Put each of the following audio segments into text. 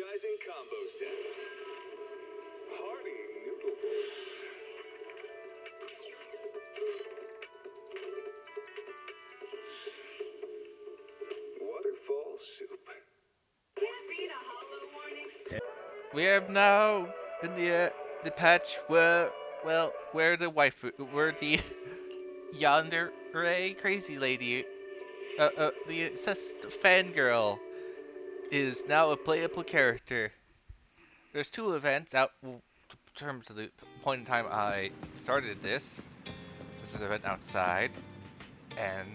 energizing combo sets. Hearty noodle bowls. Waterfall soup. Can't beat a hollow morning. We are now in the patch where where the yandere crazy lady, the obsessed fangirl is now a playable character. There's two events out in terms of the point in time I started this. This is an event outside, and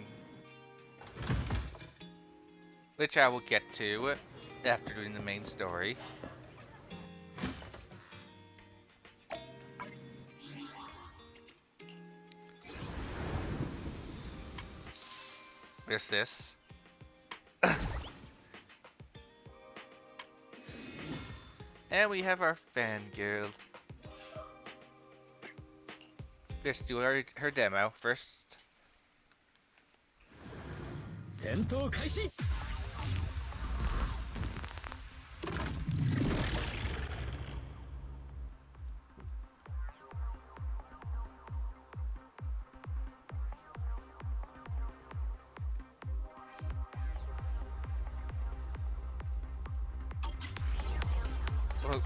which I will get to after doing the main story. There's this. And we have our fangirl. Let's do her demo first. 戦闘開始 Oh.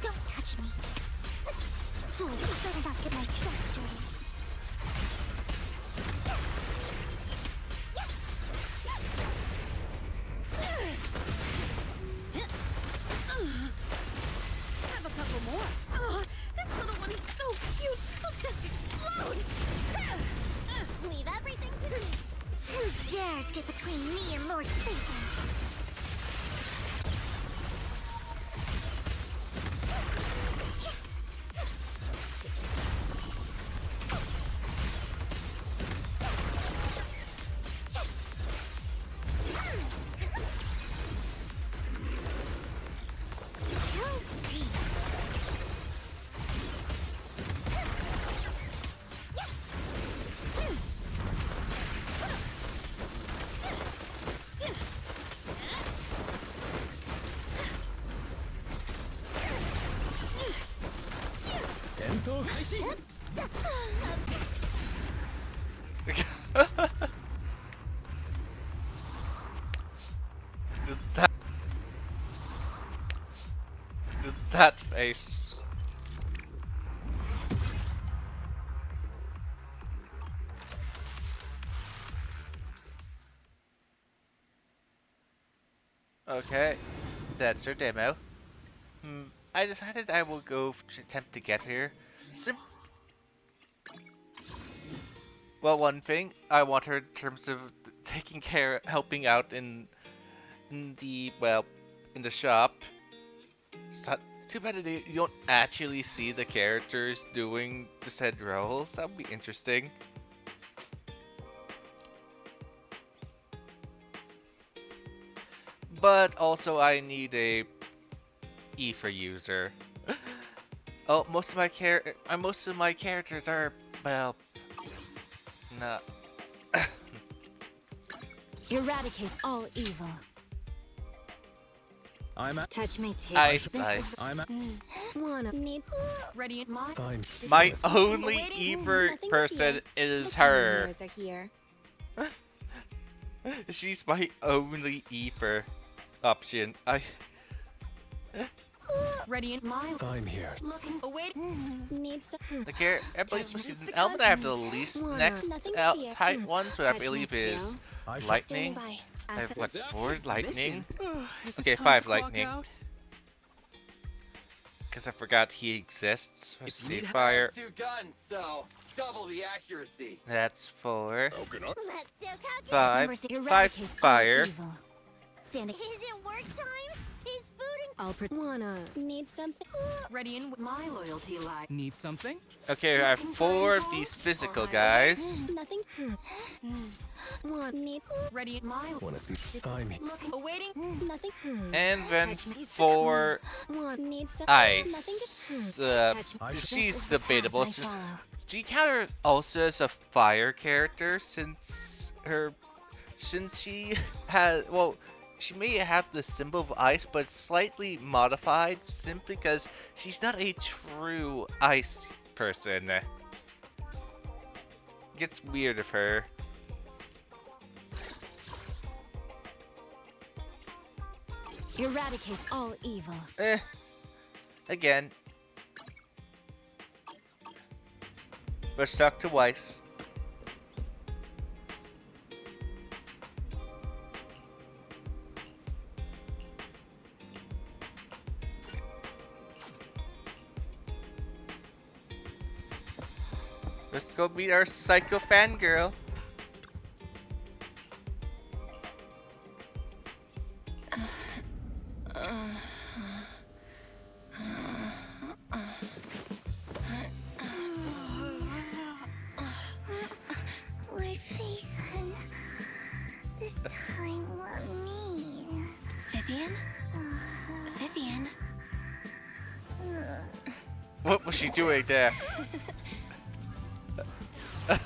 Don't touch me. Fool, you better not get my trust dirty. Have a couple more. Oh, this little one is so cute. I'll just explode. Leave everything to me. Who dares get between me and Lord Satan? That face. Okay, that's her demo. I decided I will go to attempt to get here. Well, one thing I want her in terms of taking care, helping out in the shop. So, too bad that you don't actually see the characters doing the said roles. That would be interesting. But also, I need a E for user. Oh, most of my characters are, well, not. Eradicate all evil. I'm a- Touch my tail. Ice, ice. I'm a- Wanna Need Ready in my I'm My only Waiting. Eber Nothing to person fear. is The common her. heroes are here. She's my only Eber option. ready in I'm here. awaiting. Need some. The care, I believe she's an element I have the least next Nothing to fear. type one, so I Touch my believe is tail. I shall- lightning. Standing by. I have what, What's up? 4 lightning? Is it Okay, time 5 to clock lightning. out? Because I forgot he exists. Let's If you see, need fire. 2 guns, so double the accuracy. That's 4. Broken up. Let's go, Kage. 5. Number 6. 5 Eradicate all fire. evil. Standing. Is it work time? Is food I'll wanna and need something? Ready in my loyalty lie. Need something? Okay, I have 4 of these physical guys. Nothing. Need ready in Wanna see? I'm here. awaiting. nothing. And then 4 Need something. Nothing. ice. Touch She's debatable. I follow. She counted also as a fire character since she has, well, she may have the symbol of ice, but slightly modified simply because she's not a true ice person. Gets weird of her. Eradicate all evil. Again. Let's talk to Weiss. Let's go meet our psycho fangirl. Lord Phaethon, this time let me. Vivian? Vivian? What was she doing there? I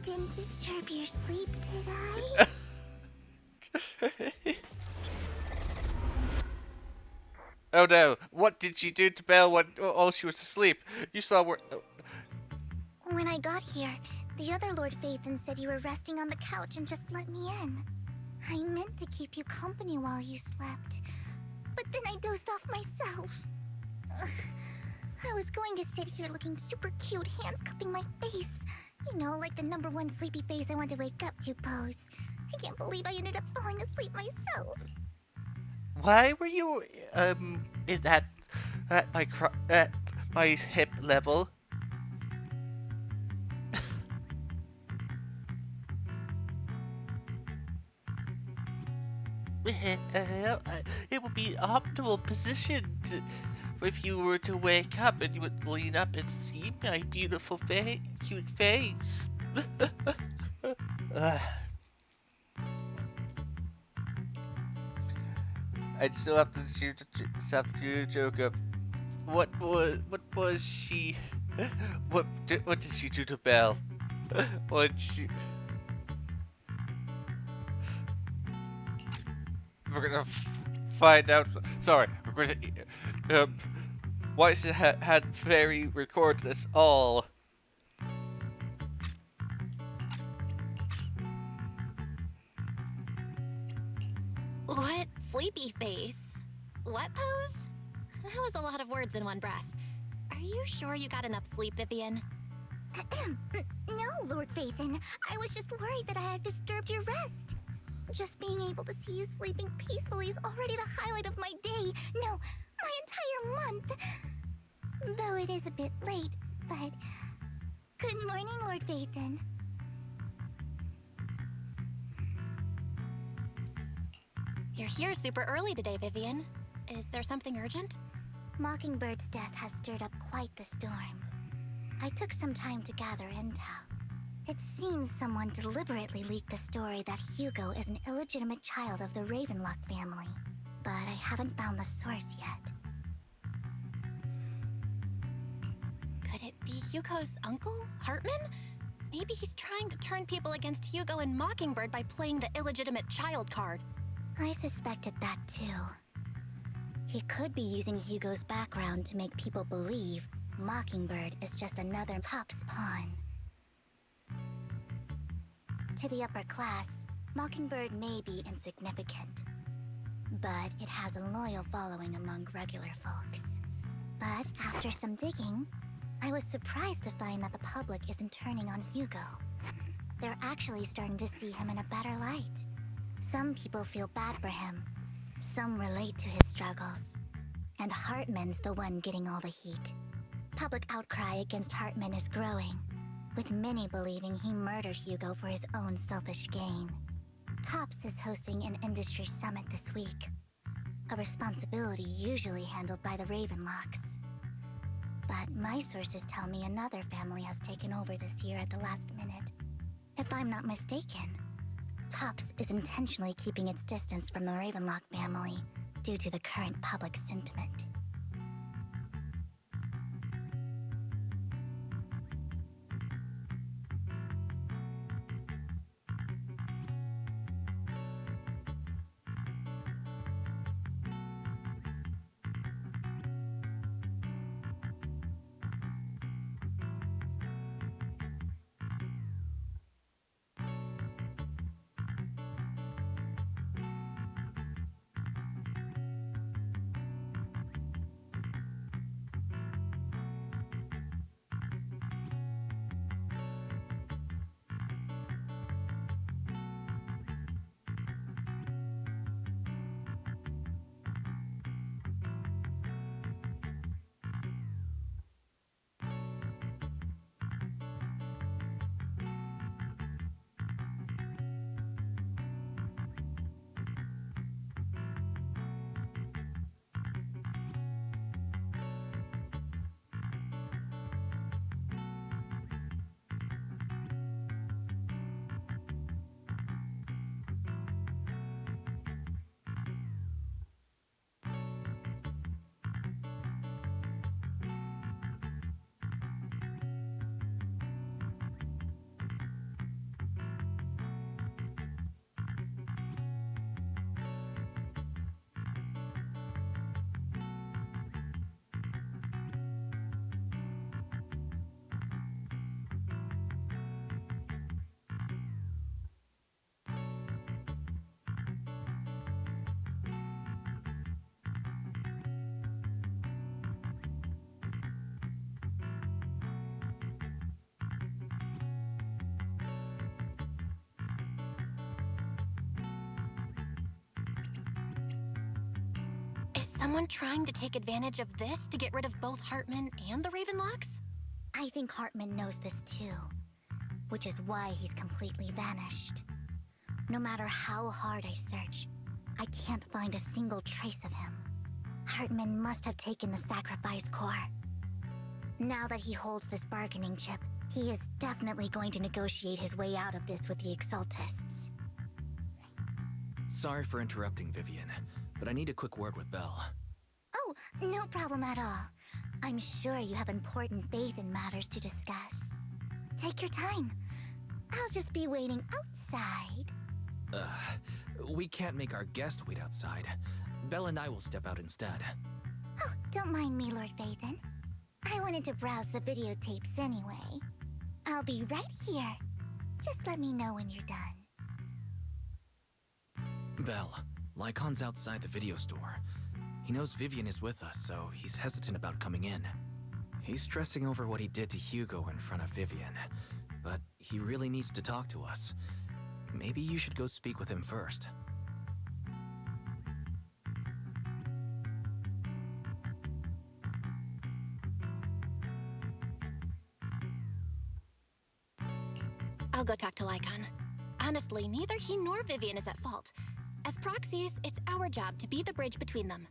didn't disturb your sleep, did I? Oh no, what did she do to Belle when she was asleep? You saw where... When I got here, the other Lord Phaethon said you were resting on the couch and just let me in. I meant to keep you company while you slept, but then I dozed off myself. Ugh. I was going to sit here looking super cute, hands cupping my face. You know, like the #1 sleepy face I want to wake up to pose. I can't believe I ended up falling asleep myself. Why were you, in at my hip level? It would be optimal position if you were to wake up and you would lean up and see my beautiful cute face. I'd still have to do the joke of what was she? What did she do to Belle? What she? We're gonna find out. Sorry, we're gonna. Weiss had Fairy record this all. What sleepy face? What pose? That was a lot of words in one breath. Are you sure you got enough sleep, Vivian? No, Lord Phaethon. I was just worried that I had disturbed your rest. Just being able to see you sleeping peacefully is already the highlight of my day. No, my entire month. Though it is a bit late, but... Good morning, Lord Phaethon. You're here super early today, Vivian. Is there something urgent? Mockingbird's death has stirred up quite the storm. I took some time to gather intel. It seems someone deliberately leaked the story that Hugo is an illegitimate child of the Ravenlock family, but I haven't found the source yet. Could it be Hugo's uncle, Hartman? Maybe he's trying to turn people against Hugo and Mockingbird by playing the illegitimate child card. I suspected that too. He could be using Hugo's background to make people believe Mockingbird is just another Top's pawn. To the upper class, Mockingbird may be insignificant, but it has a loyal following among regular folks. But after some digging, I was surprised to find that the public isn't turning on Hugo. They're actually starting to see him in a better light. Some people feel bad for him. Some relate to his struggles. And Hartman's the one getting all the heat. Public outcry against Hartman is growing, with many believing he murdered Hugo for his own selfish gain. Topps is hosting an industry summit this week, a responsibility usually handled by the Ravenlocks. But my sources tell me another family has taken over this year at the last minute. If I'm not mistaken, Topps is intentionally keeping its distance from the Ravenlock family due to the current public sentiment. Someone trying to take advantage of this to get rid of both Hartman and the Ravenlocks? I think Hartman knows this too, which is why he's completely vanished. No matter how hard I search, I can't find a single trace of him. Hartman must have taken the sacrifice core. Now that he holds this bargaining chip, he is definitely going to negotiate his way out of this with the Exaltists. Sorry for interrupting, Vivian, but I need a quick word with Belle. Oh, no problem at all. I'm sure you have important faith in matters to discuss. Take your time. I'll just be waiting outside. We can't make our guest wait outside. Belle and I will step out instead. Oh, don't mind me, Lord Phaethon. I wanted to browse the videotapes anyway. I'll be right here. Just let me know when you're done. Belle, Lycon's outside the video store. He knows Vivian is with us, so he's hesitant about coming in. He's stressing over what he did to Hugo in front of Vivian, but he really needs to talk to us. Maybe you should go speak with him first. I'll go talk to Lycon. Honestly, neither he nor Vivian is at fault. As proxies, it's our job to be the bridge between them.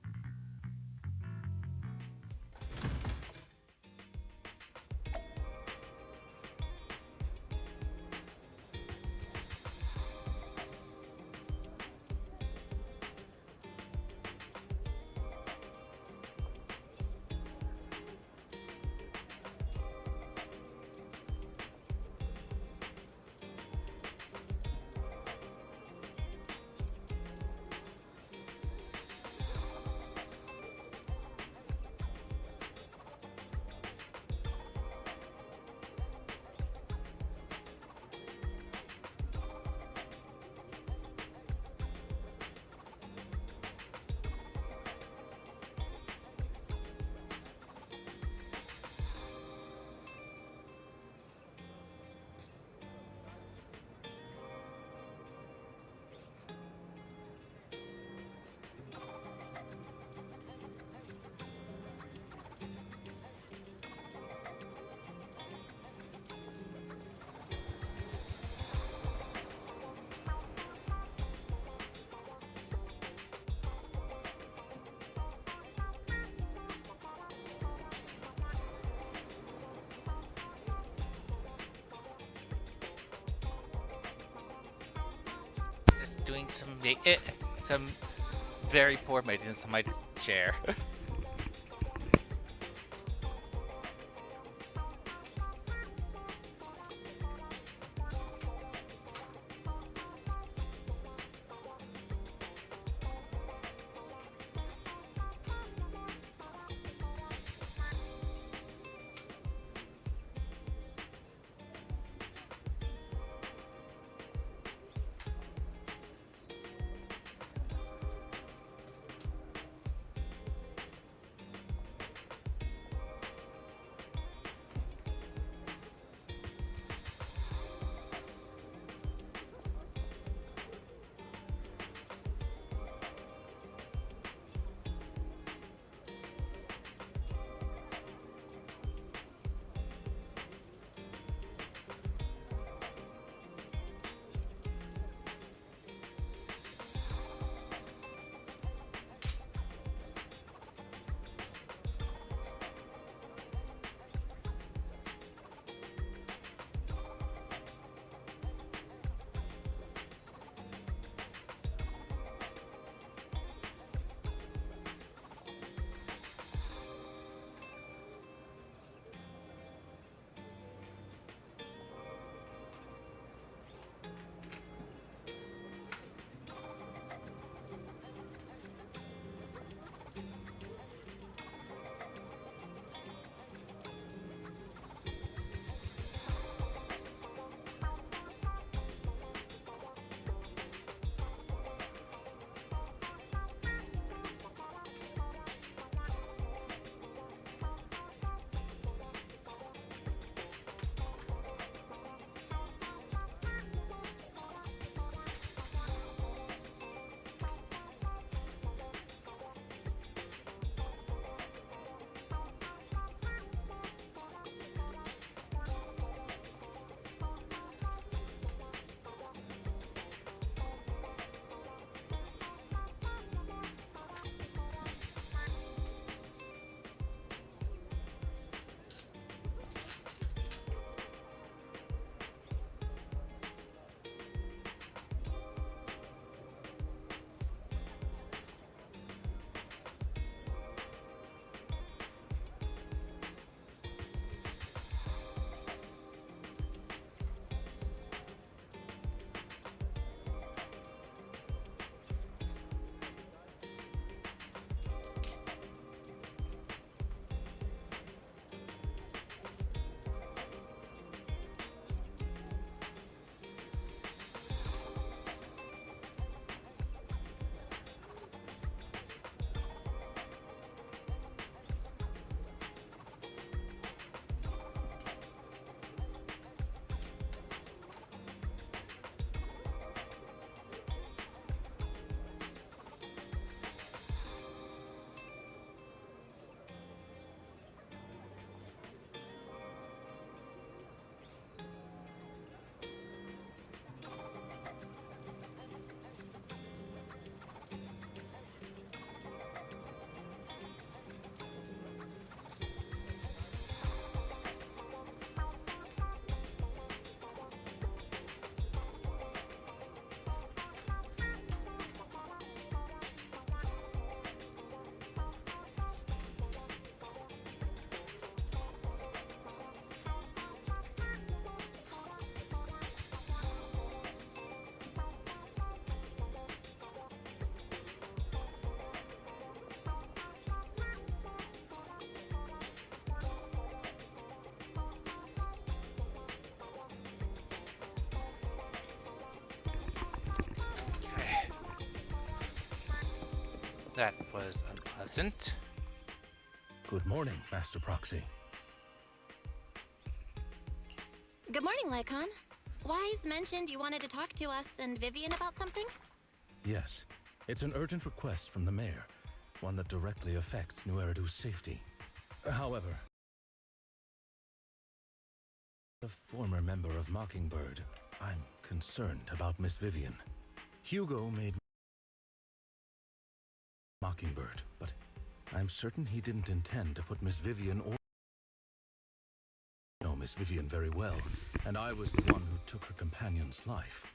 some very poor maintenance on my chair. That was unpleasant. Good morning, Master Proxy. Good morning, Lycon. Wise mentioned you wanted to talk to us and Vivian about something? Yes, it's an urgent request from the mayor, one that directly affects New Eridu's safety. However, a former member of Mockingbird, I'm concerned about Miss Vivian. Hugo made Mockingbird, but I'm certain he didn't intend to put Miss Vivian or know Miss Vivian very well, and I was the one who took her companion's life.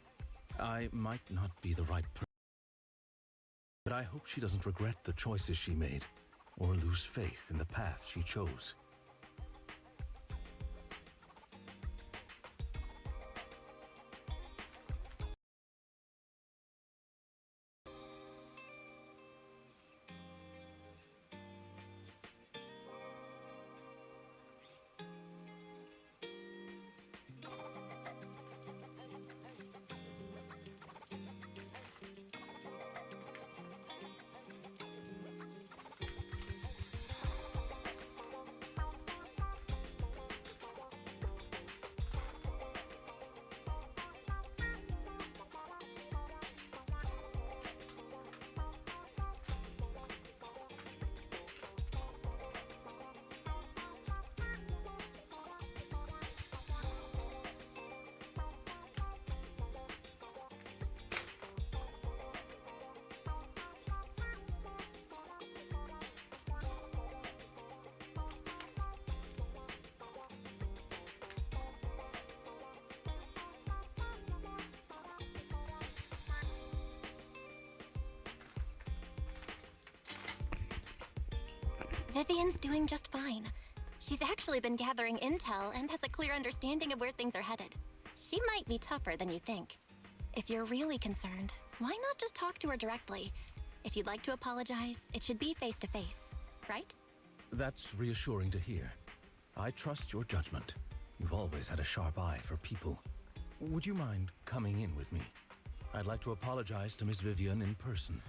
I might not be the right person, but I hope she doesn't regret the choices she made or lose faith in the path she chose. Vivian's doing just fine. She's actually been gathering intel and has a clear understanding of where things are headed. She might be tougher than you think. If you're really concerned, why not just talk to her directly? If you'd like to apologize, it should be face to face, right? That's reassuring to hear. I trust your judgment. You've always had a sharp eye for people. Would you mind coming in with me? I'd like to apologize to Miss Vivian in person.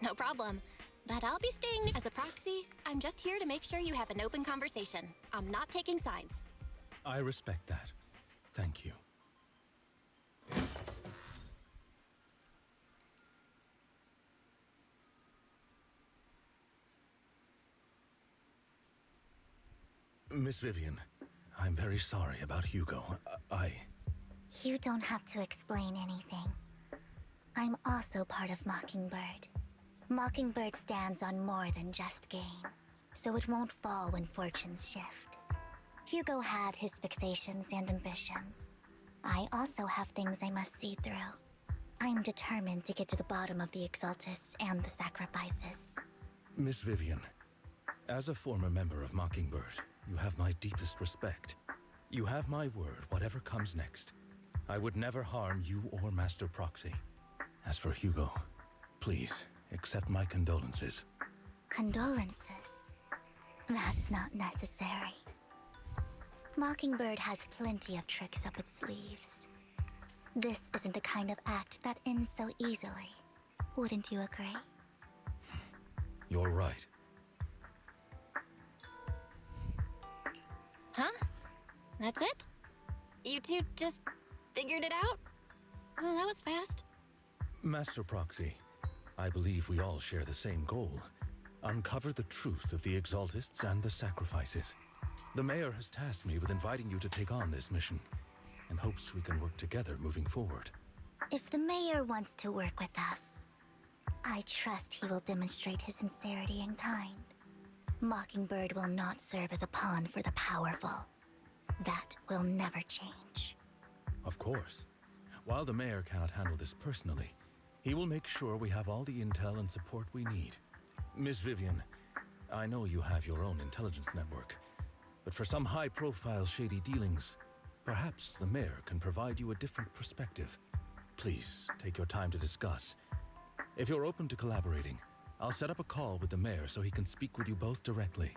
No problem. But I'll be staying as a proxy. I'm just here to make sure you have an open conversation. I'm not taking sides. I respect that. Thank you. Miss Vivian, I'm very sorry about Hugo. You don't have to explain anything. I'm also part of Mockingbird. Mockingbird stands on more than just gain, so it won't fall when fortunes shift. Hugo had his fixations and ambitions. I also have things I must see through. I'm determined to get to the bottom of the Exaltists and the sacrifices. Miss Vivian, as a former member of Mockingbird, you have my deepest respect. You have my word, whatever comes next. I would never harm you or Master Proxy. As for Hugo, please, accept my condolences. Condolences? That's not necessary. Mockingbird has plenty of tricks up its sleeves. This isn't the kind of act that ends so easily. Wouldn't you agree? You're right. Huh? That's it? You two just figured it out? Oh, that was fast. Master Proxy, I believe we all share the same goal. Uncover the truth of the Exaltists and the sacrifices. The Mayor has tasked me with inviting you to take on this mission, and hopes we can work together moving forward. If the Mayor wants to work with us, I trust he will demonstrate his sincerity and kind. Mockingbird will not serve as a pawn for the powerful. That will never change. Of course. While the Mayor cannot handle this personally, he will make sure we have all the intel and support we need. Miss Vivian, I know you have your own intelligence network, but for some high-profile shady dealings, perhaps the Mayor can provide you a different perspective. Please, take your time to discuss. If you're open to collaborating, I'll set up a call with the Mayor so he can speak with you both directly.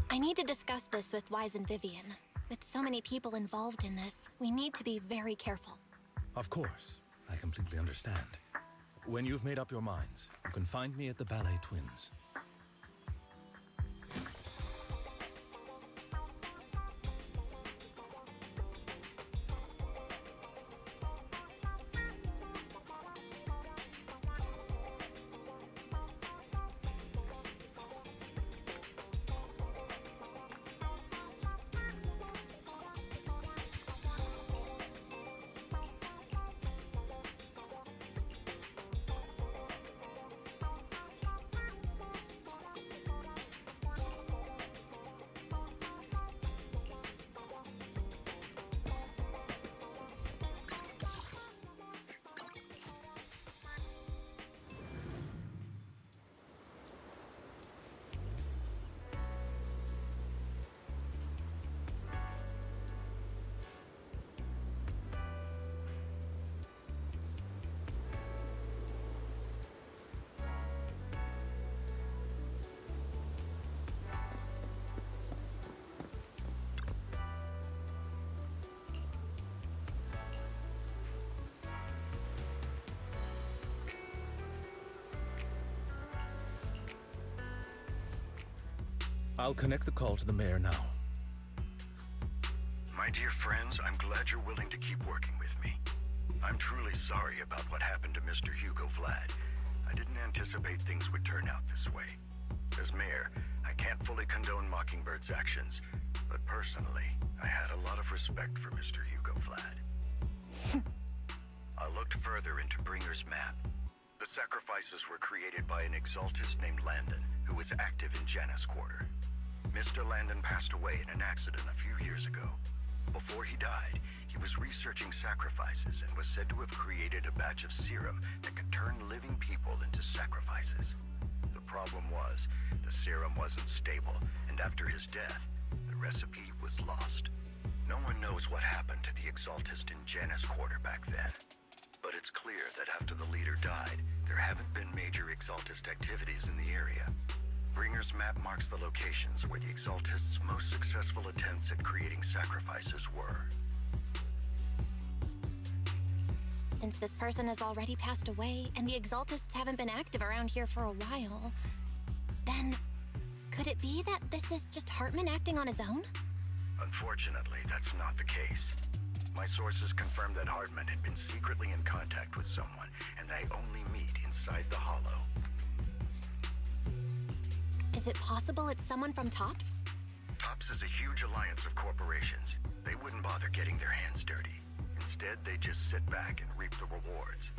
I need to discuss this with Wise and Vivian. With so many people involved in this, we need to be very careful. Of course. I completely understand. When you've made up your minds, you can find me at the Ballet Twins. I'll connect the call to the mayor now. My dear friends, I'm glad you're willing to keep working with me. I'm truly sorry about what happened to Mr. Hugo Vlad. I didn't anticipate things would turn out this way. As mayor, I can't fully condone Mockingbird's actions, but personally, I had a lot of respect for Mr. Hugo Vlad. I looked further into Bringer's map. The sacrifices were created by an exaltist named Landon, who was active in Janus Quarter. Mr. Landon passed away in an accident a few years ago. Before he died, he was researching sacrifices and was said to have created a batch of serum that could turn living people into sacrifices. The problem was, the serum wasn't stable, and after his death, the recipe was lost. No one knows what happened to the exaltist in Janus Quarter back then. But it's clear that after the leader died, there haven't been major exaltist activities in the area. Bringer's map marks the locations where the exaltists' most successful attempts at creating sacrifices were. Since this person has already passed away, and the exaltists haven't been active around here for a while, then could it be that this is just Hartman acting on his own? Unfortunately, that's not the case. My sources confirmed that Hartman had been secretly in contact with someone, and they only meet inside the Hollow. Is it possible it's someone from TOPS? TOPS is a huge alliance of corporations. They wouldn't bother getting their hands dirty. Instead, they just sit back and reap the rewards.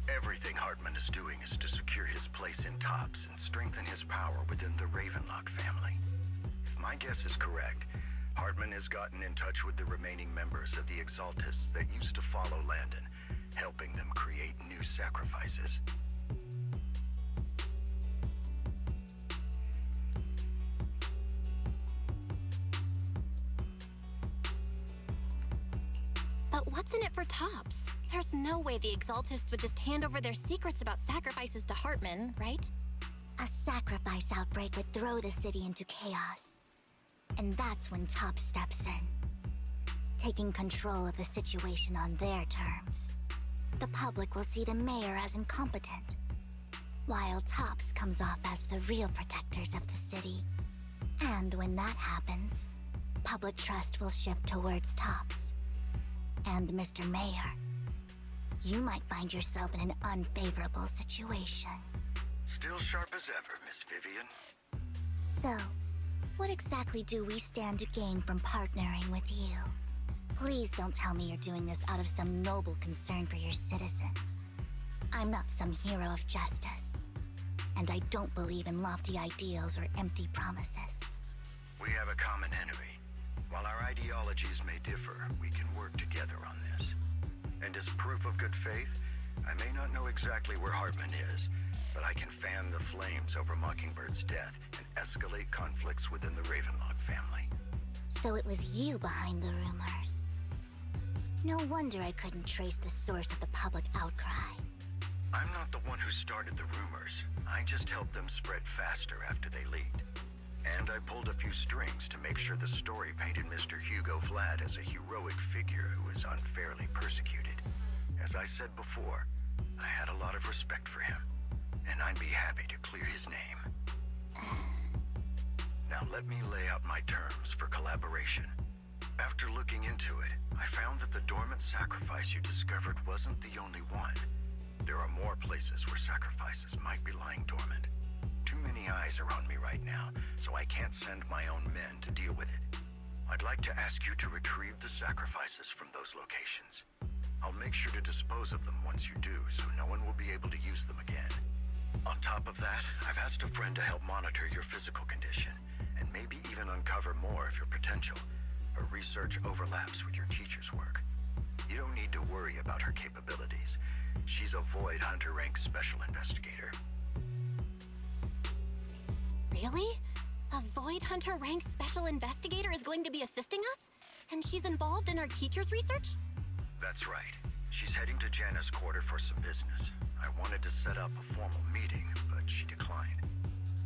Everything Hartman is doing is to secure his place in TOPS and strengthen his power within the Ravenlock family. If my guess is correct, Hartman has gotten in touch with the remaining members of the Exaltists that used to follow Landon, helping them create new sacrifices. But what's in it for TOPS? There's no way the Exaltists would just hand over their secrets about sacrifices to Hartman, right? A sacrifice outbreak would throw the city into chaos. And that's when TOPS steps in, taking control of the situation on their terms. The public will see the mayor as incompetent, while TOPS comes off as the real protectors of the city. And when that happens, public trust will shift towards TOPS. And Mr. Mayor, you might find yourself in an unfavorable situation. Still sharp as ever, Miss Vivian. So, what exactly do we stand to gain from partnering with you? Please don't tell me you're doing this out of some noble concern for your citizens. I'm not some hero of justice, and I don't believe in lofty ideals or empty promises. We have a common enemy. While our ideologies may differ, we can work together on this. And as proof of good faith, I may not know exactly where Hartman is, but I can fan the flames over Mockingbird's death and escalate conflicts within the Ravenlock family. So it was you behind the rumors. No wonder I couldn't trace the source of the public outcry. I'm not the one who started the rumors. I just helped them spread faster after they leaked. And I pulled a few strings to make sure the story painted Mr. Hugo Vlad as a heroic figure who was unfairly persecuted. As I said before, I had a lot of respect for him, and I'd be happy to clear his name. Now let me lay out my terms for collaboration. After looking into it, I found that the dormant sacrifice you discovered wasn't the only one. There are more places where sacrifices might be lying dormant. Too many eyes are on me right now, so I can't send my own men to deal with it. I'd like to ask you to retrieve the sacrifices from those locations. I'll make sure to dispose of them once you do, so no one will be able to use them again. On top of that, I've asked a friend to help monitor your physical condition, and maybe even uncover more of your potential. Her research overlaps with your teacher's work. You don't need to worry about her capabilities. She's a Void Hunter rank special investigator. Really? A Void Hunter rank special investigator is going to be assisting us? And she's involved in our teacher's research? That's right. She's heading to Janus Quarter for some business. I wanted to set up a formal meeting, but she declined.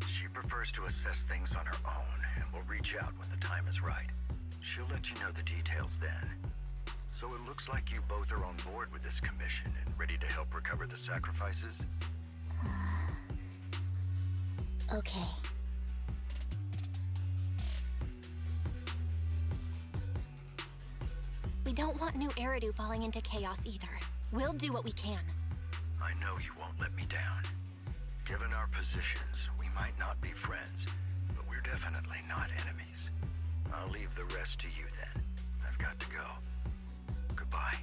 She prefers to assess things on her own, and will reach out when the time is right. She'll let you know the details then. So it looks like you both are on board with this commission and ready to help recover the sacrifices? Okay. We don't want new Eridu falling into chaos either. We'll do what we can. I know you won't let me down. Given our positions, we might not be friends, but we're definitely not enemies. I'll leave the rest to you then. I've got to go. Goodbye.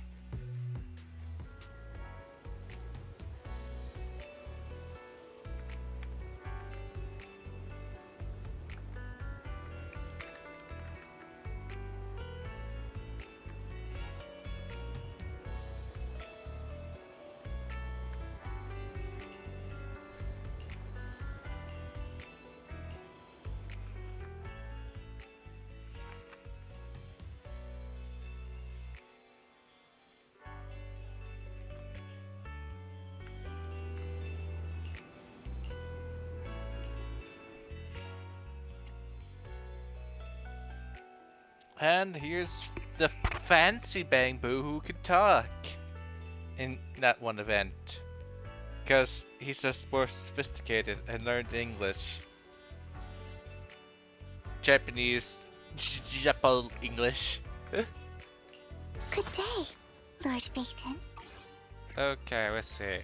And here's the fancy Bamboo who can talk in that one event. Because he's just more sophisticated and learned English. Japanese, Japo English. Good day, Lord Phaethon. Okay, let's see.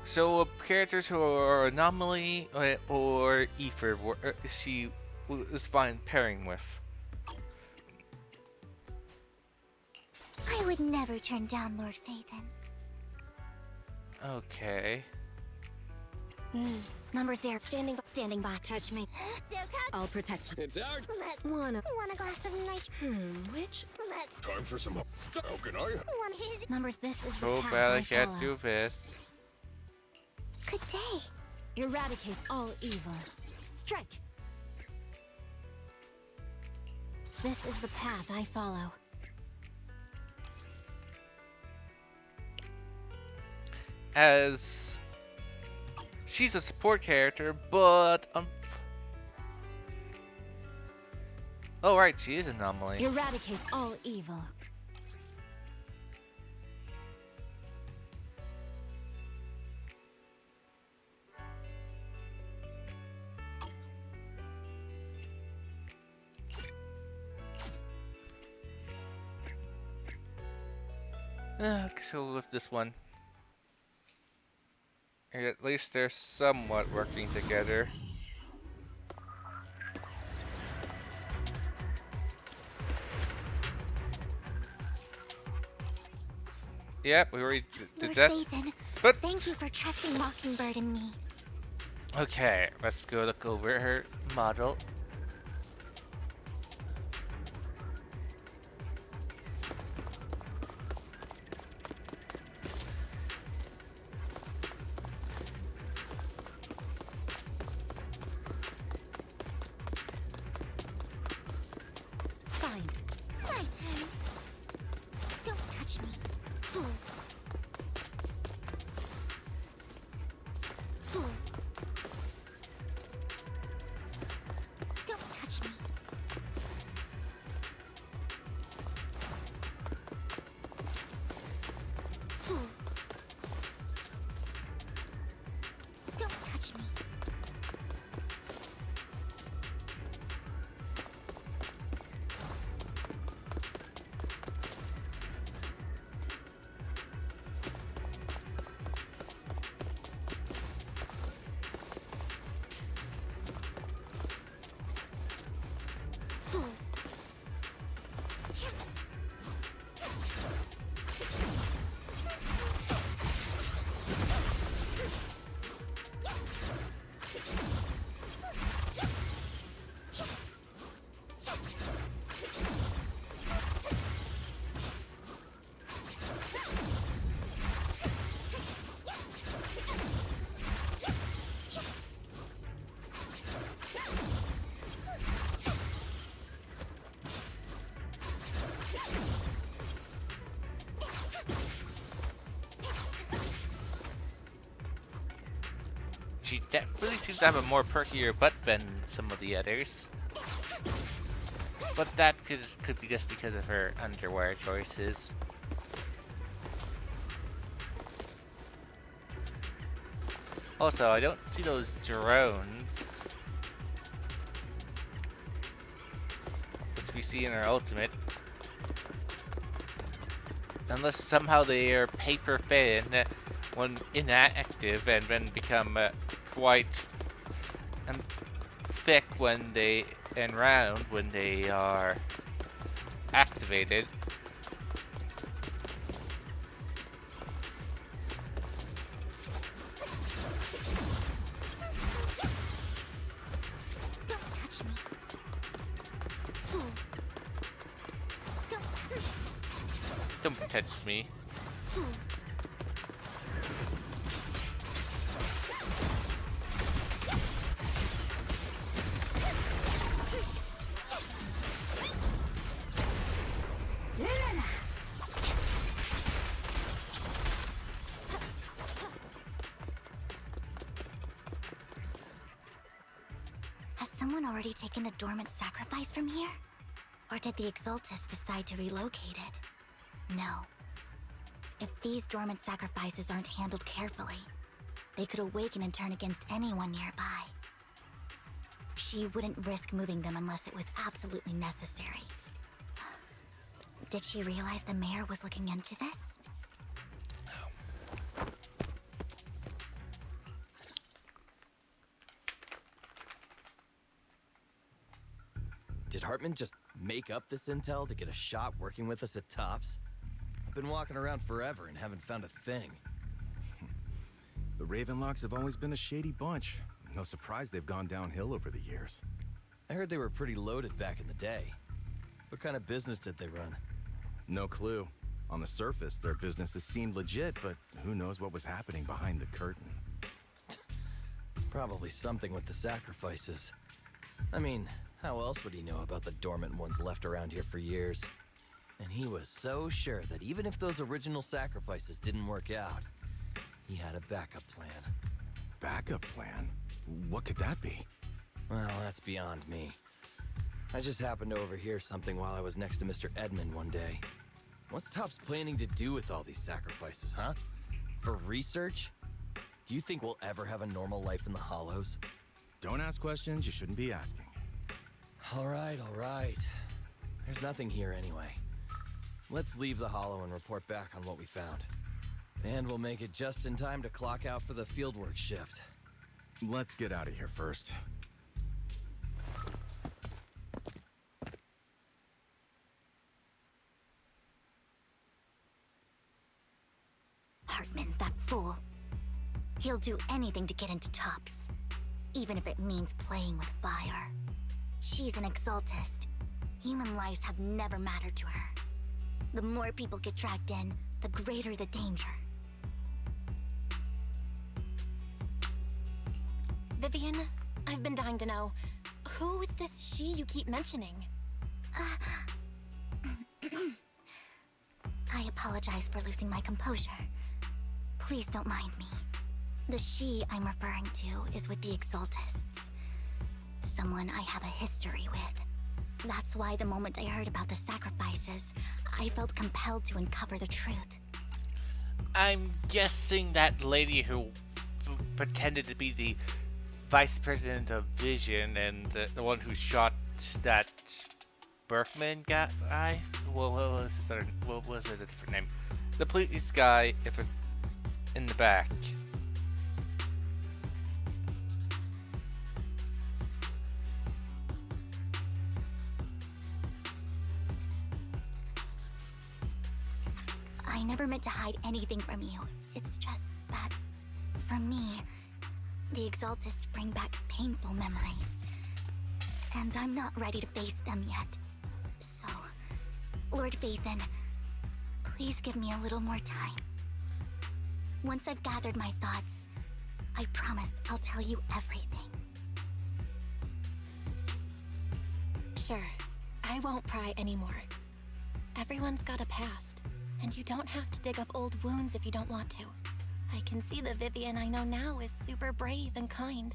So characters who are Anomaly or Ether, she was fine pairing with. I would never turn down Lord Phaethon. Okay. Number 0, standing by. Touch me. I'll protect you. It's our Want a glass of night? Which? Let's time for some. How can I? want his. Numbers, this is the So path bad I I can't follow. do this. Good day. Eradicate all evil. Strike. This is the path I follow. As she's a support character, but oh right, she is an Anomaly. Eradicate all evil. So with this one, at least they're somewhat working together. Yep, we already did Lord that. Phaethon, But thank you for trusting Mockingbird and me. okay, let's go look over her model. Fine. My turn. Don't touch me, fool. Fool. Don't touch me. Fool. Don't touch me. Fool. She definitely seems to have a more perkier butt than some of the others. But that could be just because of her underwear choices. Also, I don't see those drones, which we see in our ultimate. Unless somehow they are paper thin when inactive and then become quite thick when they and round when they are activated. Don't touch me. Fool. Don't touch me. Fool. Has someone already taken the dormant sacrifice from here? Or did the Exaltus decide to relocate it? No. If these dormant sacrifices aren't handled carefully, they could awaken and turn against anyone nearby. She wouldn't risk moving them unless it was absolutely necessary. Did she realize the mayor was looking into this? Did Hartman just make up this intel to get a shot working with us at Tops? I've been walking around forever and haven't found a thing. The Ravenlocks have always been a shady bunch. No surprise they've gone downhill over the years. I heard they were pretty loaded back in the day. What kind of business did they run? No clue. On the surface, their businesses seemed legit, but who knows what was happening behind the curtain. Probably something with the sacrifices. I mean, how else would he know about the dormant ones left around here for years? And he was so sure that even if those original sacrifices didn't work out, he had a backup plan. Backup plan? What could that be? Well, that's beyond me. I just happened to overhear something while I was next to Mr. Edmund one day. What's Topps planning to do with all these sacrifices, huh? For research? Do you think we'll ever have a normal life in the Hollows? Don't ask questions you shouldn't be asking. All right. There's nothing here anyway. Let's leave the Hollow and report back on what we found. And we'll make it just in time to clock out for the fieldwork shift. Let's get out of here first. Hartman, that fool. He'll do anything to get into Tops, even if it means playing with fire. She's an Exaltist. Human lives have never mattered to her. The more people get dragged in, the greater the danger. Vivian, I've been dying to know, who's this she you keep mentioning? I apologize for losing my composure. Please don't mind me. The she I'm referring to is with the Exaltists. Someone I have a history with. That's why the moment I heard about the sacrifices, I felt compelled to uncover the truth. I'm guessing that lady who pretended to be the vice president of Vision and the one who shot that Berkman guy? What was it? A different name? The police guy in the back. I never meant to hide anything from you. It's just that, for me, the Exaltists bring back painful memories. And I'm not ready to face them yet. So, Lord Vathan, please give me a little more time. Once I've gathered my thoughts, I promise I'll tell you everything. Sure, I won't pry anymore. Everyone's got a past, and you don't have to dig up old wounds if you don't want to. I can see the Vivian I know now is super brave and kind.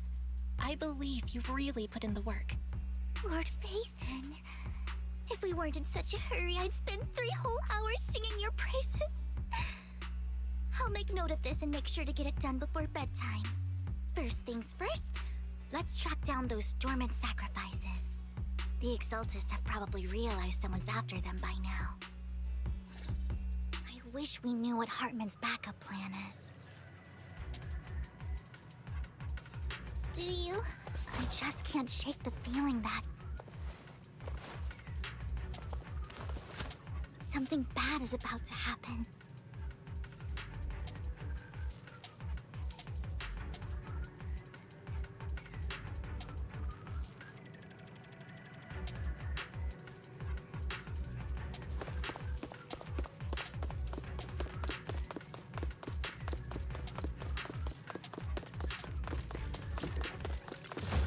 I believe you've really put in the work. Lord Vathan, if we weren't in such a hurry, I'd spend 3 whole hours singing your praises. I'll make note of this and make sure to get it done before bedtime. First things first, let's track down those dormant sacrifices. The Exaltists have probably realized someone's after them by now. I wish we knew what Hartman's backup plan is. Do you? I just can't shake the feeling that something bad is about to happen.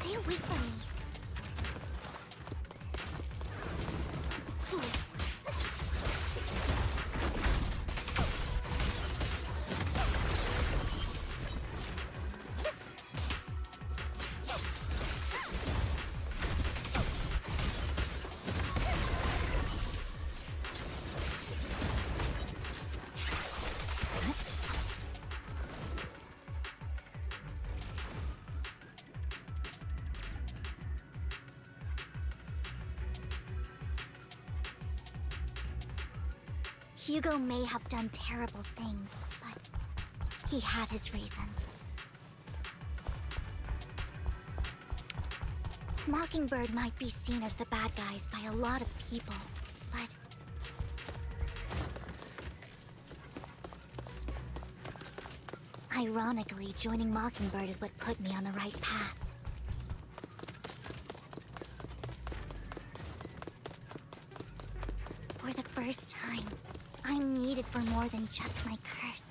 Stay away from me. Hugo may have done terrible things, but he had his reasons. Mockingbird might be seen as the bad guys by a lot of people, but ironically, joining Mockingbird is what put me on the right path. For the first time, I'm needed for more than just my curse.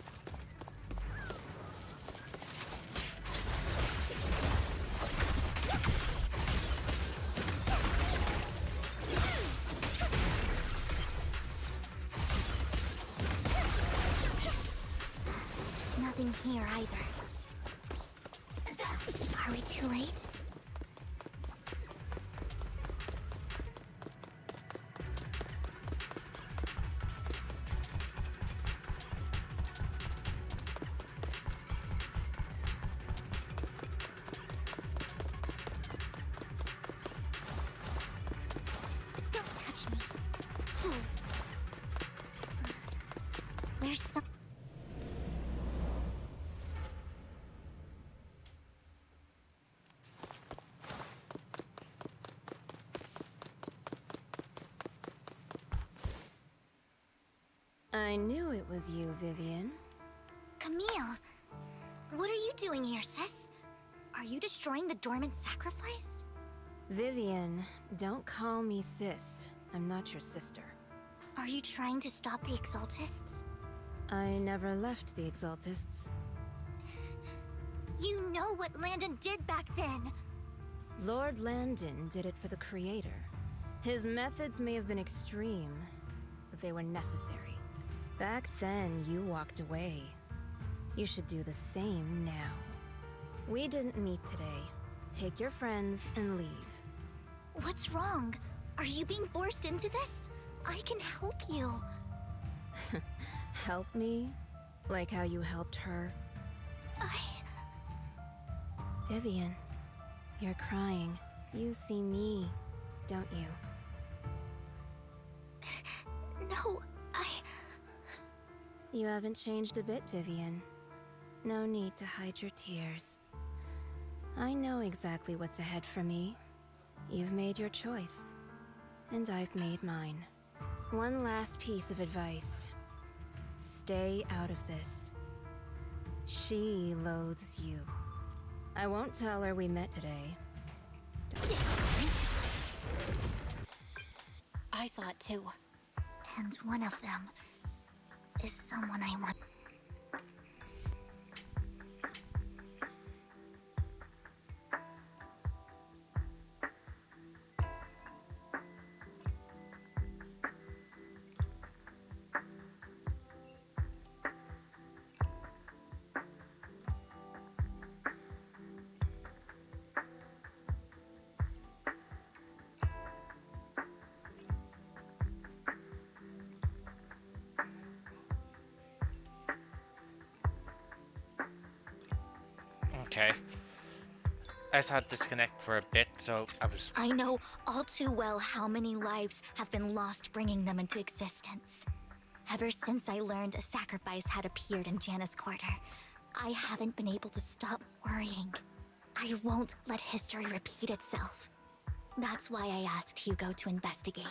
Nothing here either. Are we too late? There's some... I knew it was you, Vivian. Camille! What are you doing here, sis? Are you destroying the dormant sacrifice? Vivian, don't call me sis. I'm not your sister. Are you trying to stop the Exaltists? I never left the Exaltists. You know what Landon did back then! Lord Landon did it for the Creator. His methods may have been extreme, but they were necessary. Back then, you walked away. You should do the same now. We didn't meet today. Take your friends and leave. What's wrong? Are you being forced into this? I can help you. Help me? Like how you helped her? Vivian, you're crying. You see me, don't you? No, You haven't changed a bit, Vivian. No need to hide your tears. I know exactly what's ahead for me. You've made your choice, and I've made mine. One last piece of advice. Stay out of this. She loathes you. I won't tell her we met today. I saw it too. And one of them is someone I want. Okay. I just had to disconnect for a bit, so I was. I know all too well how many lives have been lost bringing them into existence. Ever since I learned a sacrifice had appeared in Janna's quarter, I haven't been able to stop worrying. I won't let history repeat itself. That's why I asked Hugo to investigate,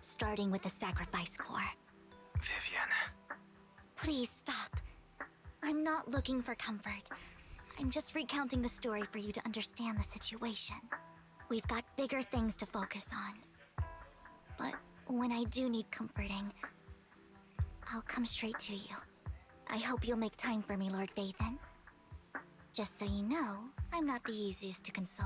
starting with the sacrifice core. Vivian. Please stop. I'm not looking for comfort. I'm just recounting the story for you to understand the situation. We've got bigger things to focus on. But when I do need comforting, I'll come straight to you. I hope you'll make time for me, Lord Vathan. Just so you know, I'm not the easiest to console.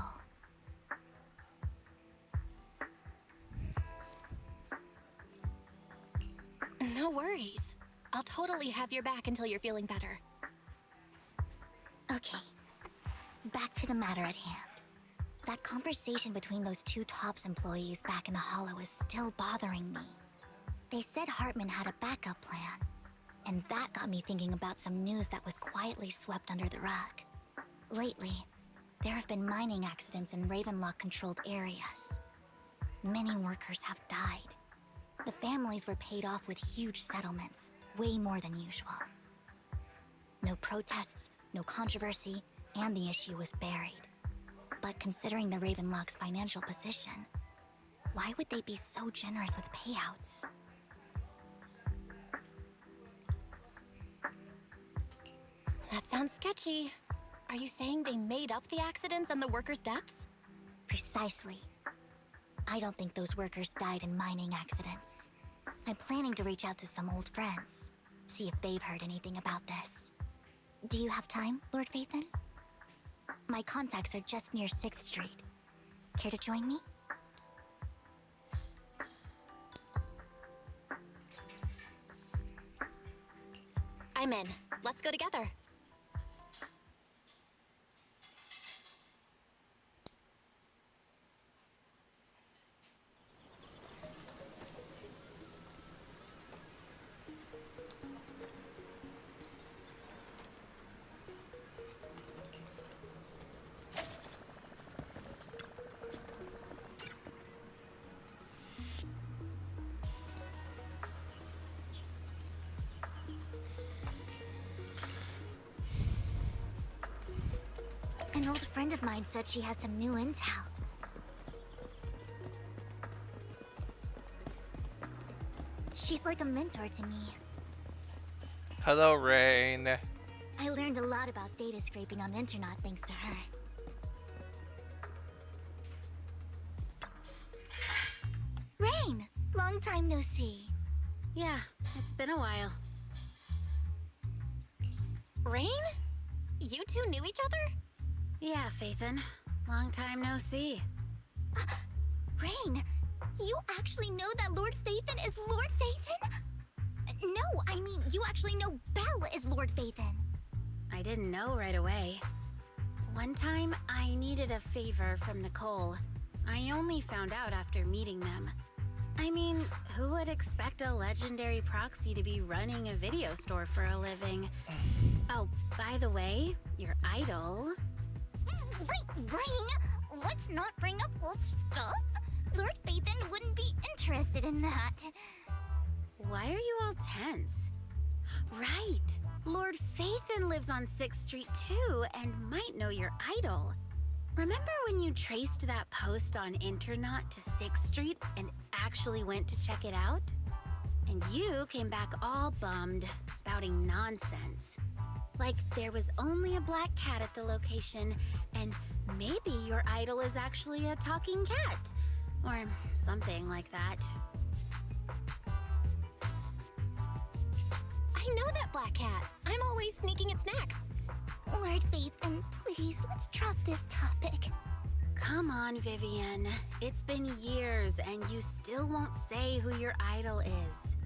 No worries. I'll totally have your back until you're feeling better. Okay, back to the matter at hand. That conversation between those two TOPS employees back in the Hollow is still bothering me. They said Hartman had a backup plan, and that got me thinking about some news that was quietly swept under the rug. Lately, there have been mining accidents in Ravenlock-controlled areas. Many workers have died. The families were paid off with huge settlements, way more than usual. No protests, no controversy, and the issue was buried. But considering the Ravenlock's financial position, why would they be so generous with payouts? That sounds sketchy. Are you saying they made up the accidents and the workers' deaths? Precisely. I don't think those workers died in mining accidents. I'm planning to reach out to some old friends, see if they've heard anything about this. Do you have time, Lord Vathan? My contacts are just near 6th Street. Care to join me? I'm in. Let's go together. An old friend of mine said she has some new intel. She's like a mentor to me. Hello, Rain. I learned a lot about data scraping on Internet thanks to her. Rain! Long time no see. Yeah, it's been a while. Rain? You two knew each other? Yeah, Phaethon. Long time no see. Rain, you actually know that Lord Vathan is Lord Vathan? No, I mean, you actually know Belle is Lord Vathan. I didn't know right away. One time, I needed a favor from Nicole. I only found out after meeting them. I mean, who would expect a legendary proxy to be running a video store for a living? Oh, by the way, your idol... Rain, let's not bring up old stuff. Lord Vathan wouldn't be interested in that. Why are you all tense? Right, Lord Phaethon lives on 6th Street too, and might know your idol. Remember when you traced that post on Internet to 6th Street and actually went to check it out? And you came back all bummed, spouting nonsense. Like there was only a black cat at the location, and maybe your idol is actually a talking cat. Or something like that. I know that black cat. I'm always sneaking at snacks. Lord Vathan, please, let's drop this topic. Come on, Vivian. It's been years, and you still won't say who your idol is.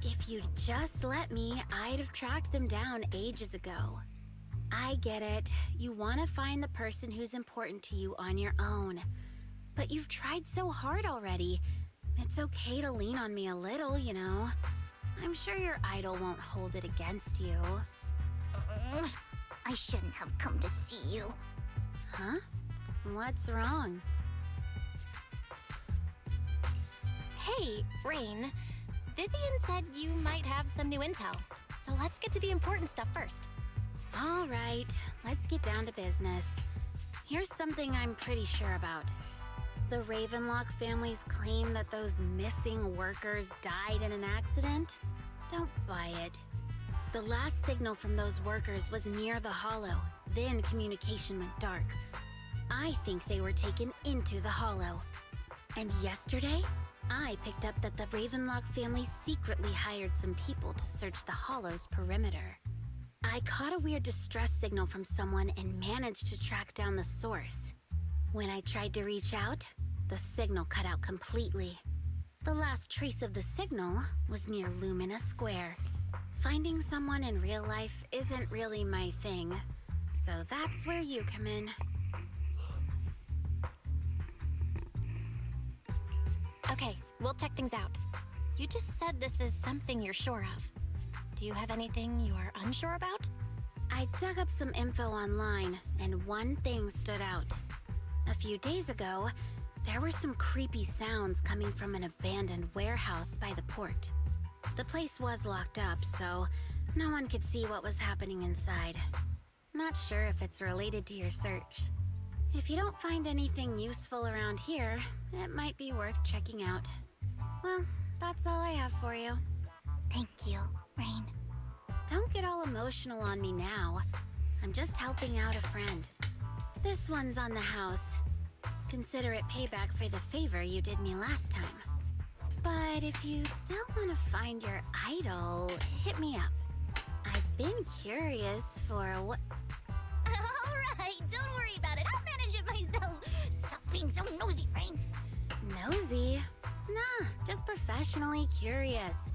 If you'd just let me, I'd have tracked them down ages ago. I get it. You want to find the person who's important to you on your own. But you've tried so hard already. It's okay to lean on me a little, you know. I'm sure your idol won't hold it against you. I shouldn't have come to see you. Huh? What's wrong? Hey, Rain. Vivian said you might have some new intel. So let's get to the important stuff first. All right, let's get down to business. Here's something I'm pretty sure about. The Ravenlock family's claim that those missing workers died in an accident? Don't buy it. The last signal from those workers was near the Hollow. Then communication went dark. I think they were taken into the Hollow. And yesterday, I picked up that the Ravenlock family secretly hired some people to search the Hollow's perimeter. I caught a weird distress signal from someone and managed to track down the source. When I tried to reach out, the signal cut out completely. The last trace of the signal was near Lumina Square. Finding someone in real life isn't really my thing, so that's where you come in. Okay, we'll check things out. You just said this is something you're sure of. Do you have anything you are unsure about? I dug up some info online, and one thing stood out. A few days ago, there were some creepy sounds coming from an abandoned warehouse by the port. The place was locked up, so no one could see what was happening inside. Not sure if it's related to your search. If you don't find anything useful around here, it might be worth checking out. Well, that's all I have for you. Thank you, Rain. Don't get all emotional on me now. I'm just helping out a friend. This one's on the house. Consider it payback for the favor you did me last time. But if you still want to find your idol, hit me up. I've been curious for what... Alright, don't worry about it. I'll manage it myself. Stop being so nosy, Rain. Nosy? Nah, just professionally curious.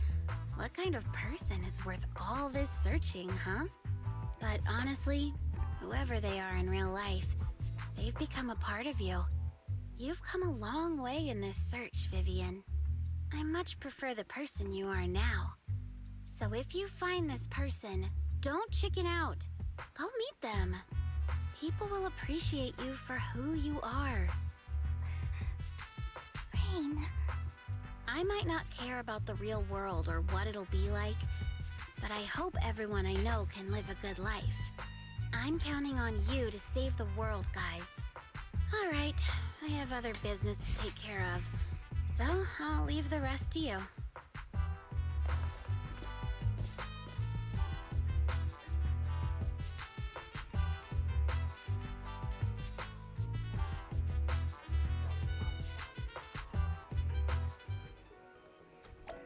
What kind of person is worth all this searching, huh? But honestly, whoever they are in real life, they've become a part of you. You've come a long way in this search, Vivian. I much prefer the person you are now. So if you find this person, don't chicken out. Go meet them. People will appreciate you for who you are. Rain. I might not care about the real world or what it'll be like, but I hope everyone I know can live a good life. I'm counting on you to save the world, guys. All right, I have other business to take care of, so I'll leave the rest to you.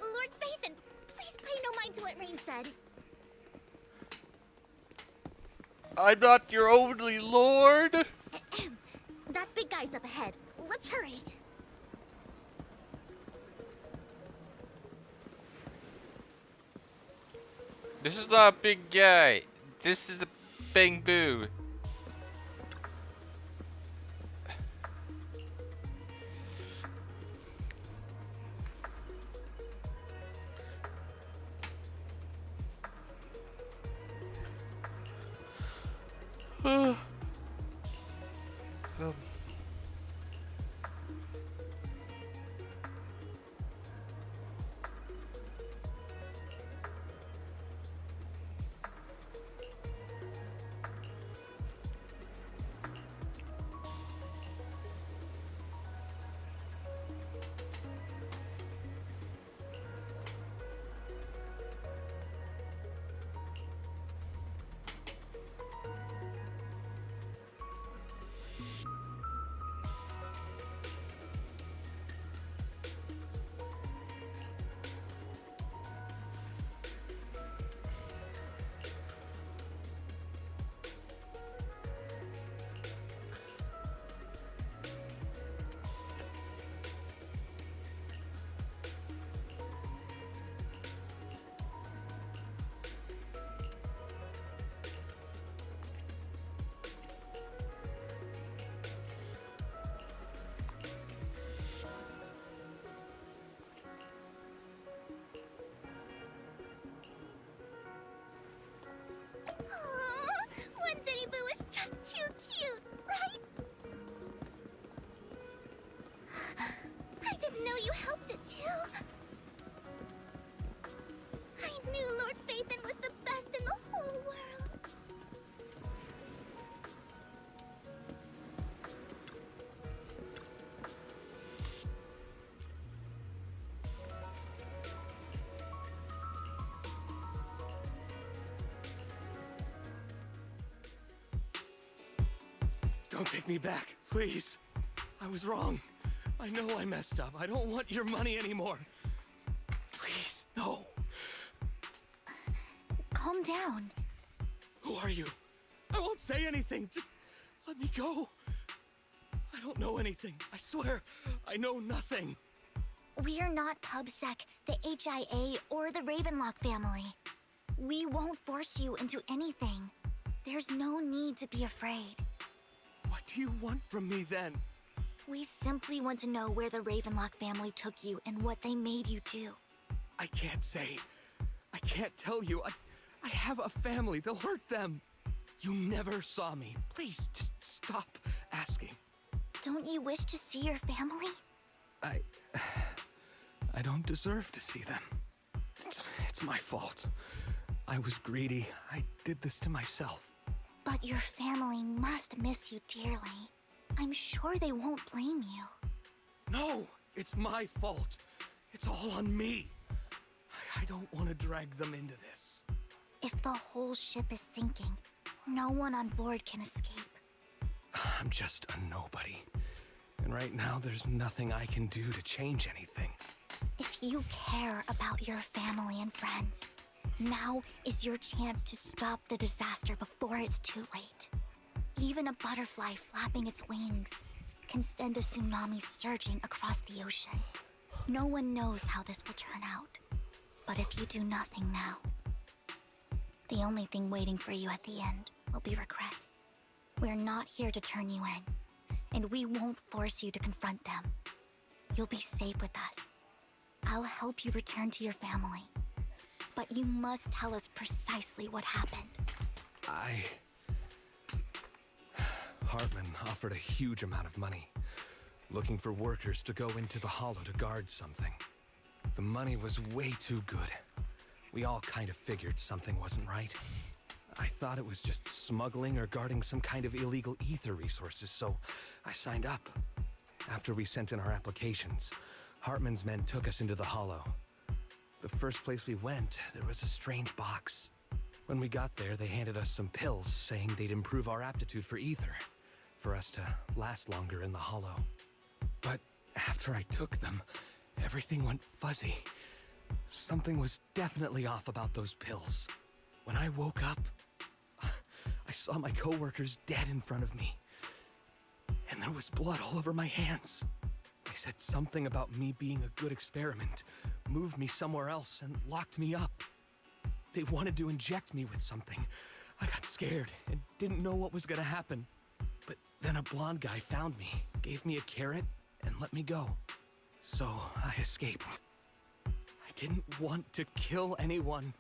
Lord Phaethon, please pay no mind to what Rain said. I'm not your only lord! That big guy's up ahead. Let's hurry. This is not a big guy. This is a bang boo. Don't take me back, please. I was wrong. I know I messed up. I don't want your money anymore. Please, no. Calm down. Who are you? I won't say anything. Just let me go. I don't know anything. I swear, I know nothing. We are not PubSec, the HIA, or the Ravenlock family. We won't force you into anything. There's no need to be afraid. What do you want from me then? We simply want to know where the Ravenlock family took you and what they made you do. I can't say. I can't tell you. I have a family. They'll hurt them. You never saw me. Please, just stop asking. Don't you wish to see your family? I don't deserve to see them. It's my fault. I was greedy. I did this to myself. But your family must miss you dearly. I'm sure they won't blame you. No, it's my fault. It's all on me. I don't want to drag them into this. If the whole ship is sinking, no one on board can escape. I'm just a nobody. And right now, there's nothing I can do to change anything. If you care about your family and friends, now is your chance to stop the disaster before it's too late. Even a butterfly flapping its wings can send a tsunami surging across the ocean. No one knows how this will turn out. But if you do nothing now, the only thing waiting for you at the end will be regret. We're not here to turn you in, and we won't force you to confront them. You'll be safe with us. I'll help you return to your family. But you must tell us precisely what happened. Hartman offered a huge amount of money, looking for workers to go into the hollow to guard something. The money was way too good. We all kind of figured something wasn't right. I thought it was just smuggling or guarding some kind of illegal ether resources, so I signed up. After we sent in our applications, Hartman's men took us into the hollow. The first place we went, there was a strange box. When we got there, they handed us some pills, saying they'd improve our aptitude for ether, for us to last longer in the hollow. But after I took them, everything went fuzzy. Something was definitely off about those pills. When I woke up, I saw my coworkers dead in front of me. And there was blood all over my hands. They said something about me being a good experiment, moved me somewhere else, and locked me up. They wanted to inject me with something. I got scared and didn't know what was gonna happen. But then a blonde guy found me, gave me a carrot, and let me go. So I escaped. I didn't want to kill anyone.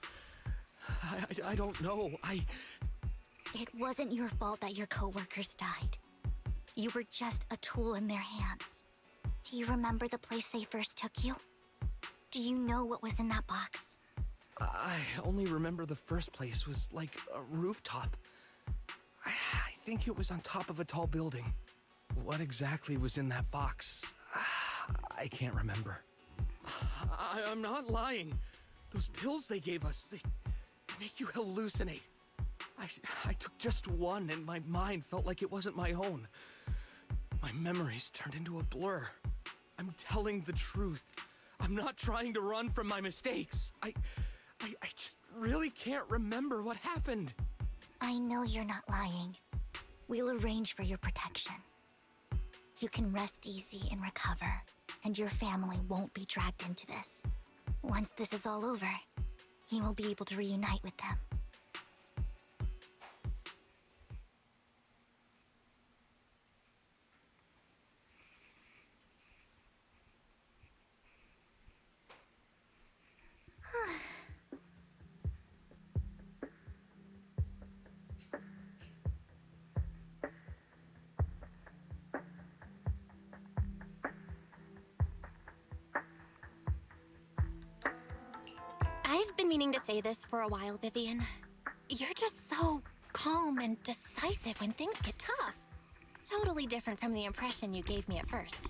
I don't know. It wasn't your fault that your coworkers died. You were just a tool in their hands. Do you remember the place they first took you? Do you know what was in that box? I only remember the first place was like a rooftop. I think it was on top of a tall building. What exactly was in that box? I can't remember. I'm not lying. Those pills they gave us, they make you hallucinate. I took just one and my mind felt like it wasn't my own. My memories turned into a blur. I'm telling the truth. I'm not trying to run from my mistakes. I just really can't remember what happened. I know you're not lying. We'll arrange for your protection. You can rest easy and recover, and your family won't be dragged into this. Once this is all over, you will be able to reunite with them. I've been meaning to say this for a while, Vivian. You're just so calm and decisive when things get tough. Totally different from the impression you gave me at first.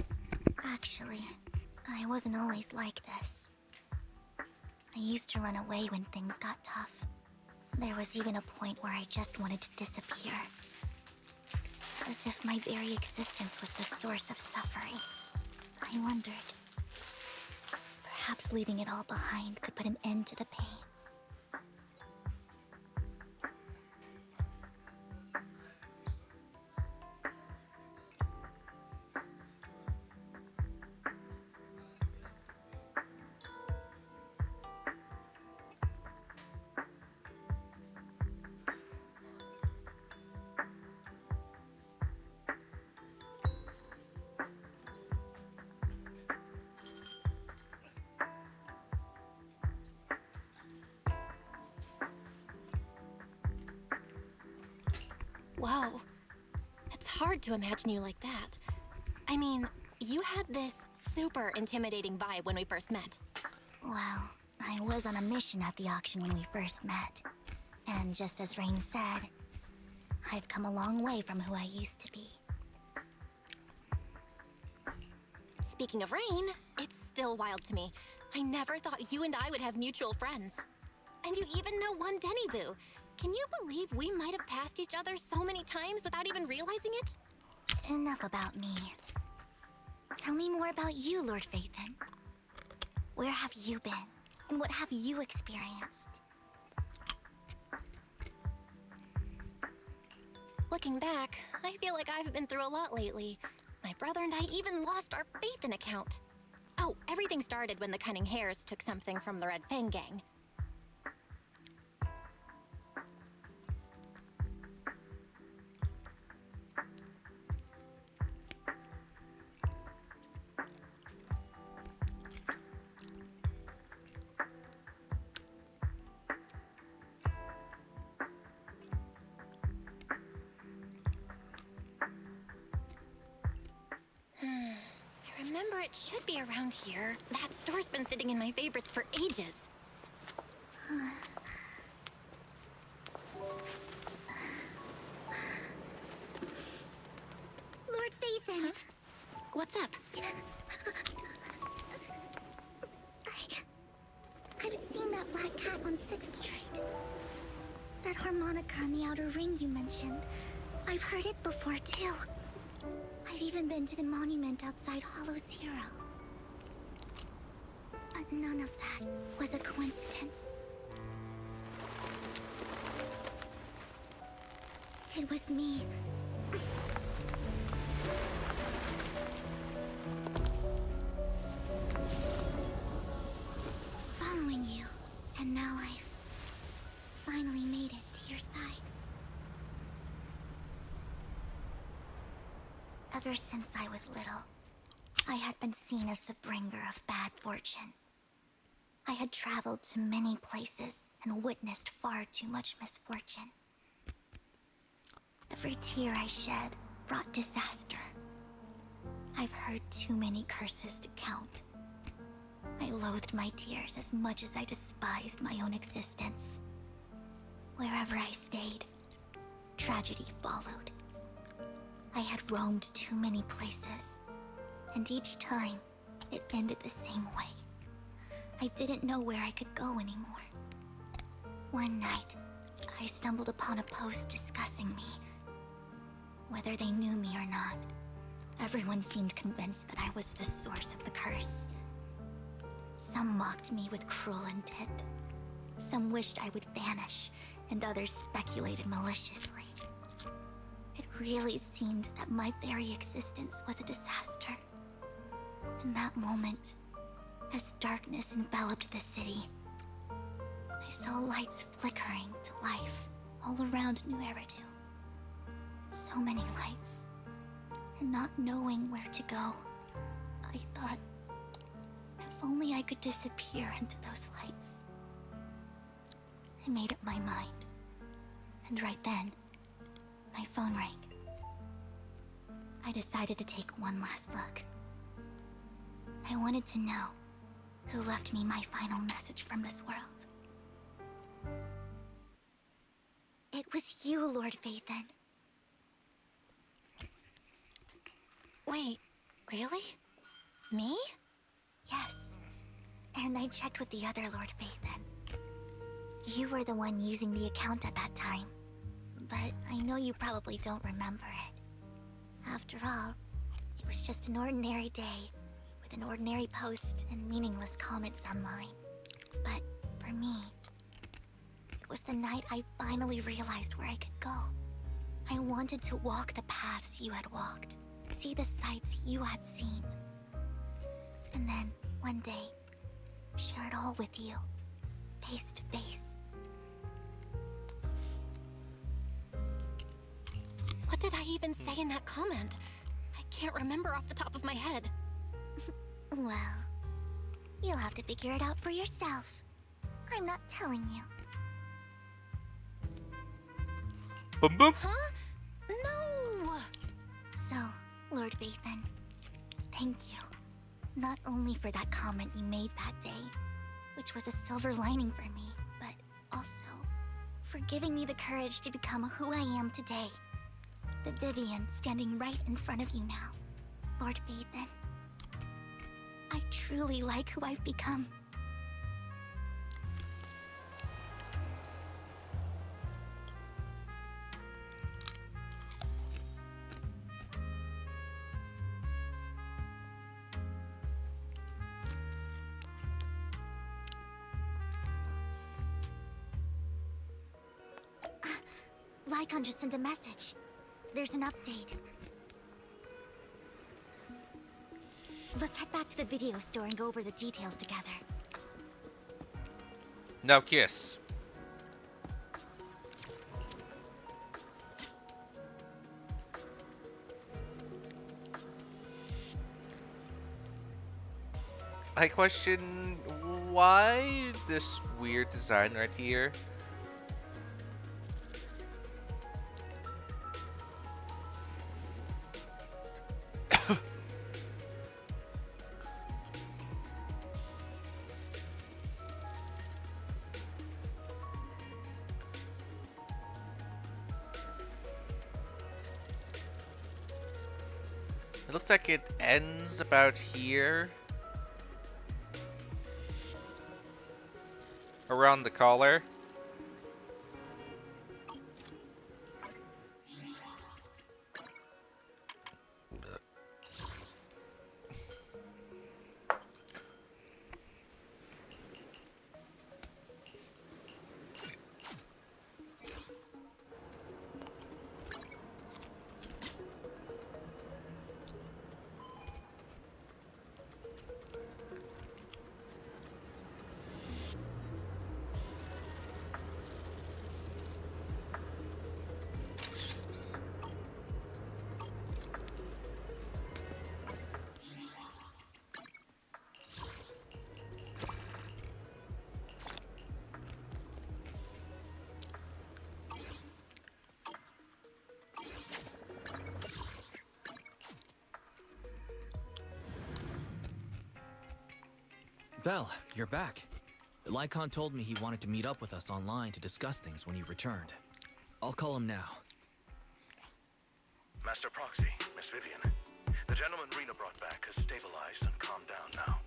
Actually, I wasn't always like this. I used to run away when things got tough. There was even a point where I just wanted to disappear. As if my very existence was the source of suffering. I wondered. Perhaps leaving it all behind could put an end to the pain. Whoa. It's hard to imagine you like that. I mean, you had this super intimidating vibe when we first met. Well, I was on a mission at the auction when we first met. And just as Rain said, I've come a long way from who I used to be. Speaking of Rain, it's still wild to me. I never thought you and I would have mutual friends. And you even know one Denny Boo. Can you believe we might have passed each other so many times without even realizing it? Enough about me. Tell me more about you, Lord Phaethon. Where have you been? And what have you experienced? Looking back, I feel like I've been through a lot lately. My brother and I even lost our Phaethon account. Oh, everything started when the Cunning Hares took something from the Red Fang gang. I remember it should be around here. That store's been sitting in my favorites for ages. Lord Phaethon! Huh? What's up? I've seen that black cat on 6th Street. That harmonica in the outer ring you mentioned. I've heard it before, too. I've even been to the monument outside Hollow's Hero. But none of that was a coincidence. It was me. Following you, and now I've finally made it to your side. Ever since I was little, I had been seen as the bringer of bad fortune. I had traveled to many places and witnessed far too much misfortune. Every tear I shed brought disaster. I've heard too many curses to count. I loathed my tears as much as I despised my own existence. Wherever I stayed, tragedy followed. I had roamed too many places, and each time, it ended the same way. I didn't know where I could go anymore. One night, I stumbled upon a post discussing me. Whether they knew me or not, everyone seemed convinced that I was the source of the curse. Some mocked me with cruel intent. Some wished I would vanish, and others speculated maliciously. It really seemed that my very existence was a disaster. In that moment, as darkness enveloped the city, I saw lights flickering to life all around New Eridu. So many lights, and not knowing where to go, I thought, if only I could disappear into those lights. I made up my mind, and right then, my phone rang. I decided to take one last look. I wanted to know who left me my final message from this world. It was you, Lord Phaethon. Wait, really? Me? Yes. And I checked with the other Lord Phaethon. You were the one using the account at that time. But I know you probably don't remember it. After all, it was just an ordinary day, with an ordinary post and meaningless comments online. But for me, it was the night I finally realized where I could go. I wanted to walk the paths you had walked, see the sights you had seen. And then, one day, share it all with you, face to face. What did I even say in that comment? I can't remember off the top of my head. Well, you'll have to figure it out for yourself. I'm not telling you. Boom boom. Huh? No! So, Lord Vathan, thank you. Not only for that comment you made that day, which was a silver lining for me, but also for giving me the courage to become who I am today. The Vivian standing right in front of you now. Lord Vathan, I truly like who I've become. Lycon just sent a message. There's an update. Let's head back to the video store and go over the details together. Now kiss. I question why this weird design right here. It looks like it ends about here. Around the collar. Belle, you're back. Lycon told me he wanted to meet up with us online to discuss things when he returned. I'll call him now. Master Proxy, Miss Vivian. The gentleman Rena brought back has stabilized and calmed down now.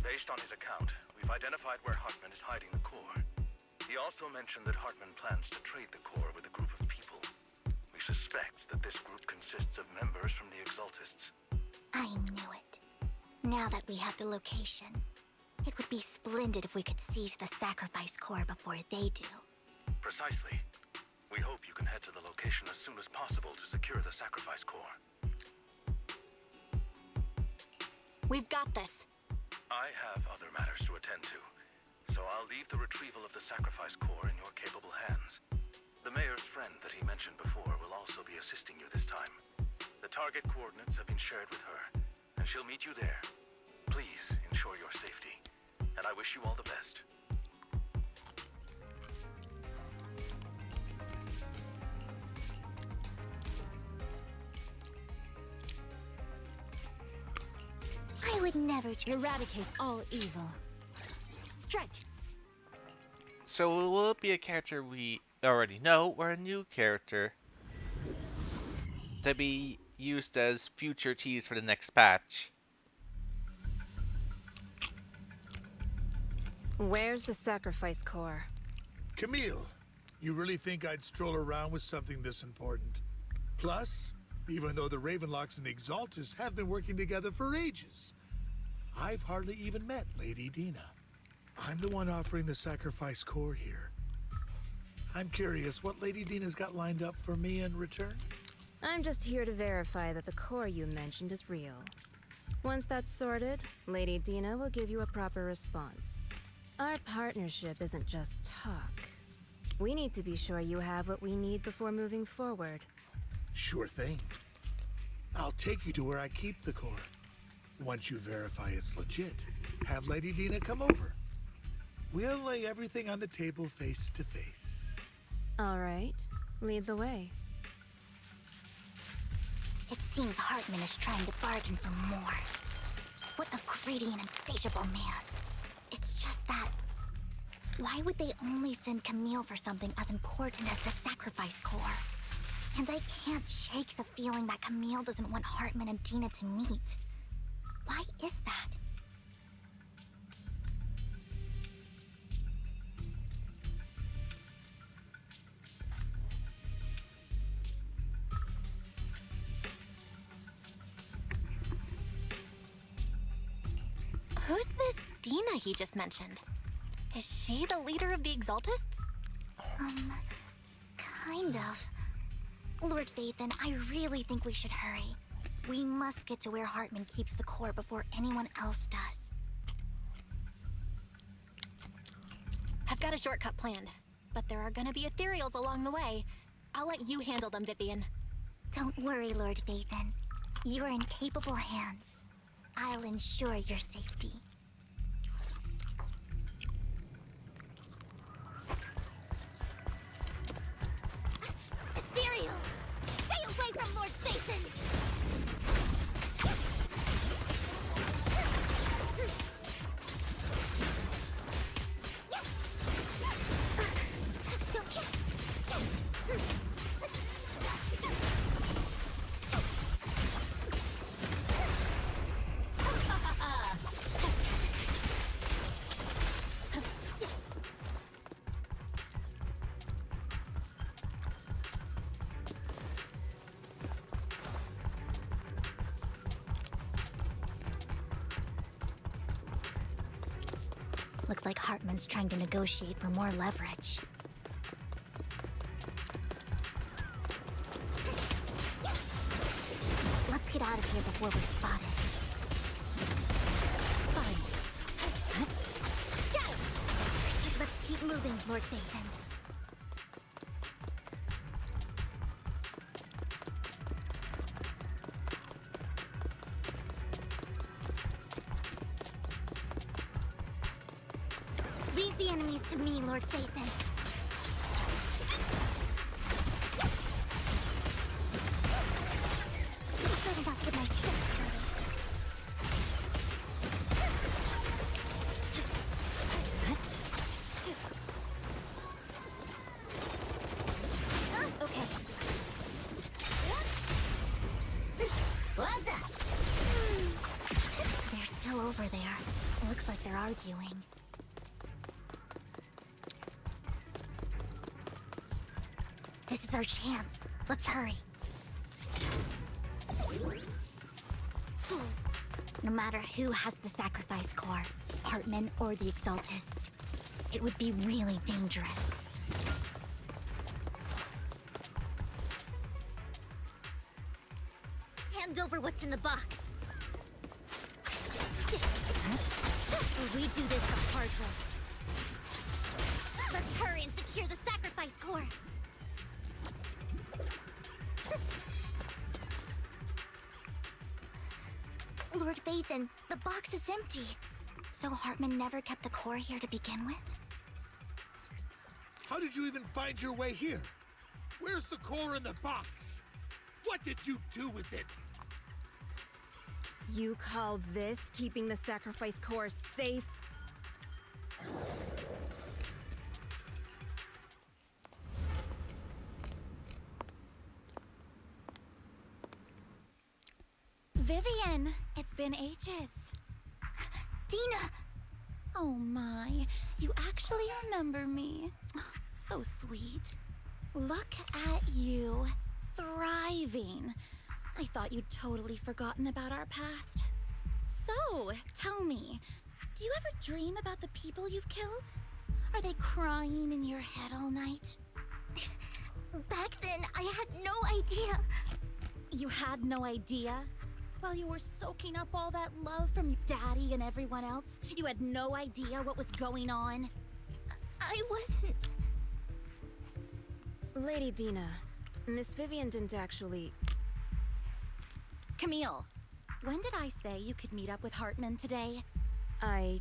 Based on his account, we've identified where Hartman is hiding the core. He also mentioned that Hartman plans to trade the core with a group of people. We suspect that this group consists of members from the Exaltists. I knew it. Now that we have the location, it would be splendid if we could seize the sacrifice core before they do. Precisely. We hope you can head to the location as soon as possible to secure the sacrifice core. We've got this. I have other matters to attend to, so I'll leave the retrieval of the sacrifice core in your capable hands. The mayor's friend that he mentioned before will also be assisting you this time. The target coordinates have been shared with her, and she'll meet you there. Please ensure your safety, and I wish you all the best. I would never eradicate all evil. Strike. So will it be a character we already know, or a new character to be used as future tease for the next patch? Where's the sacrifice core? Camille, you really think I'd stroll around with something this important? Plus, even though the Ravenlocks and the Exaltus have been working together for ages. I've hardly even met Lady Dina. I'm the one offering the sacrifice core here. I'm curious what Lady Dina's got lined up for me in return? I'm just here to verify that the core you mentioned is real. Once that's sorted, Lady Dina will give you a proper response. Our partnership isn't just talk. We need to be sure you have what we need before moving forward. Sure thing. I'll take you to where I keep the core. Once you verify it's legit, have Lady Dina come over. We'll lay everything on the table face to face. All right, lead the way. It seems Hartman is trying to bargain for more. What a greedy and insatiable man. It's just that... why would they only send Camille for something as important as the sacrifice core? And I can't shake the feeling that Camille doesn't want Hartman and Dina to meet. Why is that? Who's this Dina he just mentioned? Is she the leader of the Exaltists? Kind of. Lord Vathan, I really think we should hurry. We must get to where Hartman keeps the core before anyone else does. I've got a shortcut planned, but there are gonna be ethereals along the way. I'll let you handle them, Vivian. Don't worry, Lord Vathan. You're in capable hands. I'll ensure your safety. Ethereals! Stay away from Lord Satan! Looks like Hartman's trying to negotiate for more leverage. Let's get out of here before we're spotted. Fine. Let's keep moving, Lord Vathan. Leave the enemies to me, Lord Vathan. Better not get my chest dirty. Okay. They're still over there. Looks like they're arguing. This is our chance. Let's hurry. No matter who has the sacrifice core, Hartman or the Exaltists, it would be really dangerous. Hand over what's in the box. Or we do this the hard way. Let's hurry and secure the sacrifice core. Lord Vathan, the box is empty. So Hartman never kept the core here to begin with? How did you even find your way here? Where's the core in the box? What did you do with it? You call this keeping the sacrifice core safe? Vivian, it's been ages. Dina! Oh my, you actually remember me. So sweet. Look at you, thriving. I thought you'd totally forgotten about our past. So, tell me, do you ever dream about the people you've killed? Are they crying in your head all night? Back then, I had no idea. You had no idea? While you were soaking up all that love from Daddy and everyone else, you had no idea what was going on? I wasn't... Lady Dina, Miss Vivian didn't actually... Camille, when did I say you could meet up with Hartman today? I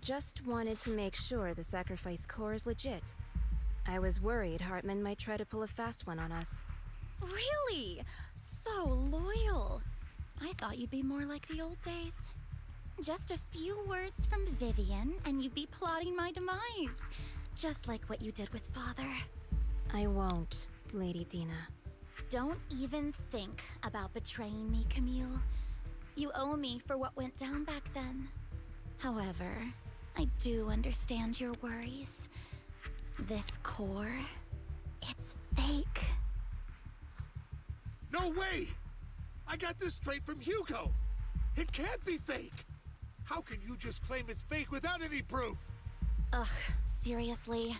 just wanted to make sure the sacrifice core is legit. I was worried Hartman might try to pull a fast one on us. Really? So loyal. I thought you'd be more like the old days. Just a few words from Vivian, and you'd be plotting my demise. Just like what you did with Father. I won't, Lady Dina. Don't even think about betraying me, Camille. You owe me for what went down back then. However, I do understand your worries. This core, it's fake. No way! I got this straight from Hugo. It can't be fake. How can you just claim it's fake without any proof? Ugh, seriously?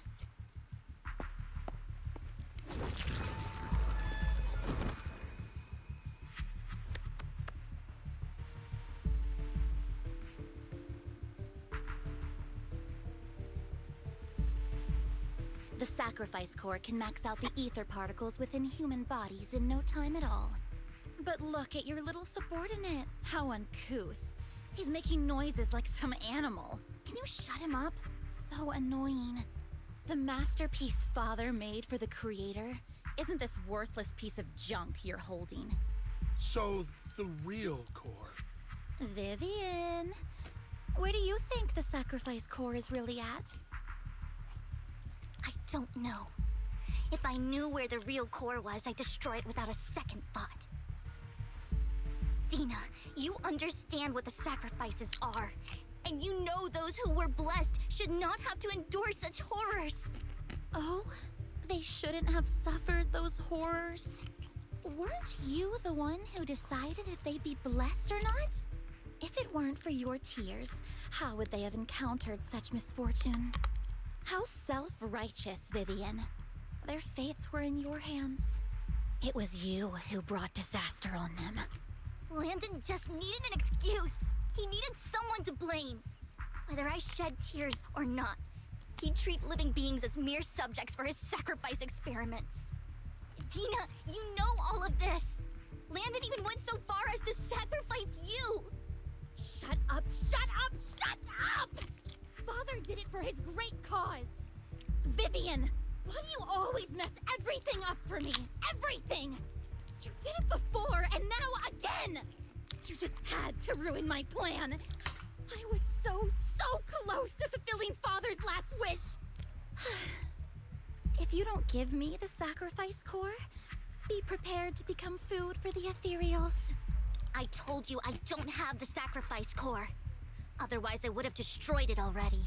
The sacrifice core can max out the ether particles within human bodies in no time at all. But look at your little subordinate. How uncouth. He's making noises like some animal. Can you shut him up? So annoying. The masterpiece Father made for the Creator isn't this worthless piece of junk you're holding. So, the real core. Vivian, where do you think the sacrifice core is really at? I don't know. If I knew where the real core was, I'd destroy it without a second thought. Dina, you understand what the sacrifices are. And you know those who were blessed should not have to endure such horrors. Oh? They shouldn't have suffered those horrors? Weren't you the one who decided if they'd be blessed or not? If it weren't for your tears, how would they have encountered such misfortune? How self-righteous, Vivian. Their fates were in your hands. It was you who brought disaster on them. Landon just needed an excuse. He needed someone to blame. Whether I shed tears or not, he'd treat living beings as mere subjects for his sacrifice experiments. Dina, you know all of this. Landon even went so far as to sacrifice you. Shut up, shut up, shut up! Father did it for his great cause. Vivian, why do you always mess everything up for me? Everything! You did it before, and now again! You just had to ruin my plan. I was so close to fulfilling Father's last wish. If you don't give me the sacrifice core, be prepared to become food for the ethereals. I told you I don't have the sacrifice core. Otherwise, I would have destroyed it already.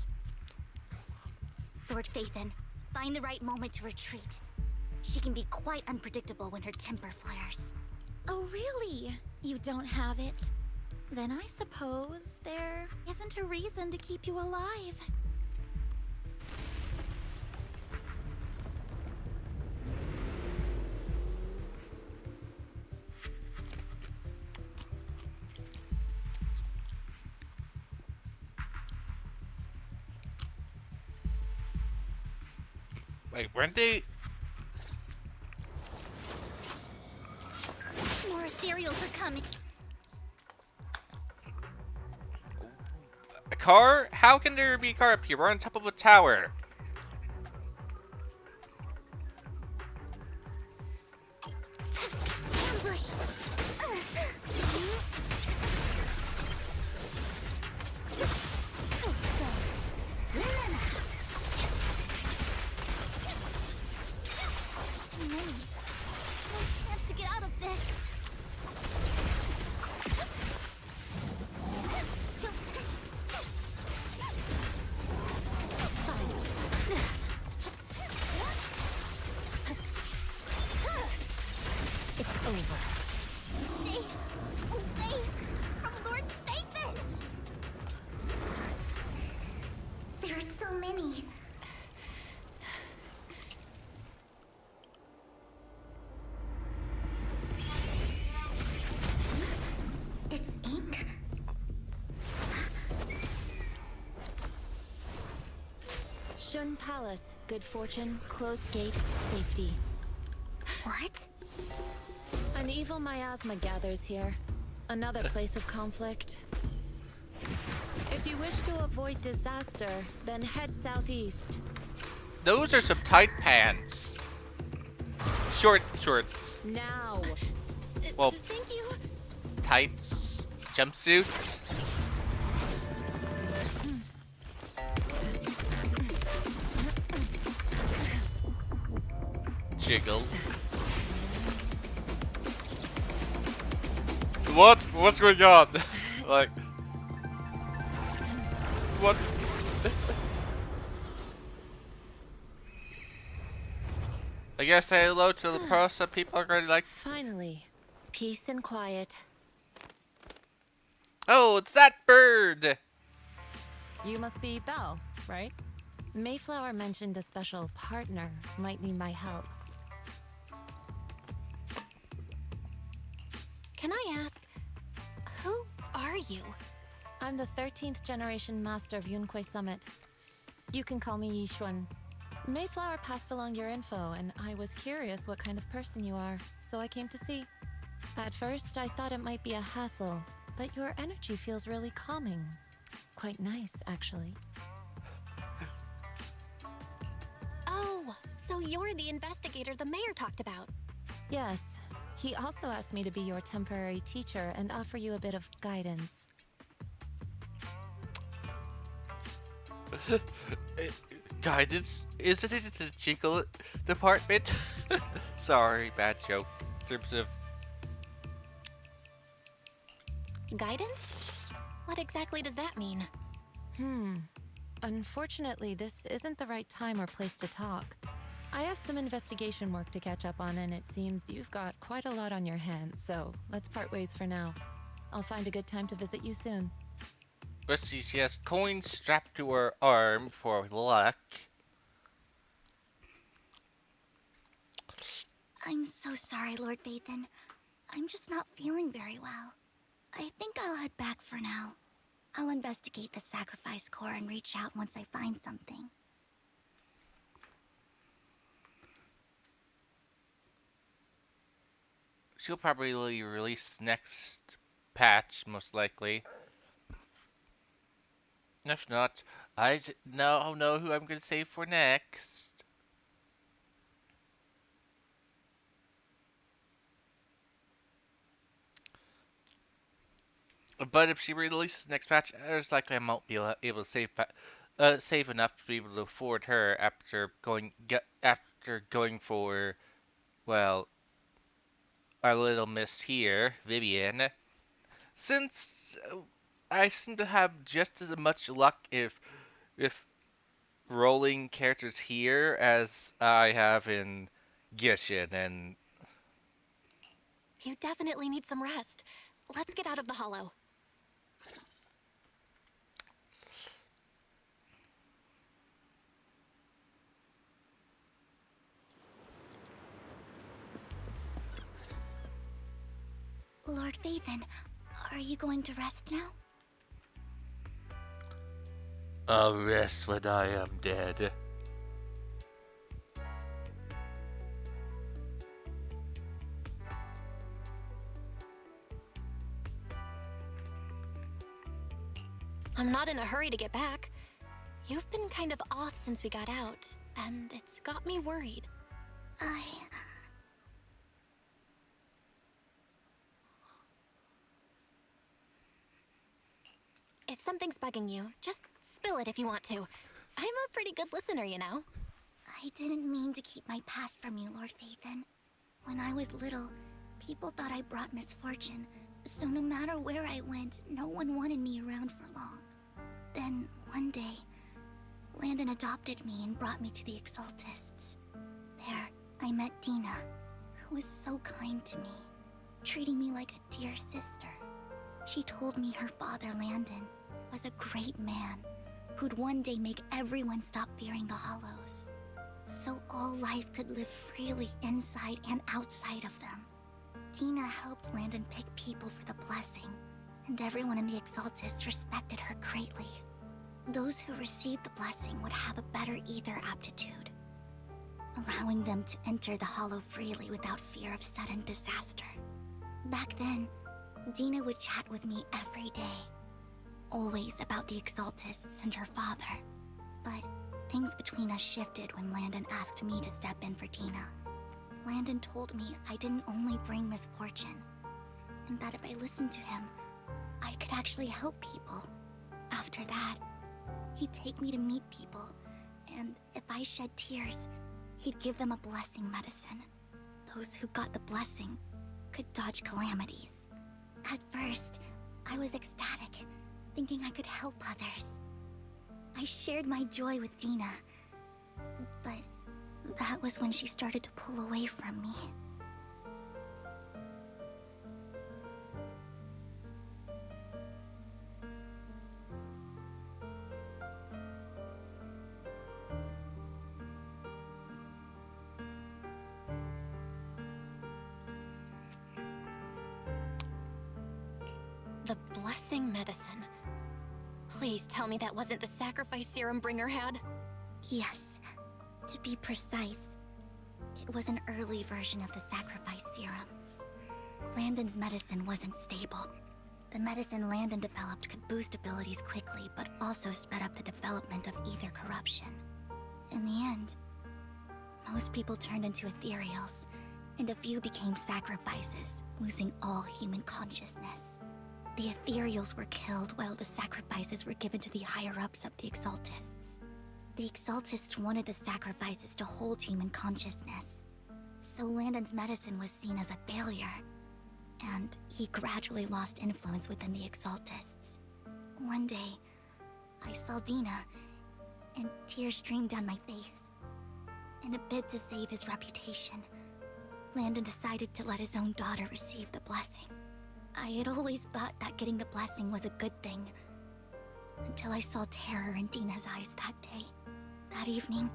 Lord Phaethon, find the right moment to retreat. She can be quite unpredictable when her temper flares. Oh, really? You don't have it? Then I suppose there isn't a reason to keep you alive. Like, weren't they? More ethereals are coming. A car? How can there be a car up here? We're on top of a tower. Ambush! No chance to get out of this. It's over. so many. It's ink? Shun Palace. Good fortune, closed gate, safety. What? An evil miasma gathers here. Another place of conflict. If you wish to avoid disaster, then head southeast. Those are some tight pants. Short shorts. Now. Well, Thank you. tights, jumpsuits. Jiggle. What? What's going on? Like, what? I guess say hello to the person people are going to like. Finally, peace and quiet. Oh, it's that bird! You must be Belle, right? Mayflower mentioned a special partner might need my help. Can I ask, who are you? I'm the 13th generation master of Yunque Summit. You can call me Yishuan. Mayflower passed along your info, and I was curious what kind of person you are, so I came to see. At first, I thought it might be a hassle, but your energy feels really calming. Quite nice, actually. Oh, so you're the investigator the mayor talked about. Yes. He also asked me to be your temporary teacher and offer you a bit of guidance. Guidance? Isn't it the Chico department? Sorry, bad joke. In terms of Guidance? What exactly does that mean? Unfortunately, this isn't the right time or place to talk. I have some investigation work to catch up on, and it seems you've got quite a lot on your hands, so let's part ways for now. I'll find a good time to visit you soon. let's see, she has coins strapped to her arm for luck. I'm so sorry, Lord Vathan. I'm just not feeling very well. I think I'll head back for now. I'll investigate the sacrifice core and reach out once I find something. She'll probably release next patch, most likely. If not, I now know who I'm going to save for next. But if she releases next patch, there's likely I won't be able to save enough to be able to afford her after going for, well, our little miss here, Vivian. Since I seem to have just as much luck if rolling characters here as I have in Gishin, and You definitely need some rest. Let's get out of the hollow. Lord Vathan, are you going to rest now? I'll rest when I am dead. I'm not in a hurry to get back. You've been kind of off since we got out, and it's got me worried. If something's bugging you, just spill it if you want to. I'm a pretty good listener, you know. I didn't mean to keep my past from you, Lord Vathan. When I was little, people thought I brought misfortune, so no matter where I went, no one wanted me around for long. Then, one day, Landon adopted me and brought me to the Exaltists. There, I met Dina, who was so kind to me, treating me like a dear sister. She told me her father, Landon, was a great man, who'd one day make everyone stop fearing the Hollows, so all life could live freely inside and outside of them. Dina helped Landon pick people for the blessing, and everyone in the Exaltists respected her greatly. Those who received the blessing would have a better ether aptitude, allowing them to enter the Hollow freely without fear of sudden disaster. Back then, Dina would chat with me every day, always about the Exaltists and her father. But things between us shifted when Landon asked me to step in for Dina. Landon told me I didn't only bring misfortune, and that if I listened to him, I could actually help people. After that, he'd take me to meet people, and if I shed tears, he'd give them a blessing medicine. Those who got the blessing could dodge calamities. At first, I was ecstatic, thinking I could help others. I shared my joy with Dina, but that was when she started to pull away from me. The blessing medicine. Please tell me that wasn't the sacrifice serum Bringer had? Yes. To be precise, it was an early version of the sacrifice serum. Landon's medicine wasn't stable. The medicine Landon developed could boost abilities quickly, but also sped up the development of ether corruption. In the end, most people turned into ethereals, and a few became sacrifices, losing all human consciousness. The ethereals were killed while the sacrifices were given to the higher-ups of the Exaltists. The Exaltists wanted the sacrifices to hold human consciousness, so Landon's medicine was seen as a failure, and he gradually lost influence within the Exaltists. One day, I saw Dina, and tears streamed down my face. In a bid to save his reputation, Landon decided to let his own daughter receive the blessing. I had always thought that getting the blessing was a good thing, until I saw terror in Dina's eyes that day. That evening,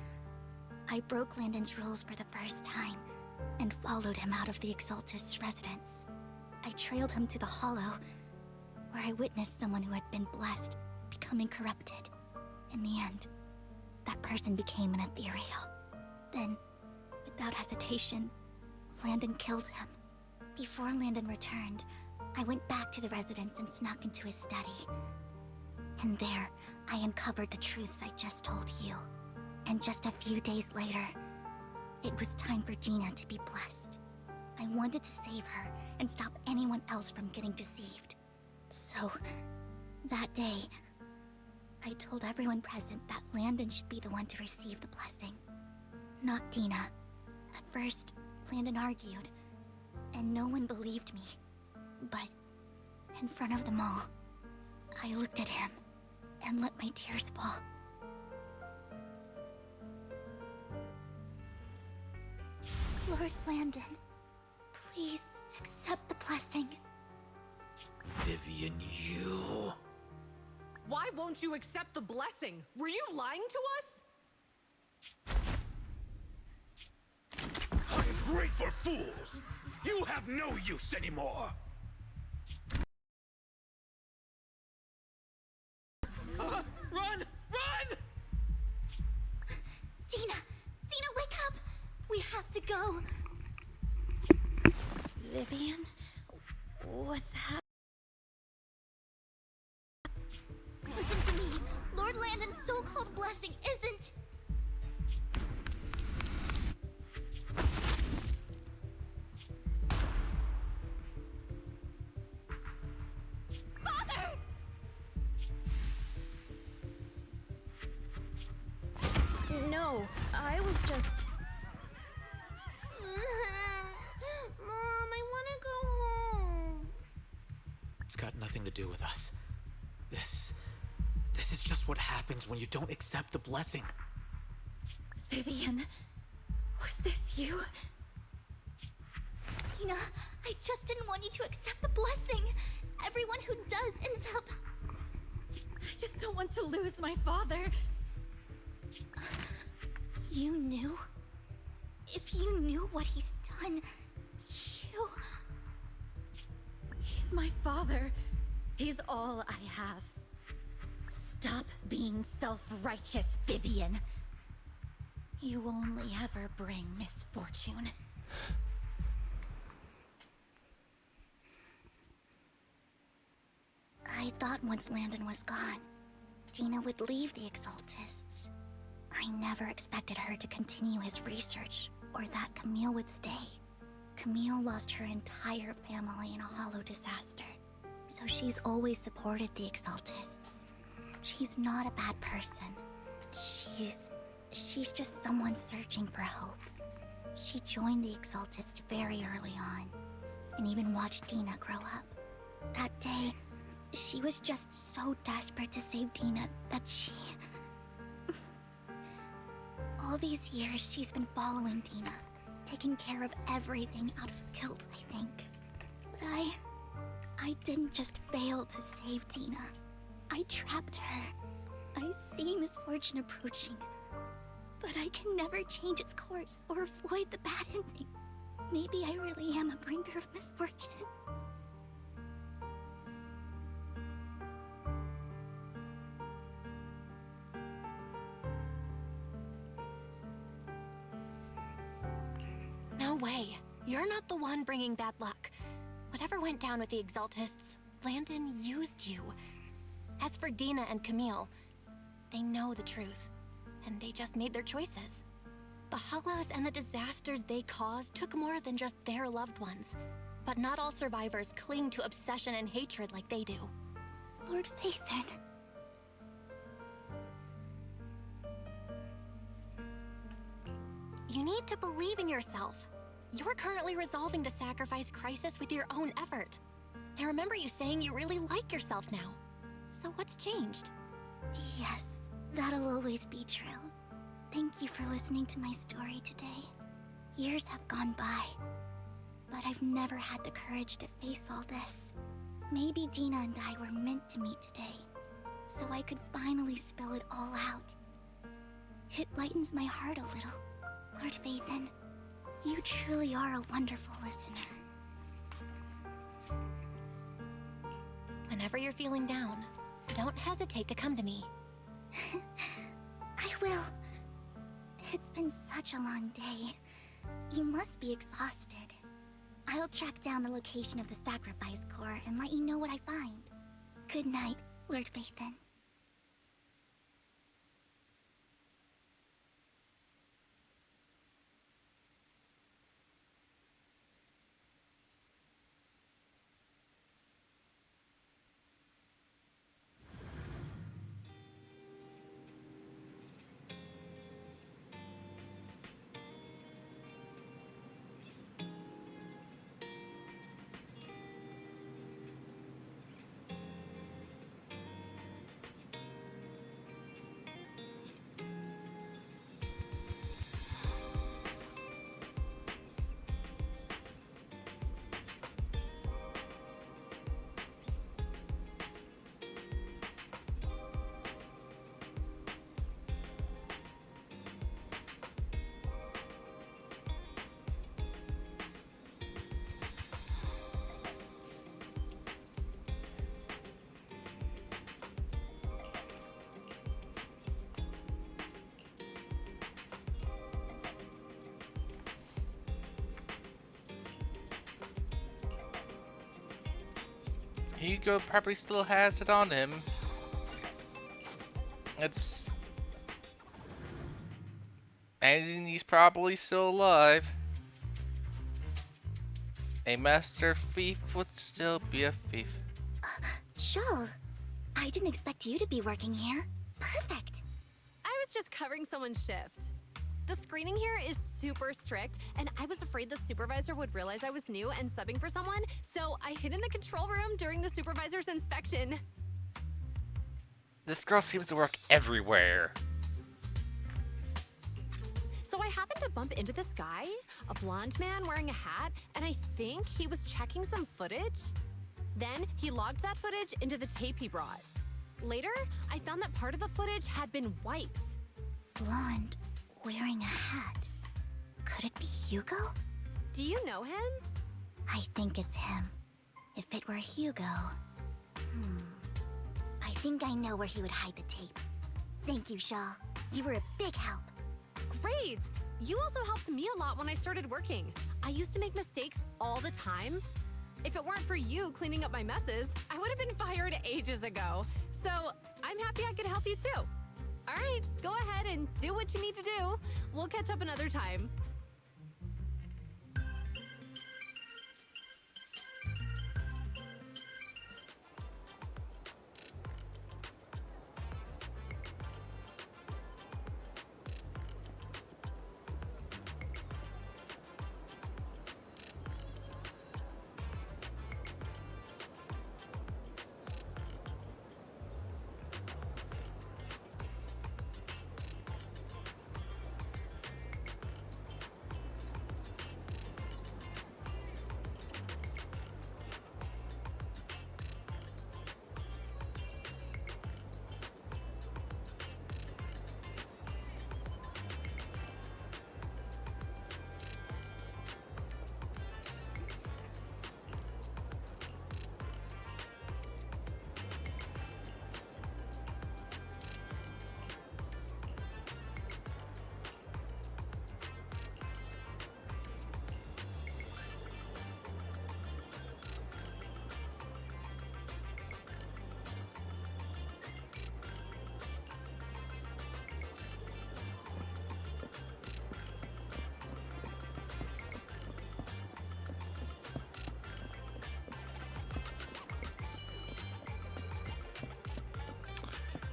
I broke Landon's rules for the first time, and followed him out of the Exaltist's residence. I trailed him to the Hollow, where I witnessed someone who had been blessed becoming corrupted. In the end, that person became an ethereal. Then, without hesitation, Landon killed him. Before Landon returned, I went back to the residence and snuck into his study. And there, I uncovered the truths I just told you. And just a few days later, it was time for Dina to be blessed. I wanted to save her and stop anyone else from getting deceived. So, that day, I told everyone present that Landon should be the one to receive the blessing, not Dina. At first, Landon argued, and no one believed me. But, in front of them all, I looked at him and let my tears fall. Lord Landon, please accept the blessing. Vivian, you... Why won't you accept the blessing? Were you lying to us? Ungrateful fools! You have no use anymore! Run! Run! Dina! Dina, wake up! We have to go! Vivian? What's happening? Listen to me! Lord Landon's so-called blessing isn't... Father! No, I was just... Mom, I want to go home. It's got nothing to do with us. This is just what happens when you don't accept the blessing. Vivian, was this you? Dina, I just didn't want you to accept the blessing. Everyone who does ends up... I just don't want to lose my father. You knew? If you knew what he's done, you... He's my father. He's all I have. Stop being self-righteous, Vivian. You only ever bring misfortune. I thought once Landon was gone, Dina would leave the Exaltists. I never expected her to continue his research, or that Camille would stay. Camille lost her entire family in a hollow disaster, so she's always supported the Exaltists. She's not a bad person. She's just someone searching for hope. She joined the Exaltists very early on, and even watched Dina grow up. That day, she was just so desperate to save Dina that she... All these years, she's been following Dina, taking care of everything out of guilt, I think. But I didn't just fail to save Dina. I trapped her. I see misfortune approaching, but I can never change its course or avoid the bad ending. Maybe I really am a bringer of misfortune. No way. You're not the one bringing bad luck. Whatever went down with the Exaltists, Landon used you. As for Dina and Camille, they know the truth, and they just made their choices. The Hollows and the disasters they caused took more than just their loved ones. But not all survivors cling to obsession and hatred like they do. Lord Phaethon. You need to believe in yourself. You're currently resolving the sacrifice crisis with your own effort. I remember you saying you really like yourself now. So what's changed? Yes, that'll always be true. Thank you for listening to my story today. Years have gone by, but I've never had the courage to face all this. Maybe Dina and I were meant to meet today, so I could finally spill it all out. It lightens my heart a little. Lord Phaethon, you truly are a wonderful listener. Whenever you're feeling down, don't hesitate to come to me. I will. It's been such a long day. You must be exhausted. I'll track down the location of the sacrifice core and let you know what I find. Good night, Lord Phaethon. Hugo probably still has it on him. And he's probably still alive. A master thief would still be a thief. Joel, I didn't expect you to be working here. Perfect. I was just covering someone's shift. The screening here is super strict, and I was afraid the supervisor would realize I was new and subbing for someone, so I hid in the control room during the supervisor's inspection. This girl seems to work everywhere. So I happened to bump into this guy, a blonde man wearing a hat, and I think he was checking some footage. Then he logged that footage into the tape he brought. Later, I found that part of the footage had been wiped. Blonde, wearing a hat. Could it be Hugo? Do you know him? I think it's him. If it were Hugo... I think I know where he would hide the tape. Thank you, Shaw. You were a big help. Great! You also helped me a lot when I started working. I used to make mistakes all the time. If it weren't for you cleaning up my messes, I would have been fired ages ago. So I'm happy I could help you too. All right, go ahead and do what you need to do. We'll catch up another time.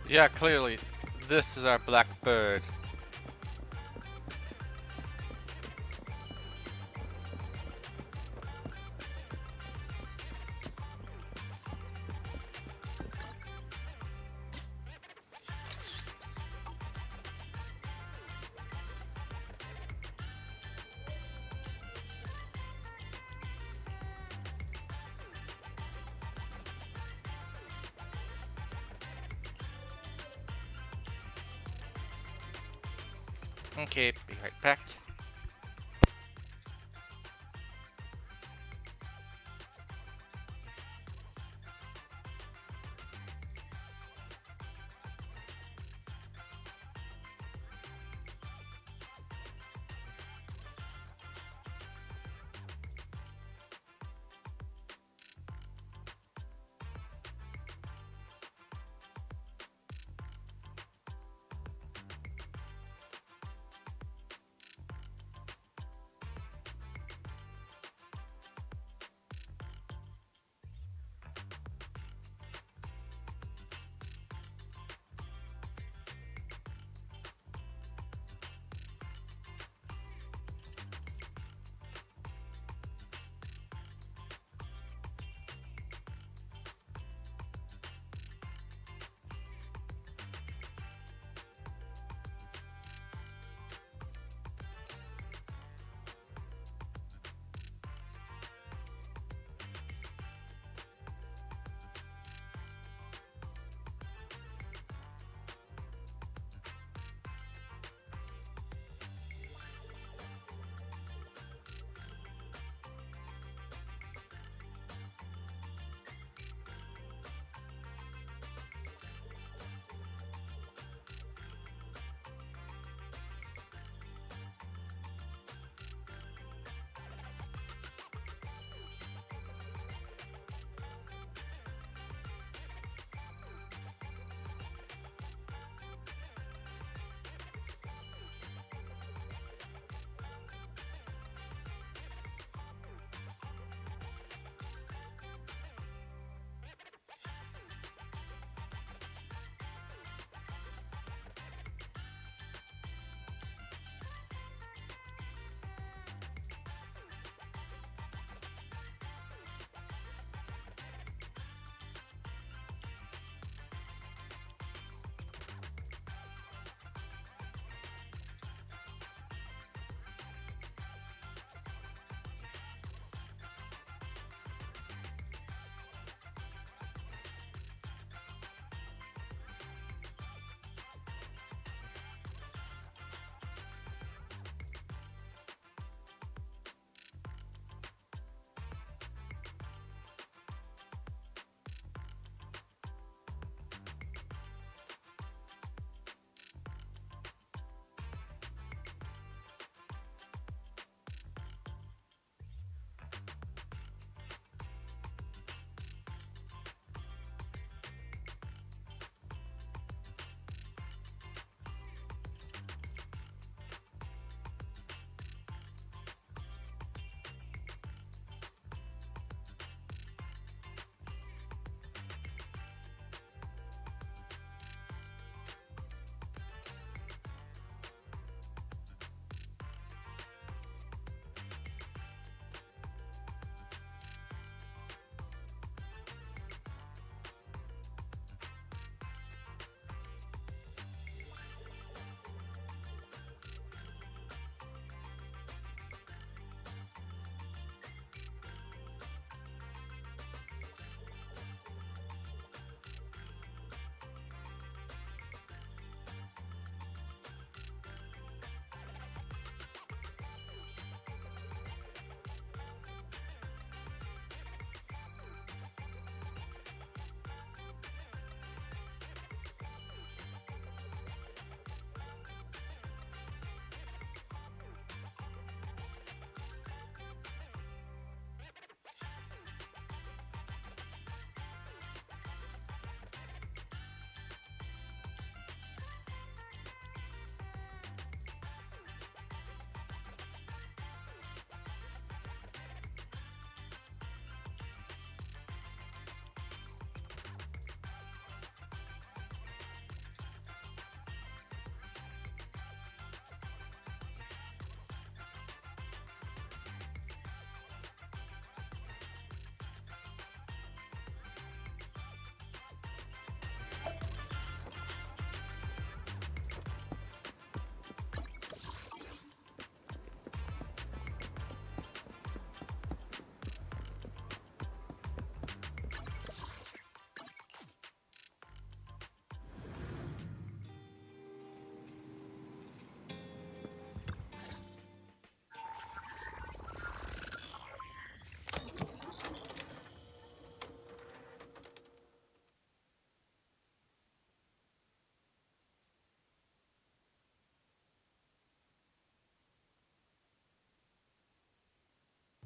Yeah, clearly, this is our black bird. Okay, be right back.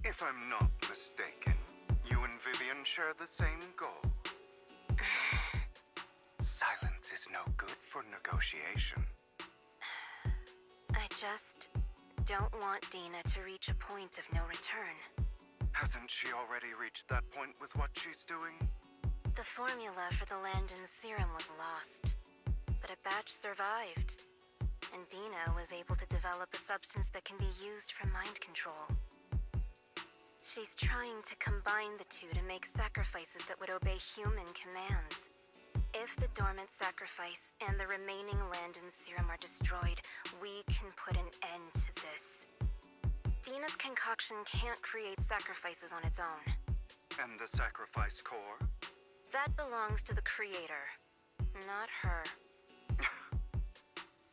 If I'm not mistaken, you and Vivian share the same goal. Silence is no good for negotiation. I just don't want Dina to reach a point of no return. Hasn't she already reached that point with what she's doing? The formula for the Landon serum was lost, but a batch survived, and Dina was able to develop a substance that can be used for mind control. She's trying to combine the two to make sacrifices that would obey human commands. If the dormant sacrifice and the remaining Landon serum are destroyed, we can put an end to this. Dina's concoction can't create sacrifices on its own. And the sacrifice core? That belongs to the creator, not her.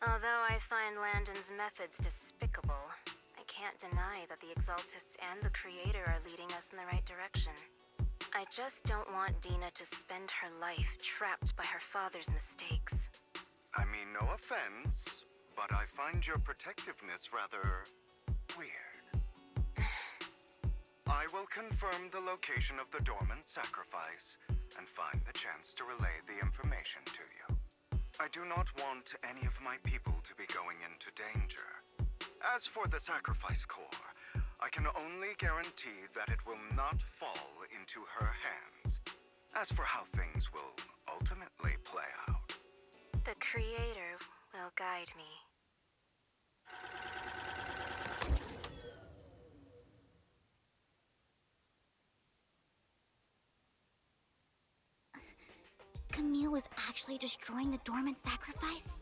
Although I find Landon's methods despicable, I can't deny that the Exaltists and the creator are leading us in the right direction. I just don't want Dina to spend her life trapped by her father's mistakes. I mean, no offense, but I find your protectiveness rather weird. I will confirm the location of the dormant sacrifice and find the chance to relay the information to you. I do not want any of my people to be going into danger. As for the sacrifice core, I can only guarantee that it will not fall into her hands. As for how things will ultimately play out, The creator will guide me. Camille was actually destroying the dormant sacrifice?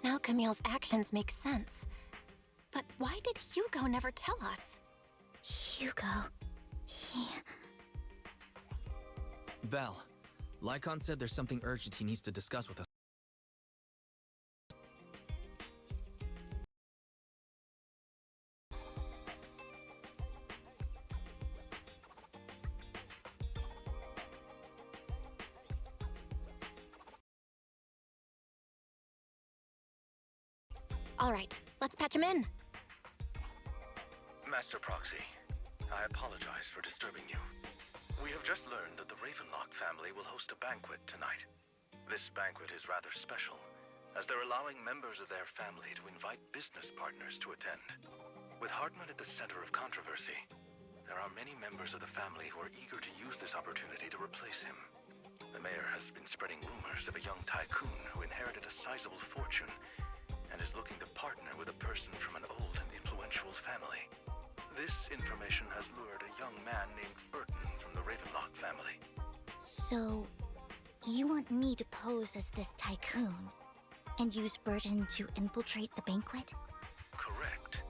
Now Camille's actions make sense. But why did Hugo never tell us? Hugo... Val, Lycon said there's something urgent he needs to discuss with us. All right, let's patch him in. Master Proxy, I apologize for disturbing you. We have just learned that the Ravenlock family will host a banquet tonight. This banquet is rather special, as they're allowing members of their family to invite business partners to attend. With Hartman at the center of controversy, there are many members of the family who are eager to use this opportunity to replace him. The mayor has been spreading rumors of a young tycoon who inherited a sizable fortune and is looking to partner with a person from an old and influential family. This information has lured a young man named Burton from the Ravenlock family. So, you want me to pose as this tycoon and use Burton to infiltrate the banquet? Correct.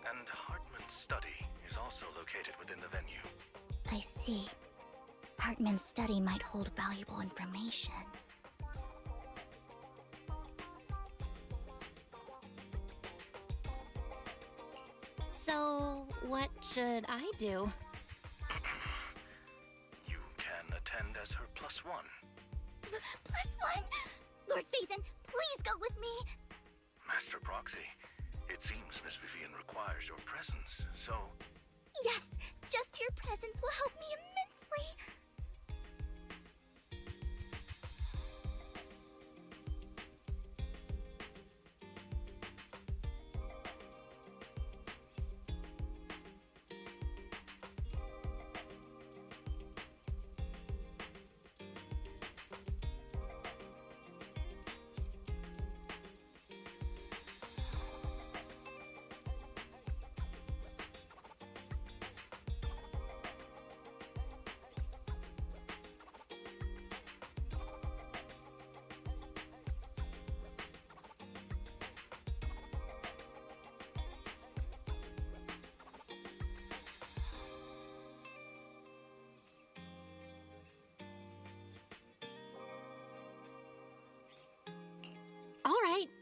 And Hartman's study is also located within the venue. I see. Hartman's study might hold valuable information. So, what should I do? You can attend as her +1. +1? Lord Phaethon, please go with me! Master Proxy, it seems Miss Vivian requires your presence, so... Yes, just your presence will help me immensely!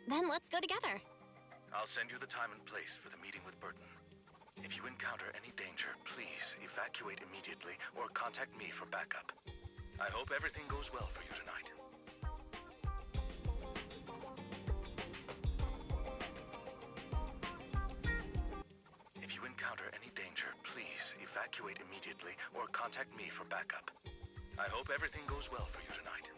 Then let's go together. I'll send you the time and place for the meeting with Burton. If you encounter any danger, please evacuate immediately or contact me for backup. I hope everything goes well for you tonight. If you encounter any danger, please evacuate immediately or contact me for backup. I hope everything goes well for you tonight.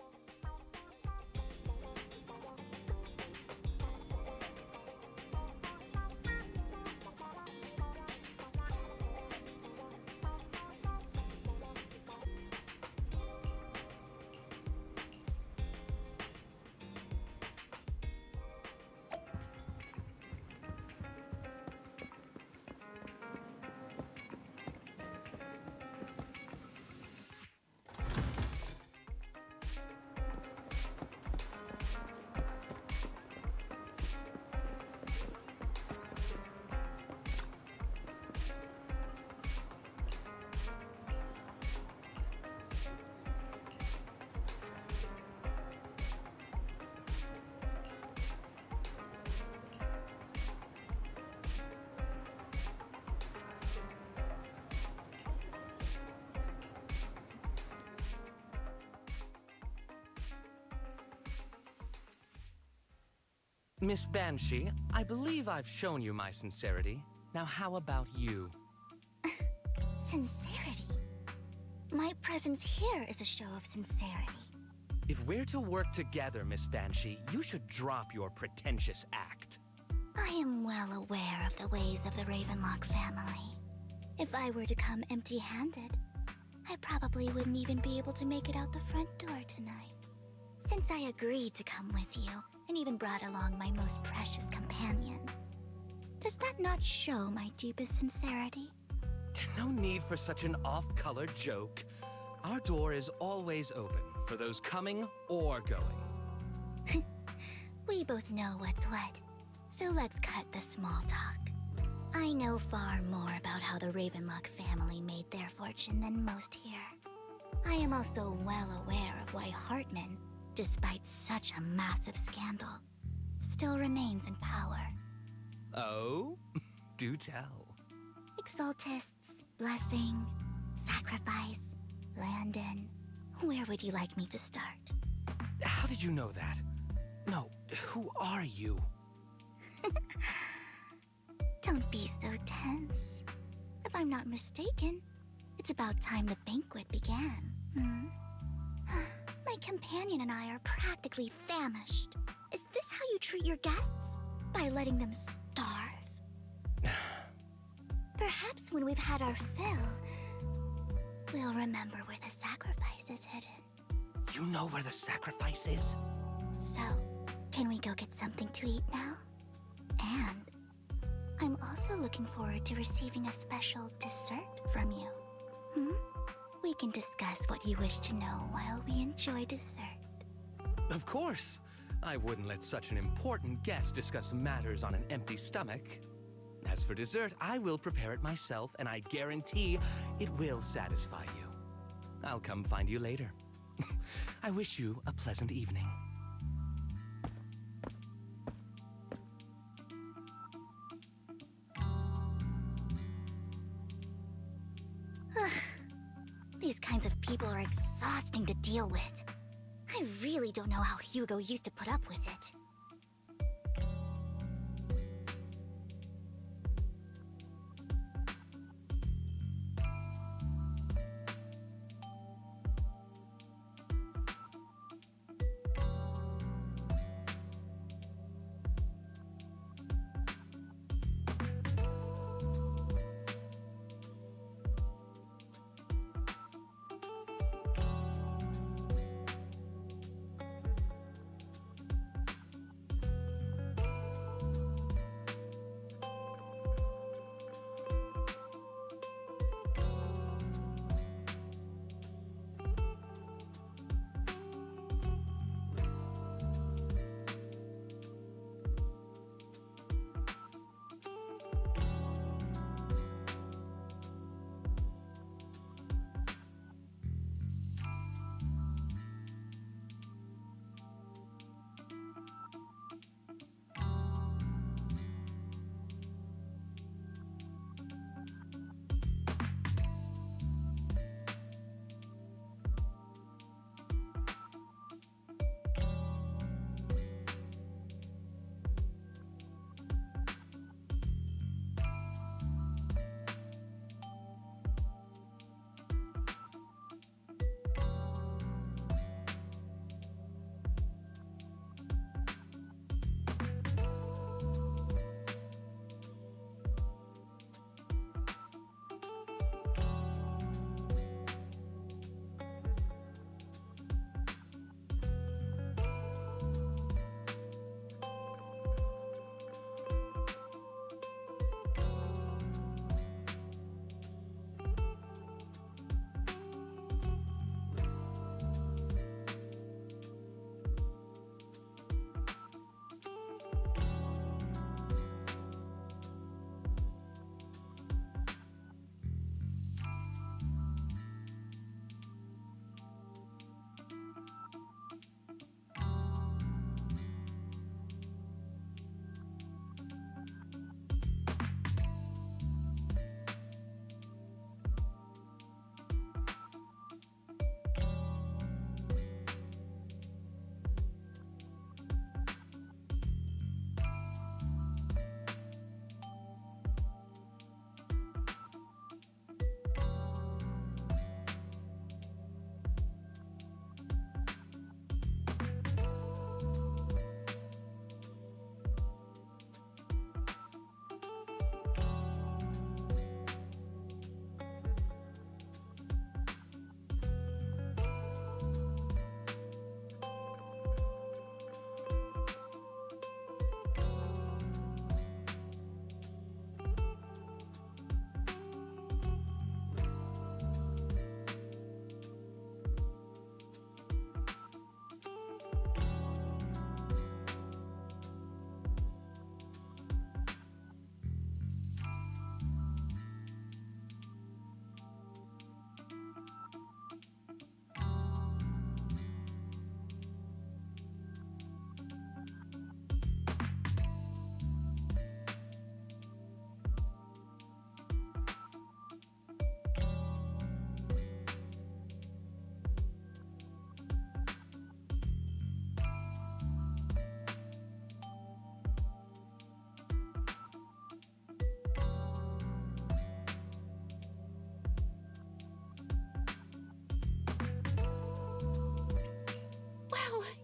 Miss Banshee, I believe I've shown you my sincerity. Now how about you? Sincerity? My presence here is a show of sincerity. If we're to work together, Miss Banshee, you should drop your pretentious act. I am well aware of the ways of the Ravenlock family. If I were to come empty-handed, I probably wouldn't even be able to make it out the front door tonight. Since I agreed to come with you, and even brought along my most precious companion, does that not show my deepest sincerity? No need for such an off-color joke. Our door is always open for those coming or going. We both know what's what, so let's cut the small talk. I know far more about how the Ravenlock family made their fortune than most here. I am also well aware of why Hartman, despite such a massive scandal, still remains in power. Oh? Do tell. Exaltists, blessing, sacrifice, Landon. Where would you like me to start? How did you know that? No, who are you? Don't be so tense. If I'm not mistaken, it's about time the banquet began. My companion and I are practically famished. Is this how you treat your guests? By letting them starve? Perhaps when we've had our fill, we'll remember where the sacrifice is hidden. You know where the sacrifice is? So, can we go get something to eat now? And I'm also looking forward to receiving a special dessert from you. We can discuss what you wish to know while we enjoy dessert. Of course. I wouldn't let such an important guest discuss matters on an empty stomach. As for dessert, I will prepare it myself, and I guarantee it will satisfy you. I'll come find you later. I wish you a pleasant evening. These kinds of people are exhausting to deal with. I really don't know how Hugo used to put up with it.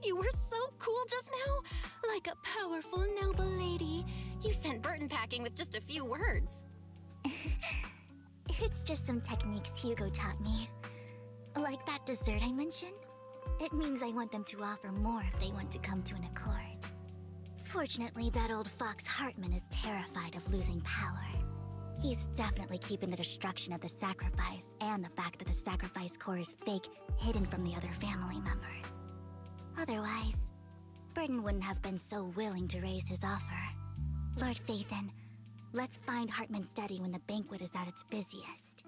You were so cool just now. Like a powerful, noble lady. You sent Burton packing with just a few words. It's just some techniques Hugo taught me. Like that dessert I mentioned. It means I want them to offer more if they want to come to an accord. Fortunately, that old fox Hartman is terrified of losing power. He's definitely keeping the destruction of the sacrifice and the fact that the sacrifice core is fake hidden from the other family members. Otherwise, Burton wouldn't have been so willing to raise his offer. Lord Phaethon, let's find Hartman's study when the banquet is at its busiest.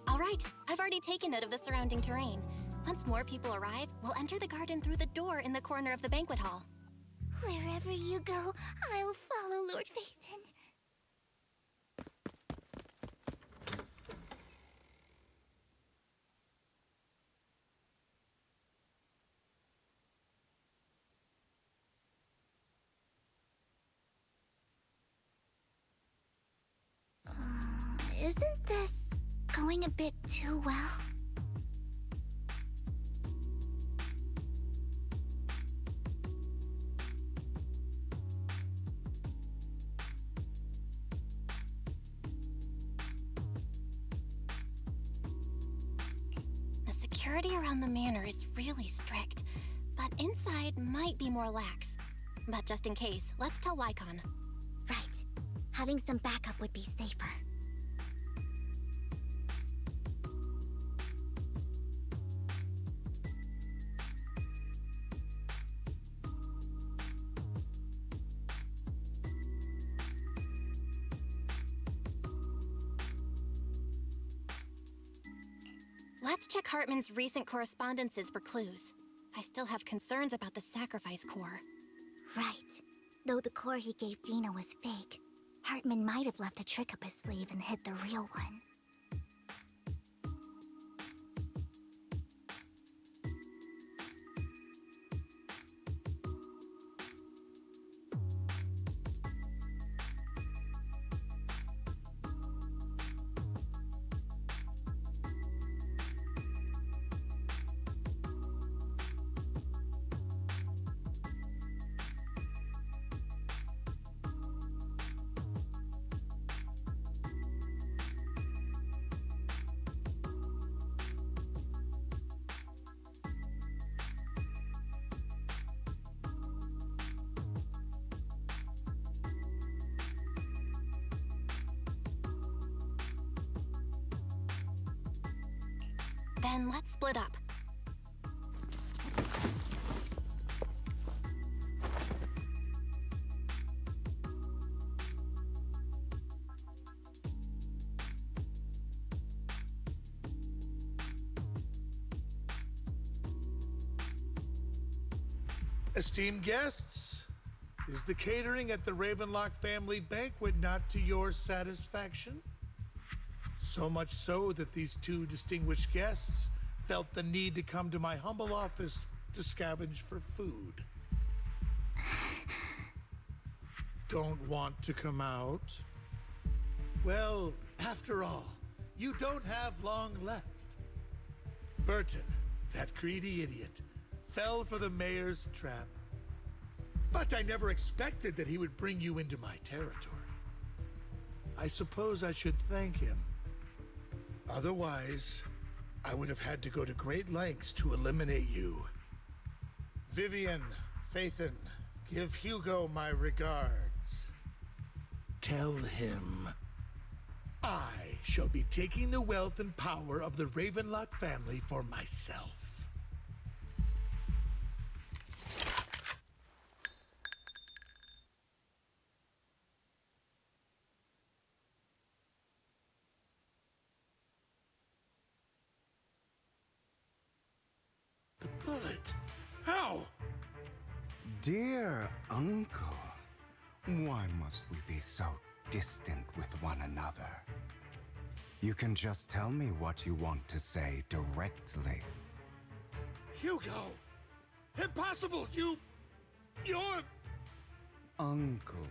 All right, I've already taken note of the surrounding terrain. Once more people arrive, we'll enter the garden through the door in the corner of the banquet hall. Wherever you go, I'll follow, Lord Phaethon. Isn't this going a bit too well? The security around the manor is really strict, but inside might be more lax. But just in case, let's tell Lycon. Right. Having some backup would be safer. Let's check Hartman's recent correspondences for clues. I still have concerns about the sacrifice core. Right. Though the core he gave Dina was fake, Hartman might have left a trick up his sleeve and hid the real one. Then let's split up. Esteemed guests, is the catering at the Ravenlock family banquet not to your satisfaction? So much so that these two distinguished guests felt the need to come to my humble office to scavenge for food. Don't want to come out? Well, after all, you don't have long left. Burton, that greedy idiot, fell for the mayor's trap. But I never expected that he would bring you into my territory. I suppose I should thank him. Otherwise, I would have had to go to great lengths to eliminate you. Vivian, Phaethon, give Hugo my regards. Tell him I shall be taking the wealth and power of the Ravenlock family for myself. The bullet? How? Dear uncle, why must we be so distant with one another? You can just tell me what you want to say directly. Hugo! Impossible! You're... Uncle,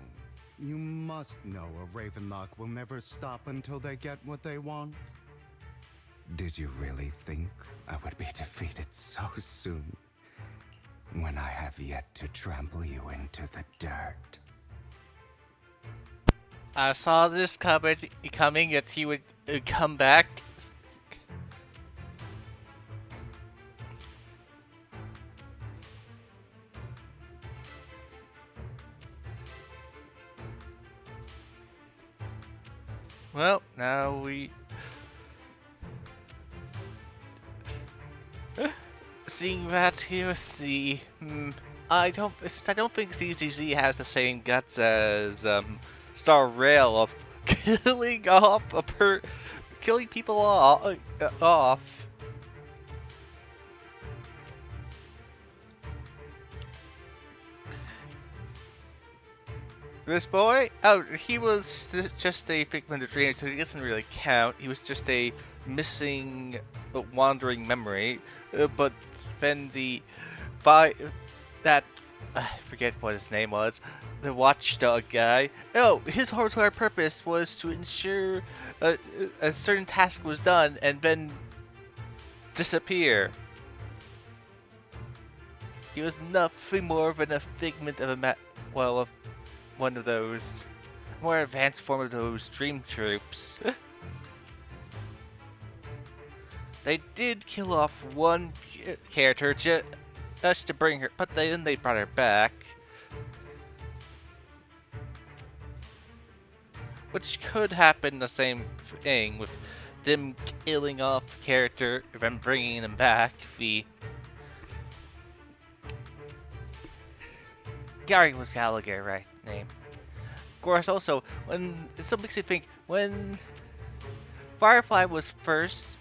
you must know a Ravenlock will never stop until they get what they want. Did you really think I would be defeated so soon, when I have yet to trample you into the dirt? I saw this coming that he would come back. Well, now we... Seeing that here's the... I don't think ZZZ has the same guts as Star Rail of killing people off. This boy? Oh, he was just a figment of dreams, so he doesn't really count. He was just a missing, wandering memory. But then I forget what his name was, the watchdog guy. Oh, his whole purpose was to ensure a certain task was done and then disappear. He was nothing more than a figment of of one of those more advanced form of those dream troops. They did kill off one character just to bring her, but then they brought her back. Which could happen the same thing with them killing off a character and then bringing them back. Gary was Gallagher, right? Name. Of course, also, when some makes me think, when Firefly was first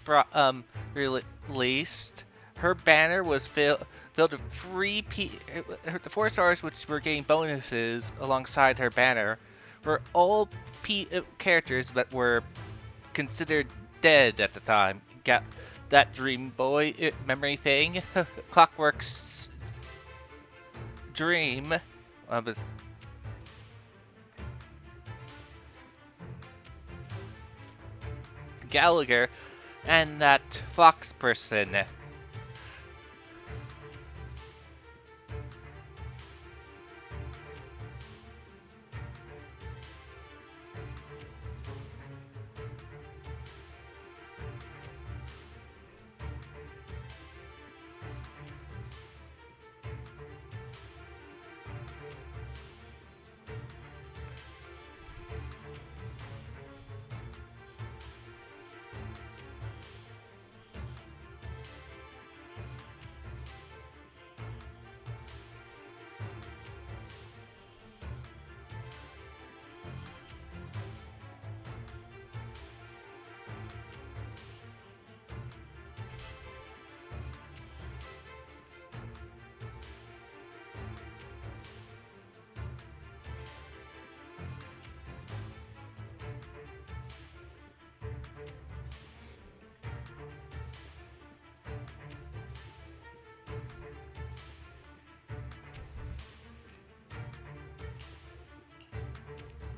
released, her banner was filled with the 4 stars, which were getting bonuses alongside her banner, were all characters that were considered dead at the time. Got that Dream Boy memory thing, Clockwork's Dream. Gallagher, and that Fox person.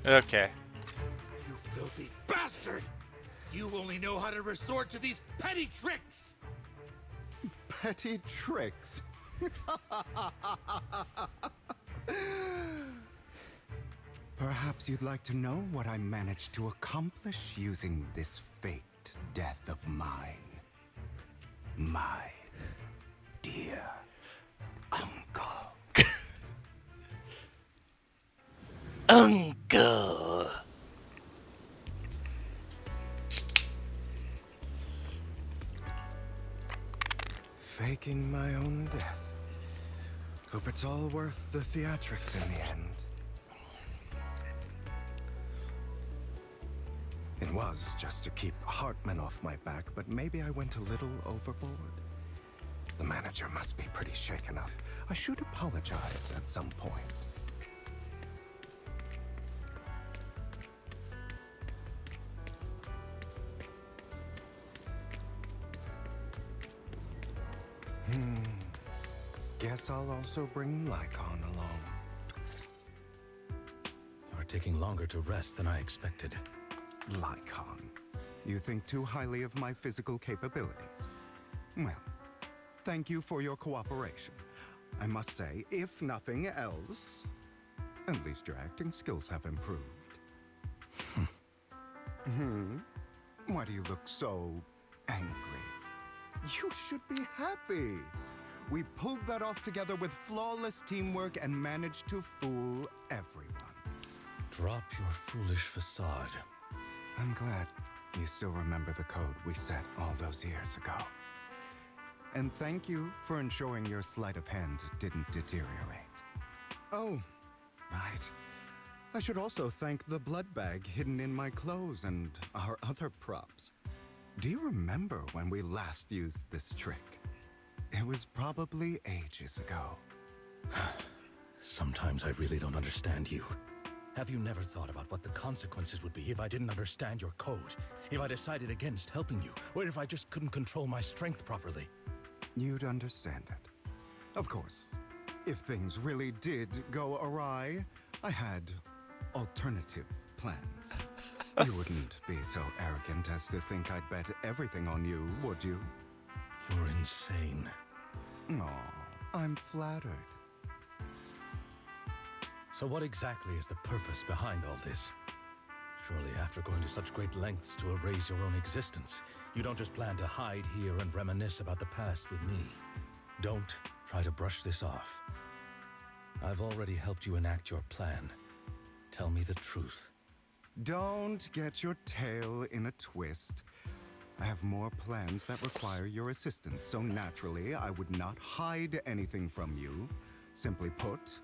Okay. You filthy bastard! You only know how to resort to these petty tricks! Petty tricks? Perhaps you'd like to know what I managed to accomplish using this faked death of mine. My dear uncle. Uncle. Faking my own death. Hope it's all worth the theatrics in the end. It was just to keep Hartman off my back, but maybe I went a little overboard. The manager must be pretty shaken up. I should apologize at some point. Guess I'll also bring Lycon along. You're taking longer to rest than I expected. Lycon, you think too highly of my physical capabilities. Well, thank you for your cooperation. I must say, if nothing else, at least your acting skills have improved. Why do you look so angry? You should be happy. We pulled that off together with flawless teamwork and managed to fool everyone. Drop your foolish facade. I'm glad you still remember the code we set all those years ago. And thank you for ensuring your sleight of hand didn't deteriorate. Oh, right. I should also thank the blood bag hidden in my clothes and our other props. Do you remember when we last used this trick? It was probably ages ago. Sometimes I really don't understand you. Have you never thought about what the consequences would be if I didn't understand your code? If I decided against helping you? Or if I just couldn't control my strength properly? You'd understand it. Of course, if things really did go awry, I had alternative plans. You wouldn't be so arrogant as to think I'd bet everything on you, would you? You're insane. Aw, I'm flattered. So what exactly is the purpose behind all this? Surely after going to such great lengths to erase your own existence, you don't just plan to hide here and reminisce about the past with me. Don't try to brush this off. I've already helped you enact your plan. Tell me the truth. Don't get your tail in a twist. I have more plans that require your assistance, so naturally I would not hide anything from you. Simply put,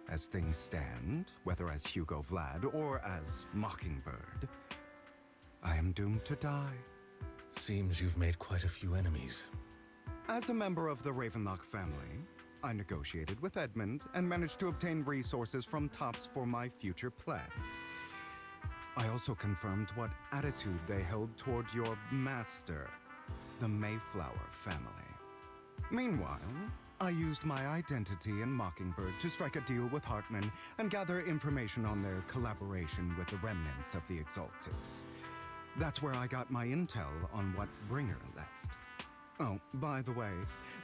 as things stand, whether as Hugo Vlad or as Mockingbird, I am doomed to die. Seems you've made quite a few enemies. As a member of the Ravenlock family, I negotiated with Edmund and managed to obtain resources from Tops for my future plans. I also confirmed what attitude they held toward your master, the Mayflower family. Meanwhile, I used my identity in Mockingbird to strike a deal with Hartman and gather information on their collaboration with the remnants of the Exaltists. That's where I got my intel on what Bringer left. Oh, by the way,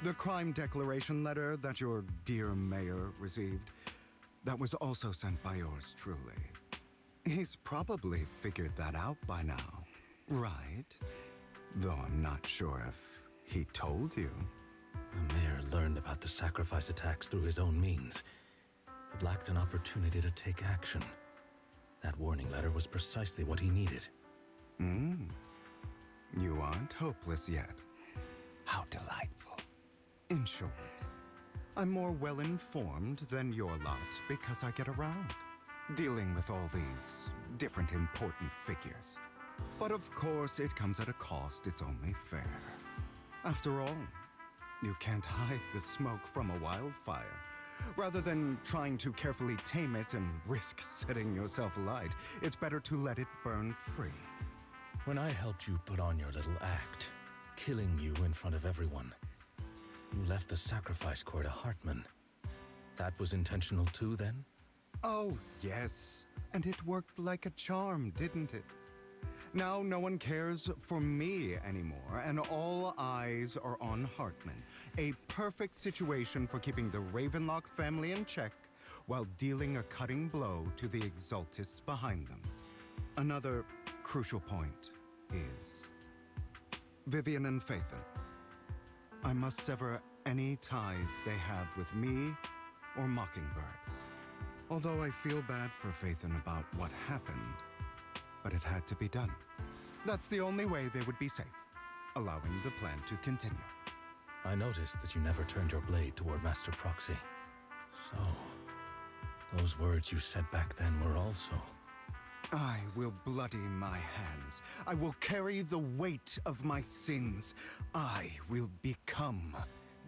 the crime declaration letter that your dear mayor received, that was also sent by yours truly. He's probably figured that out by now, right? Though I'm not sure if he told you. The mayor learned about the sacrifice attacks through his own means, but lacked an opportunity to take action. That warning letter was precisely what he needed. You aren't hopeless yet. How delightful. In short, I'm more well-informed than your lot because I get around, dealing with all these different important figures. But of course, it comes at a cost. It's only fair. After all, you can't hide the smoke from a wildfire. Rather than trying to carefully tame it and risk setting yourself alight, it's better to let it burn free. When I helped you put on your little act, killing you in front of everyone, you left the sacrifice core to Hartman. That was intentional too, then? Oh, yes. And it worked like a charm, didn't it? Now no one cares for me anymore, and all eyes are on Hartman. A perfect situation for keeping the Ravenlock family in check while dealing a cutting blow to the Exaltists behind them. Another crucial point is Vivian and Phaethon. I must sever any ties they have with me or Mockingbird. Although I feel bad for Phaethon about what happened, but it had to be done. That's the only way they would be safe, allowing the plan to continue. I noticed that you never turned your blade toward Master Proxy. So, those words you said back then were also... I will bloody my hands. I will carry the weight of my sins. I will become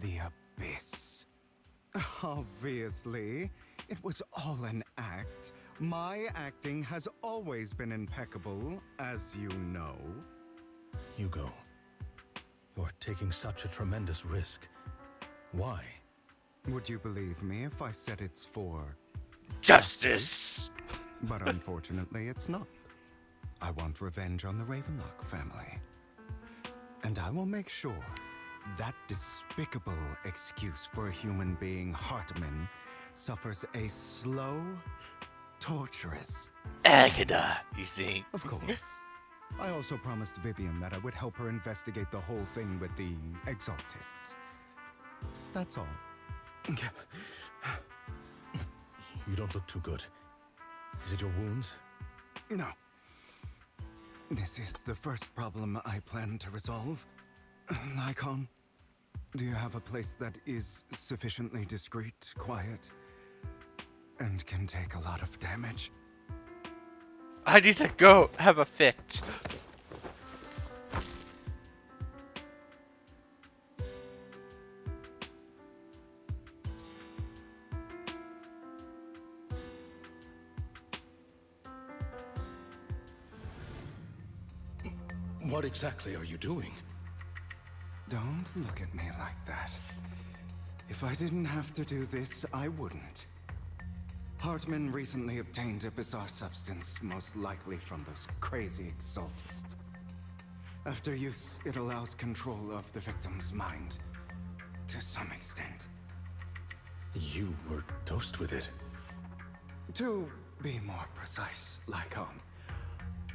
the Abyss. Obviously, it was all an act. My acting has always been impeccable, as you know. Hugo, you're taking such a tremendous risk. Why? Would you believe me if I said it's for... justice? But unfortunately, it's not. I want revenge on the Ravenlock family. And I will make sure that despicable excuse for a human being, Hartman, suffers a slow, torturous... Agada, you see. Of course. I also promised Vivian that I would help her investigate the whole thing with the Exaltists. That's all. You don't look too good. Is it your wounds? No. This is the first problem I plan to resolve. Lycon, do you have a place that is sufficiently discreet, quiet, and can take a lot of damage? I need to go have a fit. What exactly are you doing? Don't look at me like that. If I didn't have to do this, I wouldn't. Hartman recently obtained a bizarre substance, most likely from those crazy Exaltists. After use, it allows control of the victim's mind, to some extent. You were dosed with it. To be more precise, Lycon,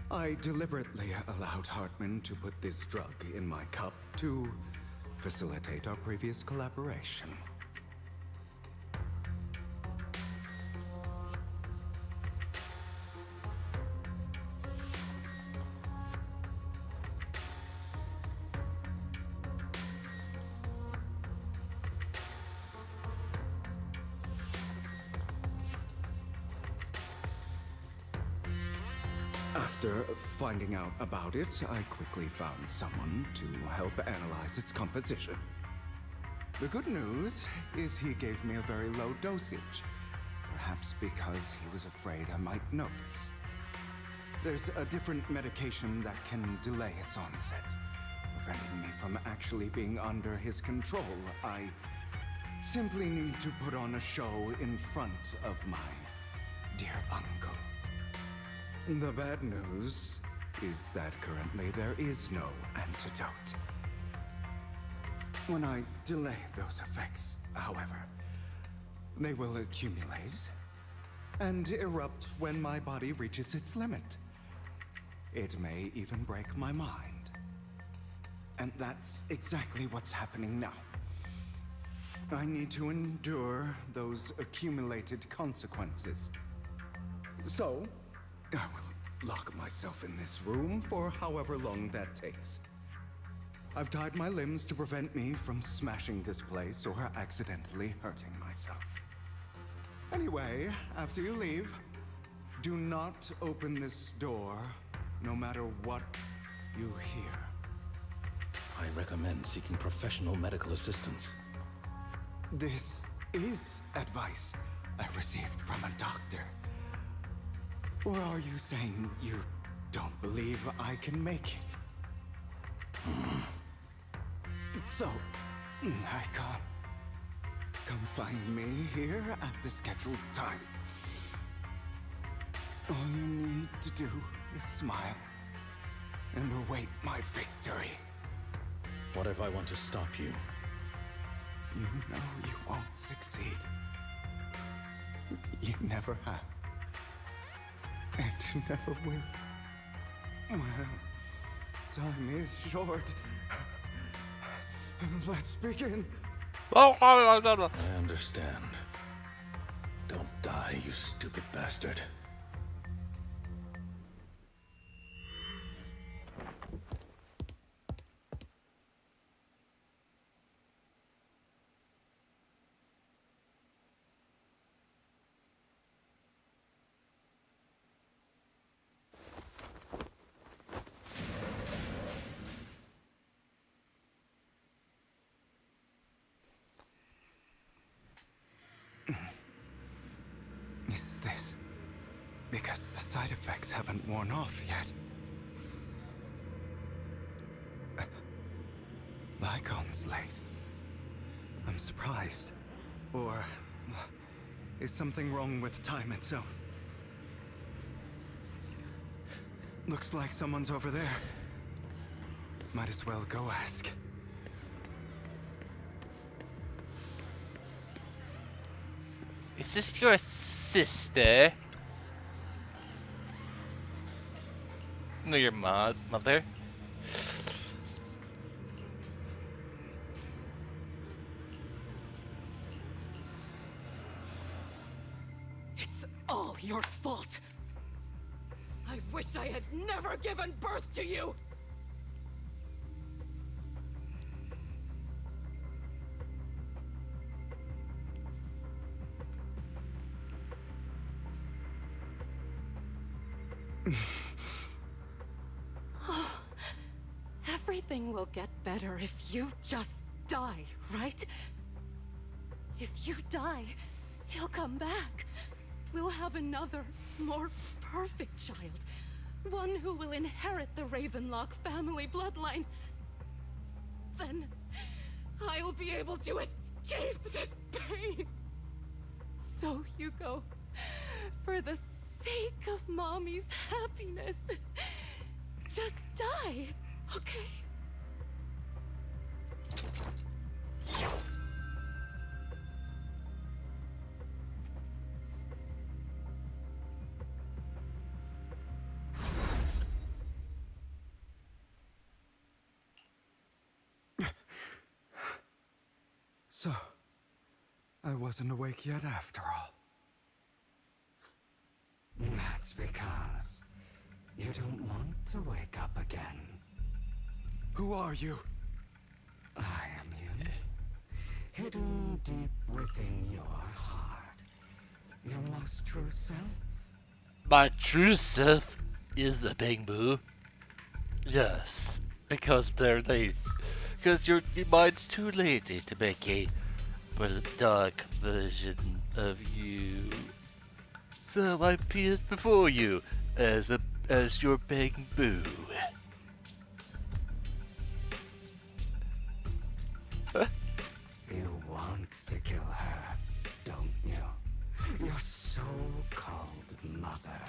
I deliberately allowed Hartman to put this drug in my cup to facilitate our previous collaboration. After finding out about it, I quickly found someone to help analyze its composition. The good news is he gave me a very low dosage, perhaps because he was afraid I might notice. There's a different medication that can delay its onset, preventing me from actually being under his control. I simply need to put on a show in front of my dear uncle. The bad news is that currently there is no antidote. When I delay those effects, however, they will accumulate and erupt when my body reaches its limit. It may even break my mind. And that's exactly what's happening now. I need to endure those accumulated consequences. So, I will lock myself in this room for however long that takes. I've tied my limbs to prevent me from smashing this place or accidentally hurting myself. Anyway, after you leave, do not open this door, no matter what you hear. I recommend seeking professional medical assistance. This is advice I received from a doctor. Or are you saying you don't believe I can make it? So, Lycon, come find me here at the scheduled time. All you need to do is smile and await my victory. What if I want to stop you? You know you won't succeed. You never have. And you never will. Well, time is short. Let's begin. I understand. Don't die, you stupid bastard. Is this because the side effects haven't worn off yet? Lycon's late. I'm surprised. Or is something wrong with time itself? Looks like someone's over there. Might as well go ask. Is this your sister? No, your mother? It's all your fault. I wish I had never given birth to you. Everything will get better if you just die, right? If you die, he'll come back. We'll have another, more perfect child. One who will inherit the Ravenlock family bloodline. Then I'll be able to escape this pain. So, Hugo, for the sake of Mommy's happiness, just die, okay? So, I wasn't awake yet after all. That's because you don't want to wake up again. Who are you? I am you. Hidden deep within your heart. Your most true self. My true self is a Bangbu. Yes, because they're lazy. Because your mind's too lazy to make a dark version of you. So I appeared before you as your Bangbu. You want to kill her, don't you? Your so-called mother.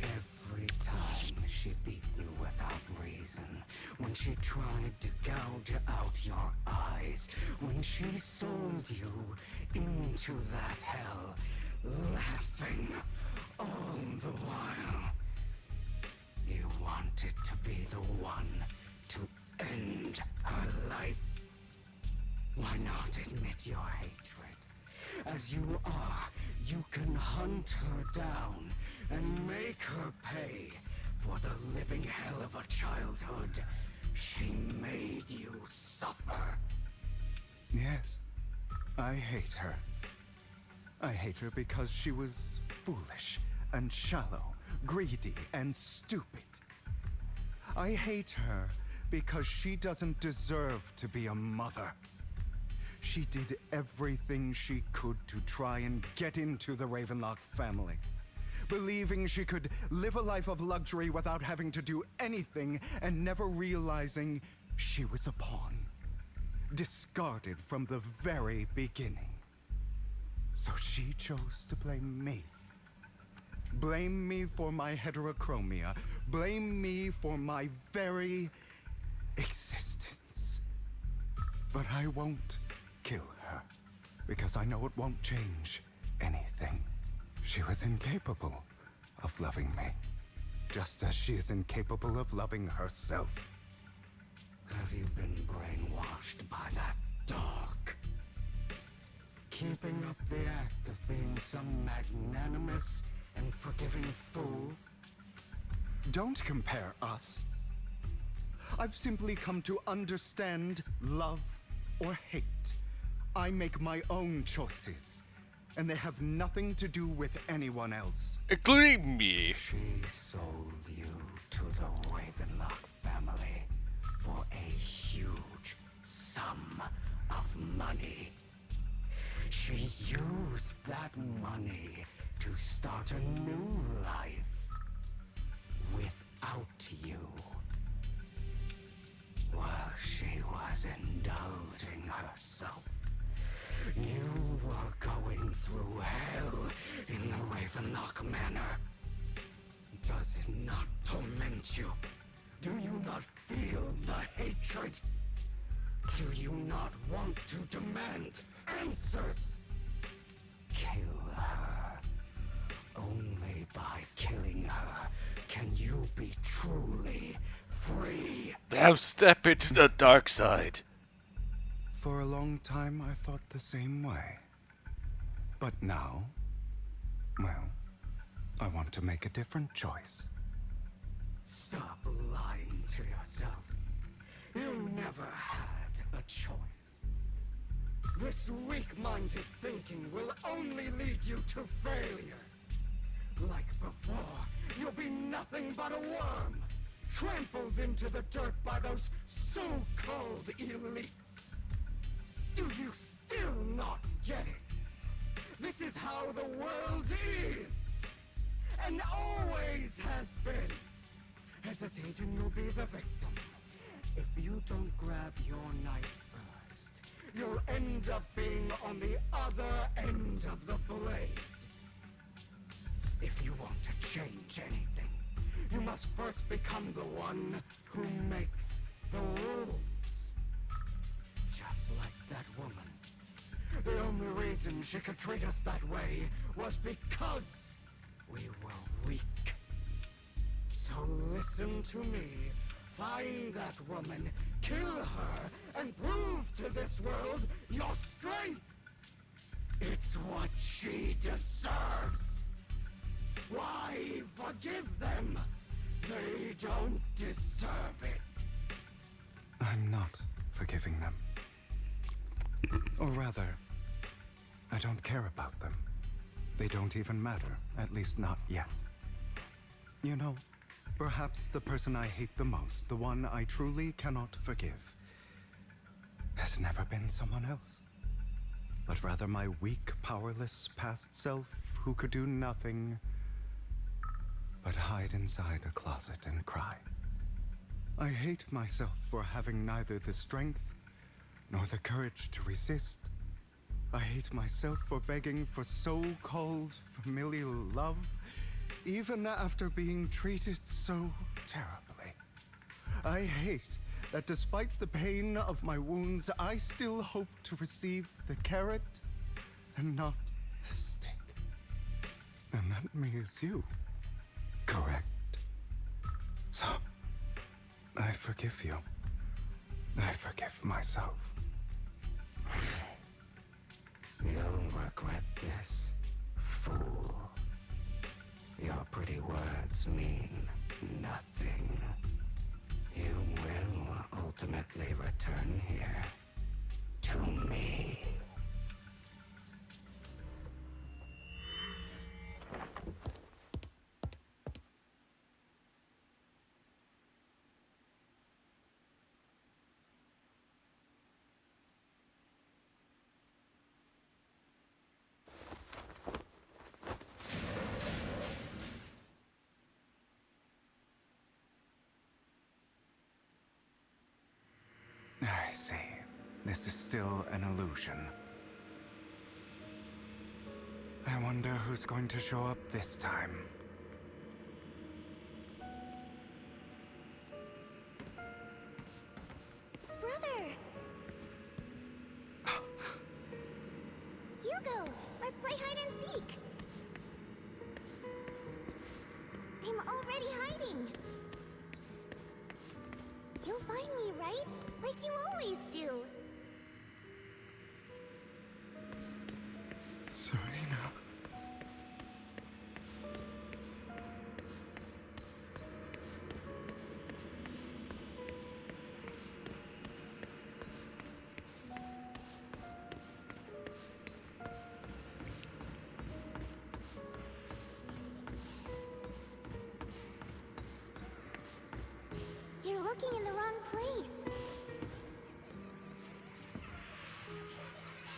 Every time she beat you without reason, when she tried to gouge out your eyes, when she sold you into that hell, laughing all the while. You wanted to be the one to end her life. Why not admit your hatred? As you are, you can hunt her down and make her pay for the living hell of a childhood she made you suffer. Yes, I hate her. I hate her because she was foolish and shallow, greedy and stupid. I hate her because she doesn't deserve to be a mother. She did everything she could to try and get into the Ravenlock family, believing she could live a life of luxury without having to do anything and never realizing she was a pawn, discarded from the very beginning. So she chose to blame me. Blame me for my heterochromia. Blame me for my very existence. But I won't kill her, because I know it won't change anything. She was incapable of loving me, just as she is incapable of loving herself. Have you been brainwashed by that dog? Keeping up the act of being some magnanimous and forgiving fool? Don't compare us. I've simply come to understand love or hate. I make my own choices, and they have nothing to do with anyone else. Including me. She sold you to the Ravenlock family for a huge sum of money. She used that money to start a new life without you. While she was indulging herself, you were going through hell in the Ravenlock Manor. Does it not torment you? Do you not feel the hatred? Do you not want to demand answers? Kill her. Only by killing her can you be truly free. Now step into the dark side. For a long time, I thought the same way. But now, well, I want to make a different choice. Stop lying to yourself. You never had a choice. This weak-minded thinking will only lead you to failure. Like before, you'll be nothing but a worm, trampled into the dirt by those so-called elites. Do you still not get it? This is how the world is, and always has been. Hesitate and you'll be the victim. If you don't grab your knife first, you'll end up being on the other end of the blade. If you want to change anything, you must first become the one who makes the rules. Just like that woman. The only reason she could treat us that way was because we were weak. So listen to me. Find that woman, kill her, and prove to this world your strength. It's what she deserves. Why forgive them? They don't deserve it. I'm not forgiving them. Or rather, I don't care about them. They don't even matter, at least not yet. You know, perhaps the person I hate the most, the one I truly cannot forgive, has never been someone else, but rather my weak, powerless past self who could do nothing but hide inside a closet and cry. I hate myself for having neither the strength nor the courage to resist. I hate myself for begging for so-called familial love, even after being treated so terribly. I hate that despite the pain of my wounds, I still hope to receive the carrot and not the stick. And that me is you, correct? So, I forgive you. I forgive myself. You'll regret this, fool. Your pretty words mean nothing. You will ultimately return here to me. I see. This is still an illusion. I wonder who's going to show up this time. Hugo, let's play hide and seek. I'm already hiding. You'll find me, right? Like you always do. Serena. You're looking in the wrong place.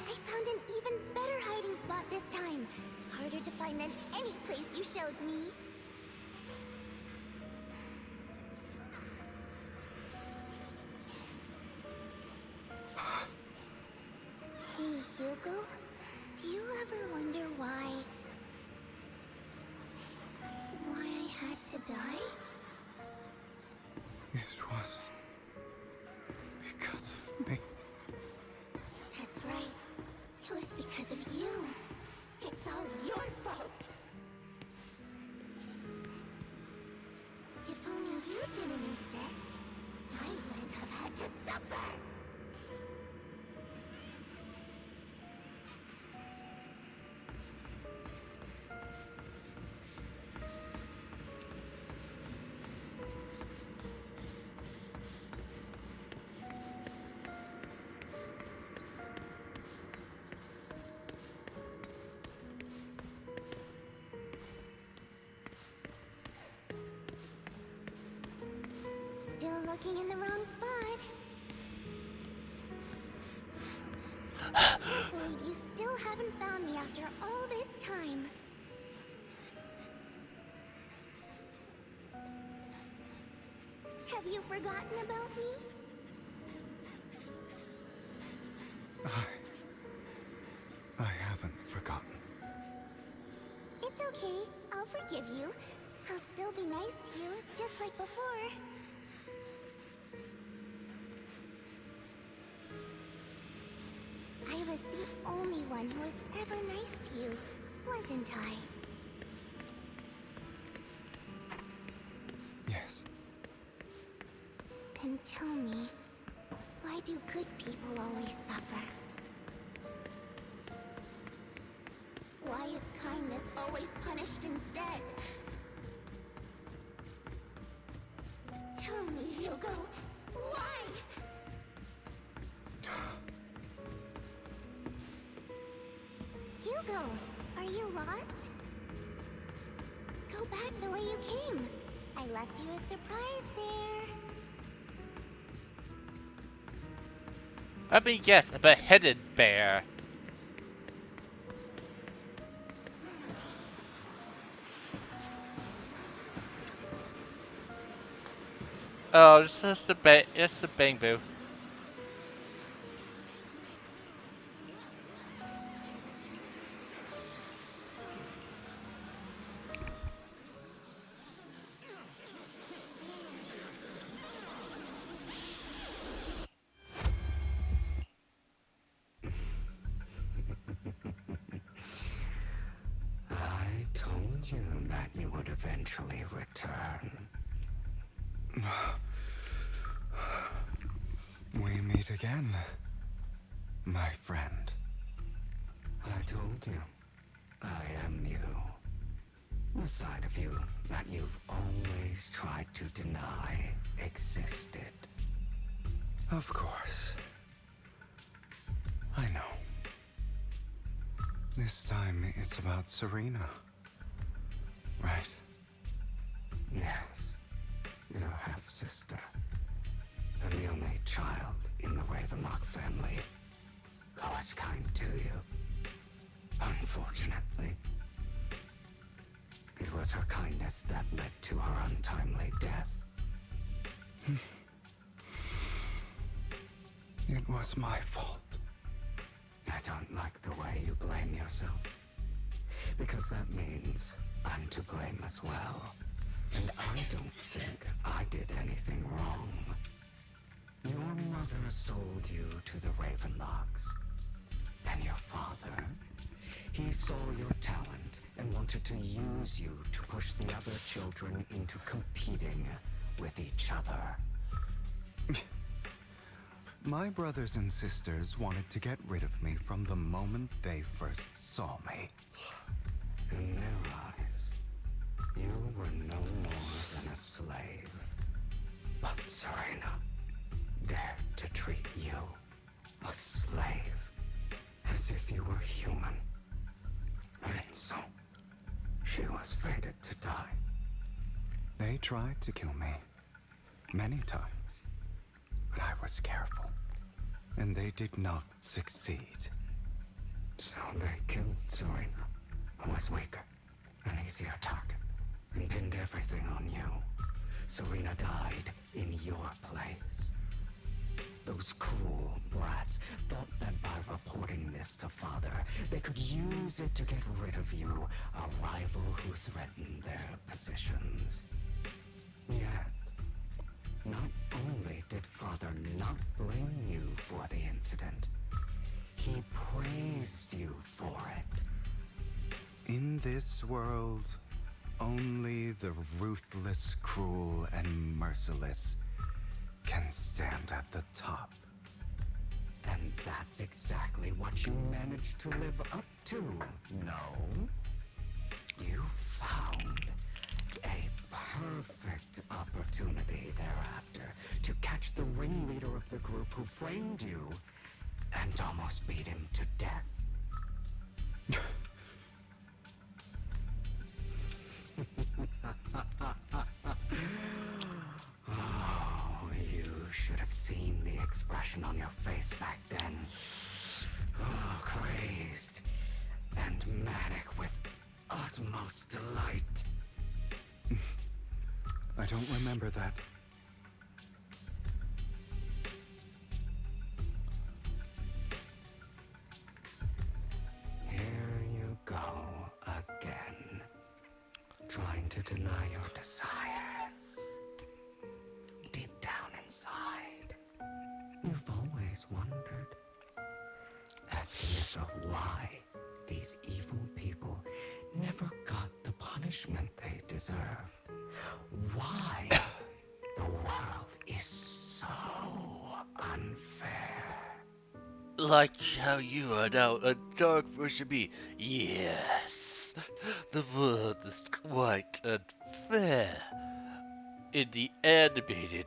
I found an even better hiding spot this time. Harder to find than any place you showed me. Hey, Hugo. Do you ever wonder why I had to die? It was because of me. That's right. It was because of you. It's all your fault. If only you didn't exist, I wouldn't have had to suffer. Still looking in the wrong spot. I can't believe you still haven't found me after all this time. Have you forgotten about me? I haven't forgotten. It's okay. I'll forgive you. I'll still be nice to you, just like before. I was the only one who was ever nice to you, wasn't I? Yes. Then tell me, why do good people always suffer? Why is kindness always punished instead? Tell me, Hugo, why? Hugo, are you lost? Go back the way you came. I left you a surprise there. Let me guess, a beheaded bear. Oh, it's just it's the Bang Boo. I told you that you would eventually return. We meet again, my friend. I told you, I am you. The side of you that you've always tried to deny existed. Of course. I know. This time it's about Serena. Right? Yes. Your half-sister. And the only child in the Ravenlock family who was kind to you. Unfortunately. It was her kindness that led to her untimely death. It was my fault. I don't like the way you blame yourself. Because that means I'm to blame as well. And I don't think I did anything wrong. Your mother sold you to the Ravenlocks. And your father He saw your talent and wanted to use you to push the other children into competing with each other. My brothers and sisters wanted to get rid of me from the moment they first saw me. In their eyes, you were no more than a slave. But Serena dared to treat you, a slave, as if you were human. And so, she was fated to die. They tried to kill me many times, but I was careful, and they did not succeed. So they killed Serena, who was weaker, an easier target, and pinned everything on you. Serena died in your place. Those cruel brats thought that by reporting this to Father, they could use it to get rid of you, a rival who threatened their positions. Yet, not only did Father not blame you for the incident, he praised you for it. In this world, only the ruthless, cruel, and merciless can stand at the top. And that's exactly what you managed to live up to, no? You found a perfect opportunity thereafter to catch the ringleader of the group who framed you and almost beat him to death. Oh, you should have seen the expression on your face back then. Oh, crazed and manic with utmost delight. I don't remember that. Here you go again, trying to deny your desires. Deep down inside, you've always wondered, asking yourself why these evil people never got the punishment they deserve. Why the world is so unfair. Like how you are now a dark version of me. Yes, the world is quite unfair. In the animated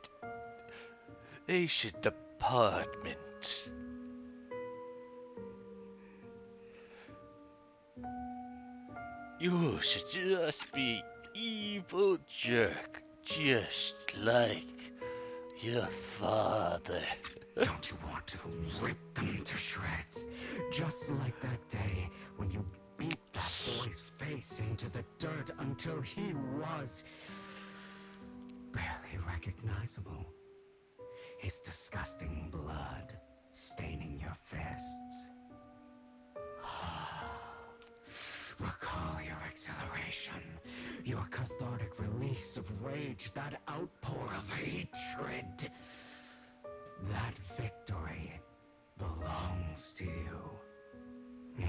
Asian department. You should just be evil jerk, just like your father. Don't you want to rip them to shreds? Just like that day when you beat that boy's face into the dirt until he was barely recognizable. His disgusting blood staining your fists. Recall your exhilaration, your cathartic release of rage, that outpour of hatred. That victory belongs to you.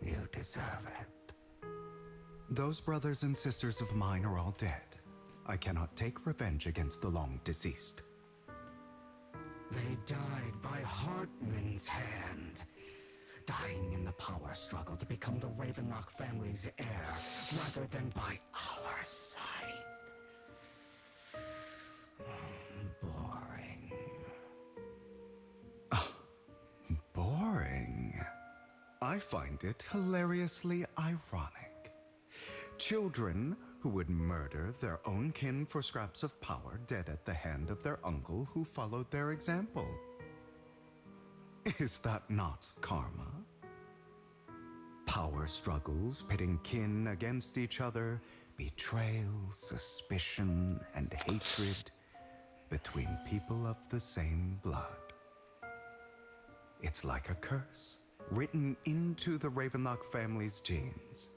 You deserve it. Those brothers and sisters of mine are all dead. I cannot take revenge against the long deceased. They died by Hartman's hand. Dying in the power struggle to become the Ravenlock family's heir, rather than by our side. Boring. Boring. I find it hilariously ironic. Children who would murder their own kin for scraps of power, dead at the hand of their uncle who followed their example. Is that not karma? Power struggles, pitting kin against each other, betrayal, suspicion, and hatred between people of the same blood. It's like a curse, written into the Ravenlock family's genes.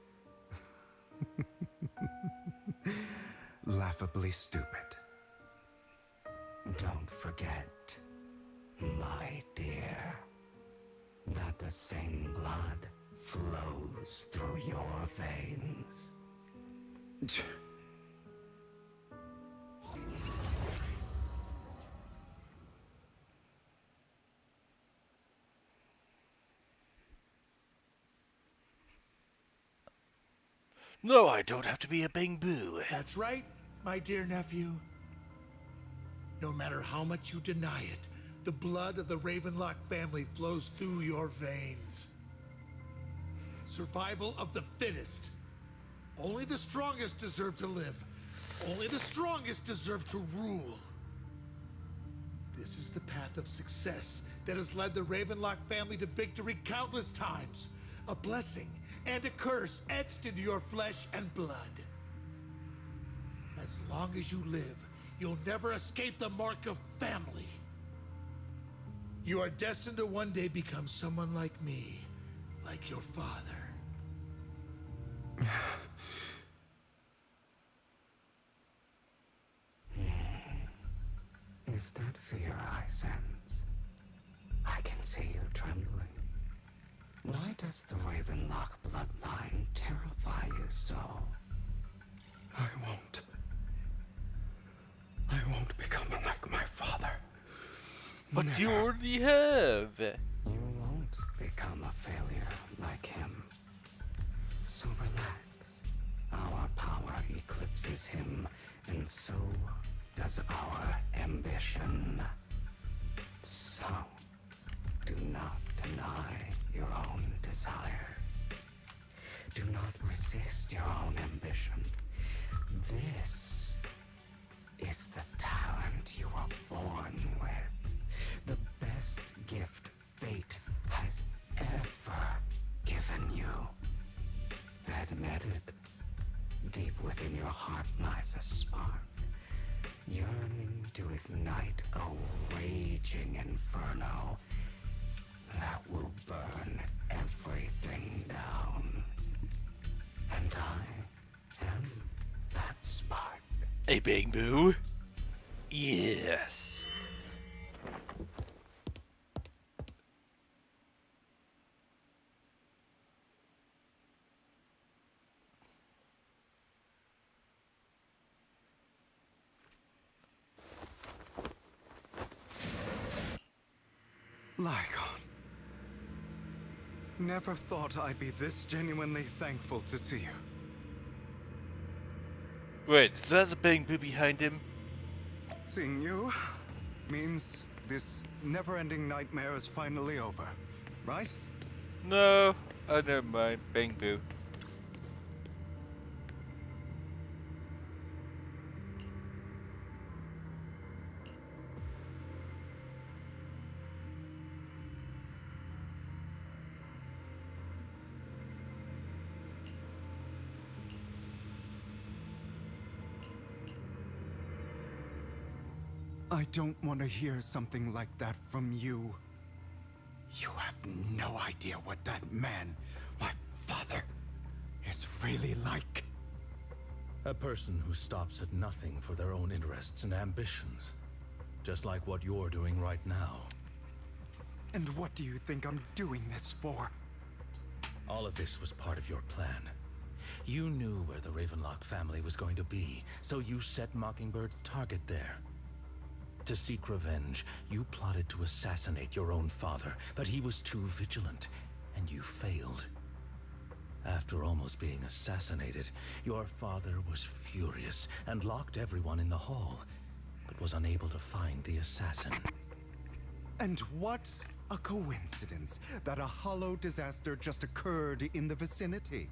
Laughably stupid. Don't forget, my dear, that that the same blood flows through your veins. No, I don't have to be a Bang Boo. That's right, my dear nephew. No matter how much you deny it, the blood of the Ravenlock family flows through your veins. Survival of the fittest. Only the strongest deserve to live. Only the strongest deserve to rule. This is the path of success that has led the Ravenlock family to victory countless times. A blessing and a curse etched into your flesh and blood. As long as you live, you'll never escape the mark of family. You are destined to one day become someone like me, like your father. Is that fear I sense? I can see you trembling. Why does the Ravenlock bloodline terrify you so? I won't become like my father. But you already have. You won't become a failure like him. So relax. Our power eclipses him, and so does our ambition. So, do not deny your own desires. Do not resist your own ambition. This is the talent you were born with. The best gift fate has ever given you. Admit it. Deep within your heart lies a spark, yearning to ignite a raging inferno that will burn everything down. And I am that spark. A Bang Boo? Yes. Lygon. Never thought I'd be this genuinely thankful to see you. Wait, is that the Bang Boo behind him? Seeing you means this never-ending nightmare is finally over, right? No. Oh, never mind. Bang Boo. I don't want to hear something like that from you. You have no idea what that man, my father, is really like. A person who stops at nothing for their own interests and ambitions. Just like what you're doing right now. And what do you think I'm doing this for? All of this was part of your plan. You knew where the Ravenlock family was going to be, so you set Mockingbird's target there. To seek revenge, you plotted to assassinate your own father, but he was too vigilant, and you failed. After almost being assassinated, your father was furious and locked everyone in the hall, but was unable to find the assassin. And what a coincidence that a hollow disaster just occurred in the vicinity.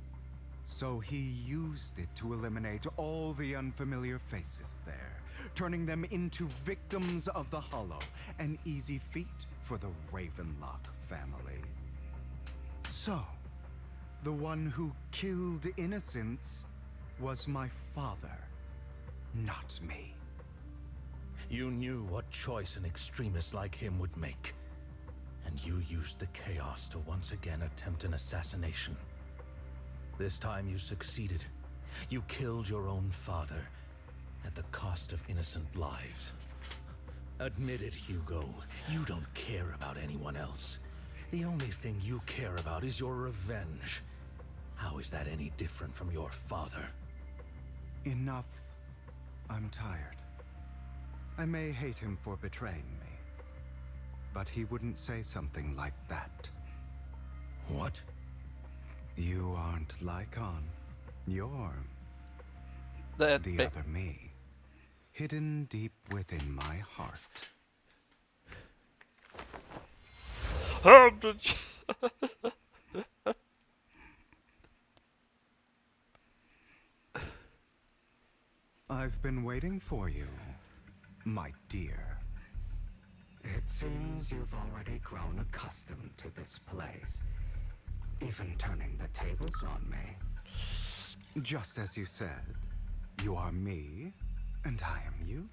So he used it to eliminate all the unfamiliar faces there, turning them into victims of the hollow. An easy feat for the Ravenlock family. So, the one who killed innocents was my father, not me. You knew what choice an extremist like him would make. And you used the chaos to once again attempt an assassination. This time you succeeded. You killed your own father at the cost of innocent lives. Admit it, Hugo. You don't care about anyone else. The only thing you care about is your revenge. How is that any different from your father? Enough. I'm tired. I may hate him for betraying me, but he wouldn't say something like that. What? You aren't Lycon. You're the other me, hidden deep within my heart. I've been waiting for you, my dear. It seems you've already grown accustomed to this place, even turning the tables on me. Just as you said, you are me, and I am you.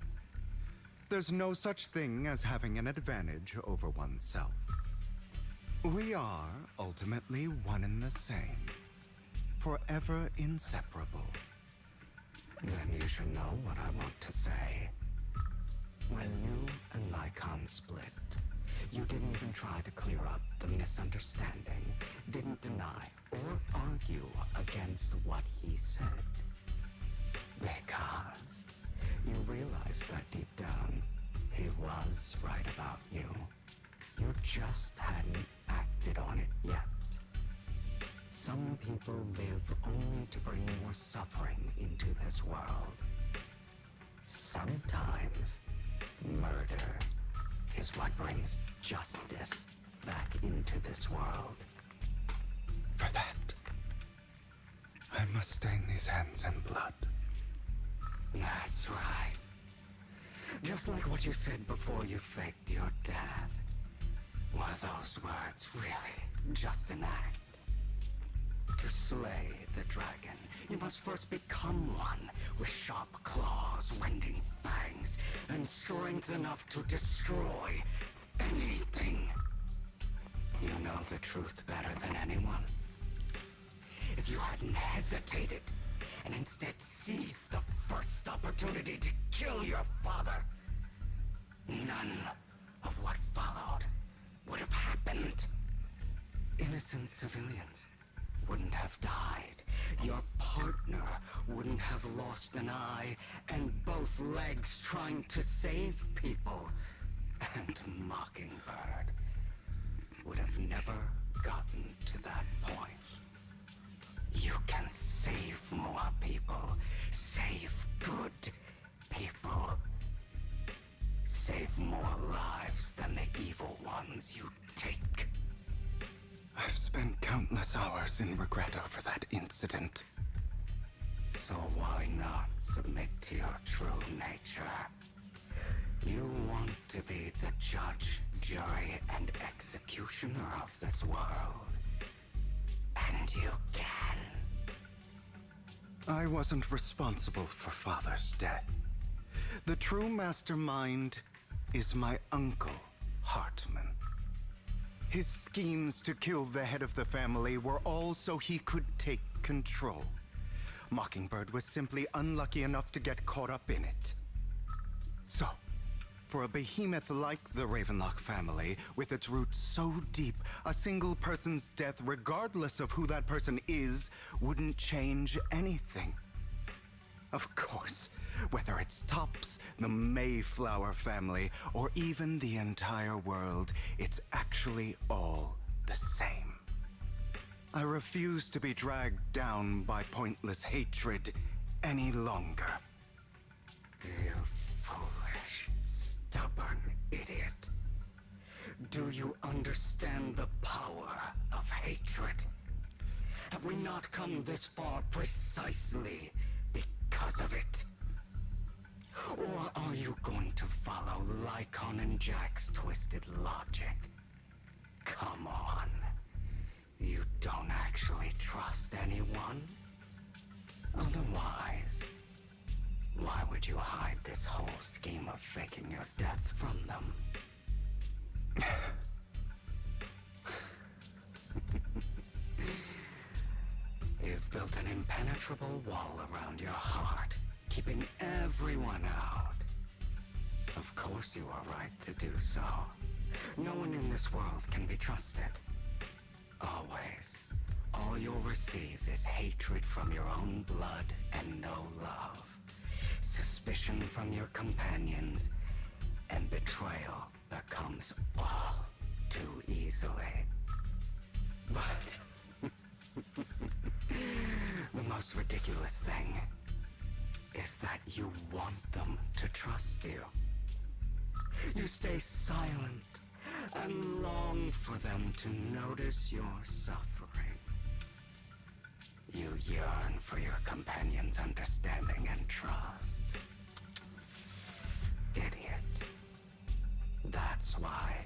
There's no such thing as having an advantage over oneself. We are ultimately one and the same, forever inseparable. Then you should know what I want to say. When you and Lycon split, you didn't even try to clear up the misunderstanding, didn't deny or argue against what he said. Because you realized that deep down, he was right about you. You just hadn't acted on it yet. Some people live only to bring more suffering into this world. Sometimes, murder is what brings justice back into this world. For that, I must stain these hands in blood. That's right. Just like what you said before you faked your death. Were those words really just an act? To slay the dragon, you must first become one with sharp claws, rending fangs, and strength enough to destroy anything. You know the truth better than anyone. If you hadn't hesitated, and instead seized the first opportunity to kill your father, none of what followed would have happened. Innocent civilians wouldn't have died. Your partner wouldn't have lost an eye and both legs trying to save people. And Mockingbird would have never gotten to that point. You can save more people. Save good people. Save more lives than the evil ones you take. I've spent countless hours in regret over that incident. So why not submit to your true nature? You want to be the judge, jury, and executioner of this world. And you can. I wasn't responsible for Father's death. The true mastermind is my uncle, Hartman. His schemes to kill the head of the family were all so he could take control. Mockingbird was simply unlucky enough to get caught up in it. So, for a behemoth like the Ravenlock family, with its roots so deep, a single person's death, regardless of who that person is, wouldn't change anything. Of course, whether it's Tops, the Mayflower family, or even the entire world, it's actually all the same. I refuse to be dragged down by pointless hatred any longer. You foolish, stubborn idiot. Do you understand the power of hatred? Have we not come this far precisely because of it? Or are you going to follow Lycon and Jack's twisted logic? Come on. You don't actually trust anyone? Otherwise, why would you hide this whole scheme of faking your death from them? You've built an impenetrable wall around your heart, keeping everyone out. Of course you are right to do so. No one in this world can be trusted. Always. All you'll receive is hatred from your own blood and no love. Suspicion from your companions, and betrayal that comes all too easily. But the most ridiculous thing is that you want them to trust you. You stay silent and long for them to notice your suffering. You yearn for your companion's understanding and trust. Idiot. That's why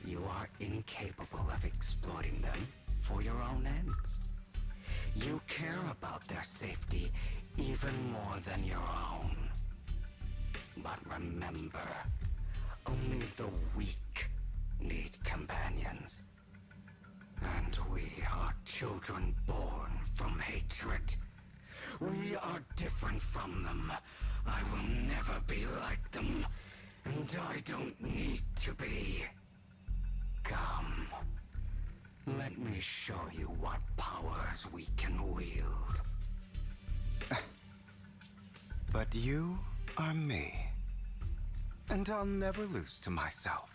you are incapable of exploiting them for your own ends. You care about their safety even more than your own. But remember, only the weak need companions. And we are children born from hatred. We are different from them. I will never be like them, and I don't need to be. Come, let me show you what powers we can wield. But you are me, and I'll never lose to myself.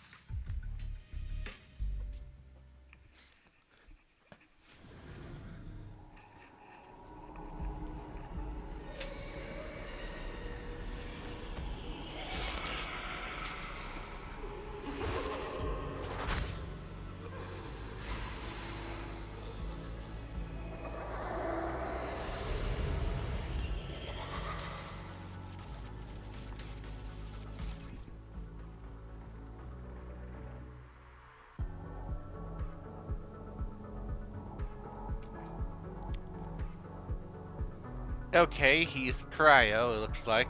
Okay, he's cryo, it looks like.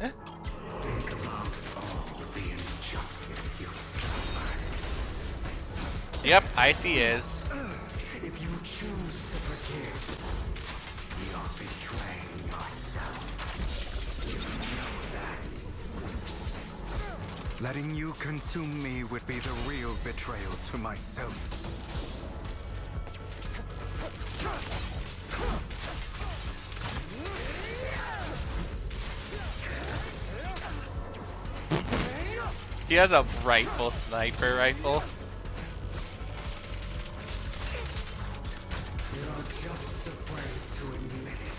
Think about all the injustice you suffered. Yep, Icy is. If you choose to forgive, you're betraying yourself. You know that. Letting you consume me would be the real betrayal to myself. He has a rifle, sniper rifle. You're just afraid to admit it.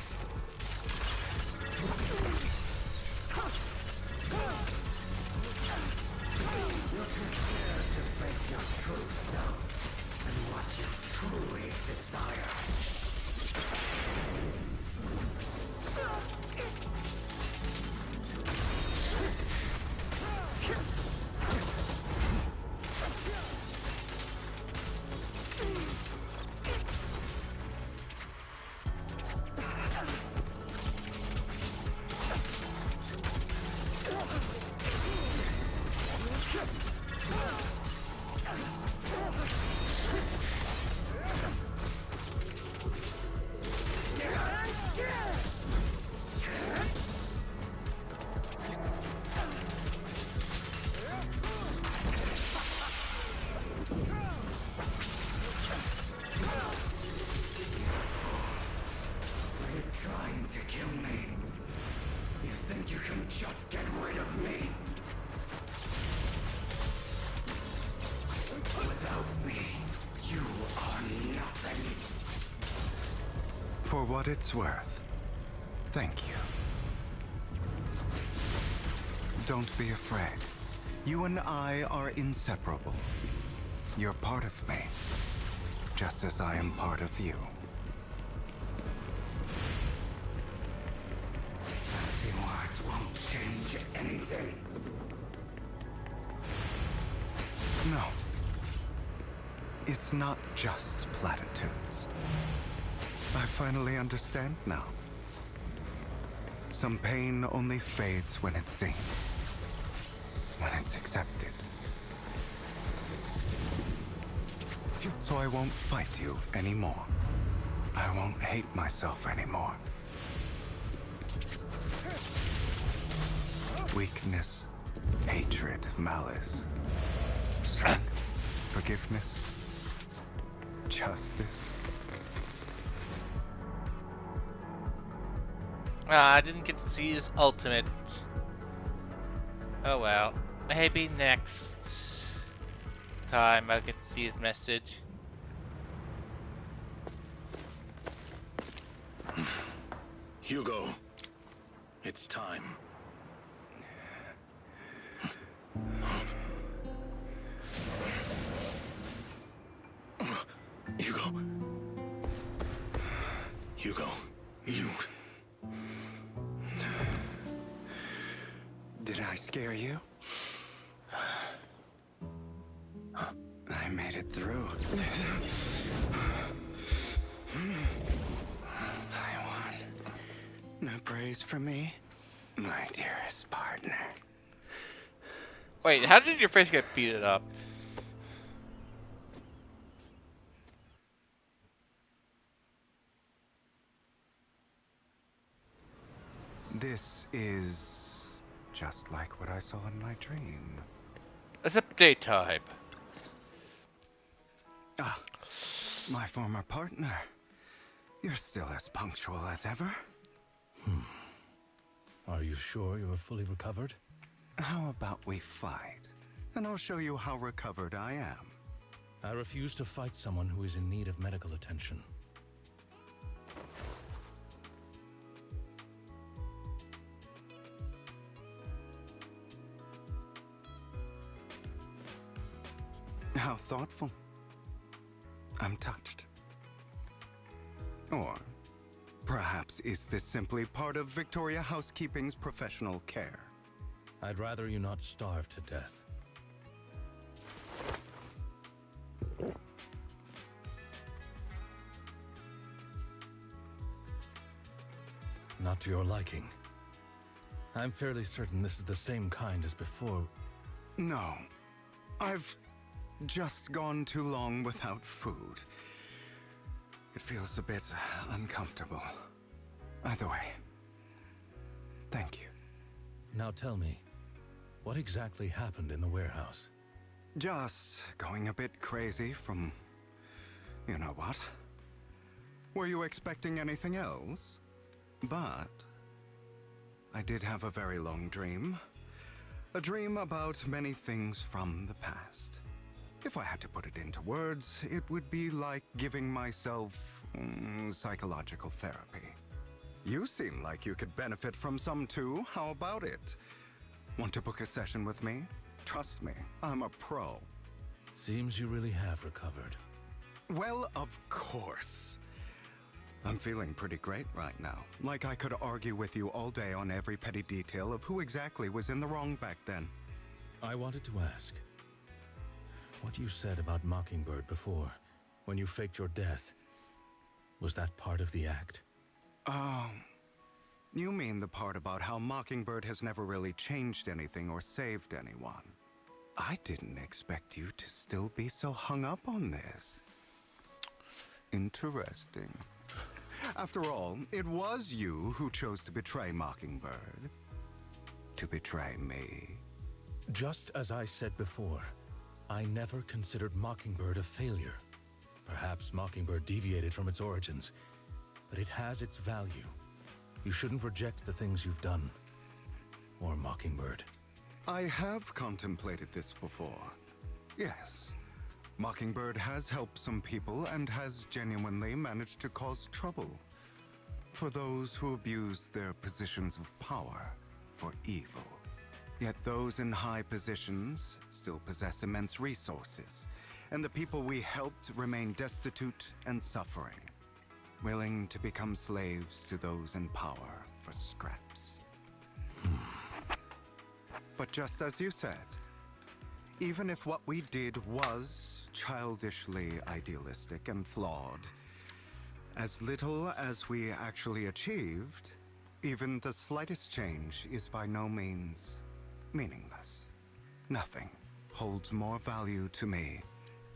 You're too scared to face your true self and what you truly desire. Just get rid of me. Without me, you are nothing. For what it's worth, thank you. Don't be afraid. You and I are inseparable. You're part of me, just as I am part of you. Fancy words won't change anything. No. It's not just platitudes. I finally understand now. Some pain only fades when it's seen. When it's accepted. So I won't fight you anymore. I won't hate myself anymore. Weakness, hatred, malice. Suffering, forgiveness, justice. I didn't get to see his ultimate. Oh well. Maybe next time I'll get to see his message. Hugo, it's time. Hugo. Hugo, you... Did I scare you? I made it through. I won. No praise for me, my dearest partner. Wait, how did your face get beaten up? This is just like what I saw in my dream. It's up daytime. Ah, my former partner. You're still as punctual as ever. Are you sure you're fully recovered? How about we fight? And I'll show you how recovered I am. I refuse to fight someone who is in need of medical attention. How thoughtful. I'm touched. Or perhaps is this simply part of Victoria Housekeeping's professional care? I'd rather you not starve to death. Not to your liking. I'm fairly certain this is the same kind as before. No. I've just gone too long without food. It feels a bit uncomfortable. Either way, thank you. Now tell me, what exactly happened in the warehouse? Just going a bit crazy from... you know what? Were you expecting anything else? But I did have a very long dream. A dream about many things from the past. If I had to put it into words, it would be like giving myself psychological therapy. You seem like you could benefit from some too. How about it? Want to book a session with me? Trust me, I'm a pro. Seems you really have recovered. Well, of course. I'm feeling pretty great right now. Like I could argue with you all day on every petty detail of who exactly was in the wrong back then. I wanted to ask, what you said about Mockingbird before, when you faked your death, was that part of the act? You mean the part about how Mockingbird has never really changed anything or saved anyone? I didn't expect you to still be so hung up on this. Interesting. After all, it was you who chose to betray Mockingbird. To betray me. Just as I said before, I never considered Mockingbird a failure. Perhaps Mockingbird deviated from its origins, but it has its value. You shouldn't reject the things you've done. Or Mockingbird. I have contemplated this before. Yes. Mockingbird has helped some people and has genuinely managed to cause trouble for those who abuse their positions of power for evil. Yet those in high positions still possess immense resources, and the people we helped remain destitute and suffering, willing to become slaves to those in power for scraps. But just as you said, even if what we did was childishly idealistic and flawed, as little as we actually achieved, even the slightest change is by no means meaningless. Nothing holds more value to me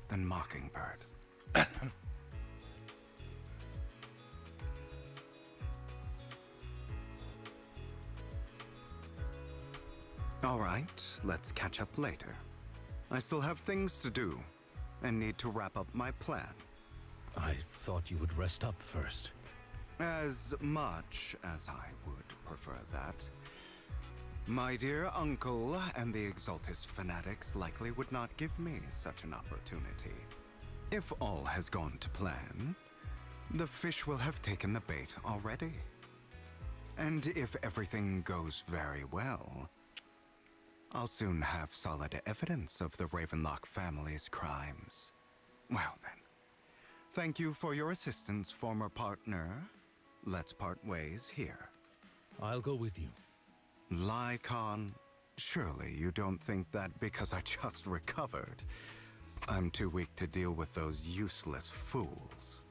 than Mockingbird. All right, let's catch up later. I still have things to do, and need to wrap up my plan. I thought you would rest up first. As much as I would prefer that. My dear uncle and the Exaltus fanatics likely would not give me such an opportunity. If all has gone to plan, the fish will have taken the bait already. And if everything goes very well, I'll soon have solid evidence of the Ravenlock family's crimes. Well then, thank you for your assistance, former partner. Let's part ways here. I'll go with you. Lycon, surely you don't think that because I just recovered, I'm too weak to deal with those useless fools.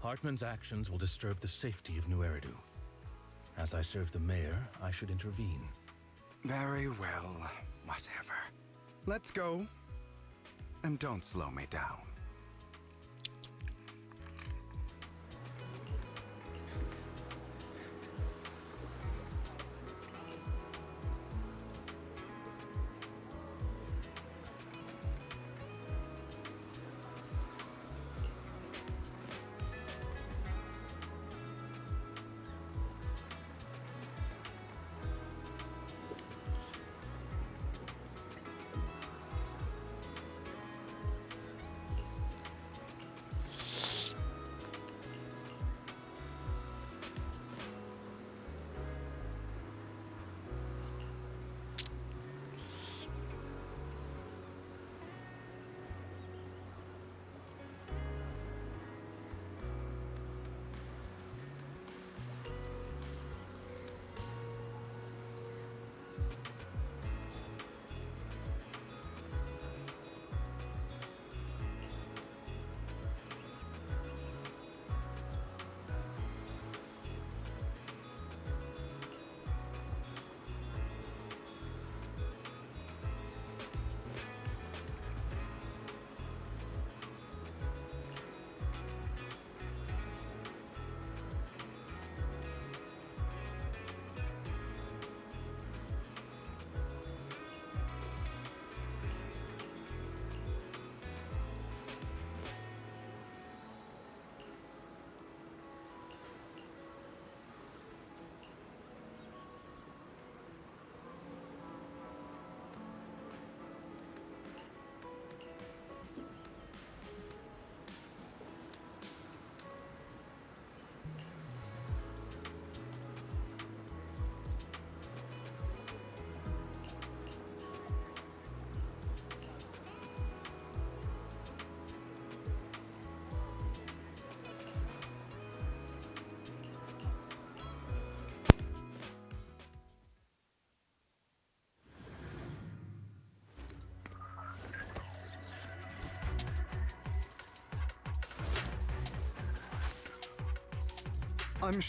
Hartman's actions will disturb the safety of New Eridu. As I serve the mayor, I should intervene. Very well, whatever. Let's go. And don't slow me down. I'm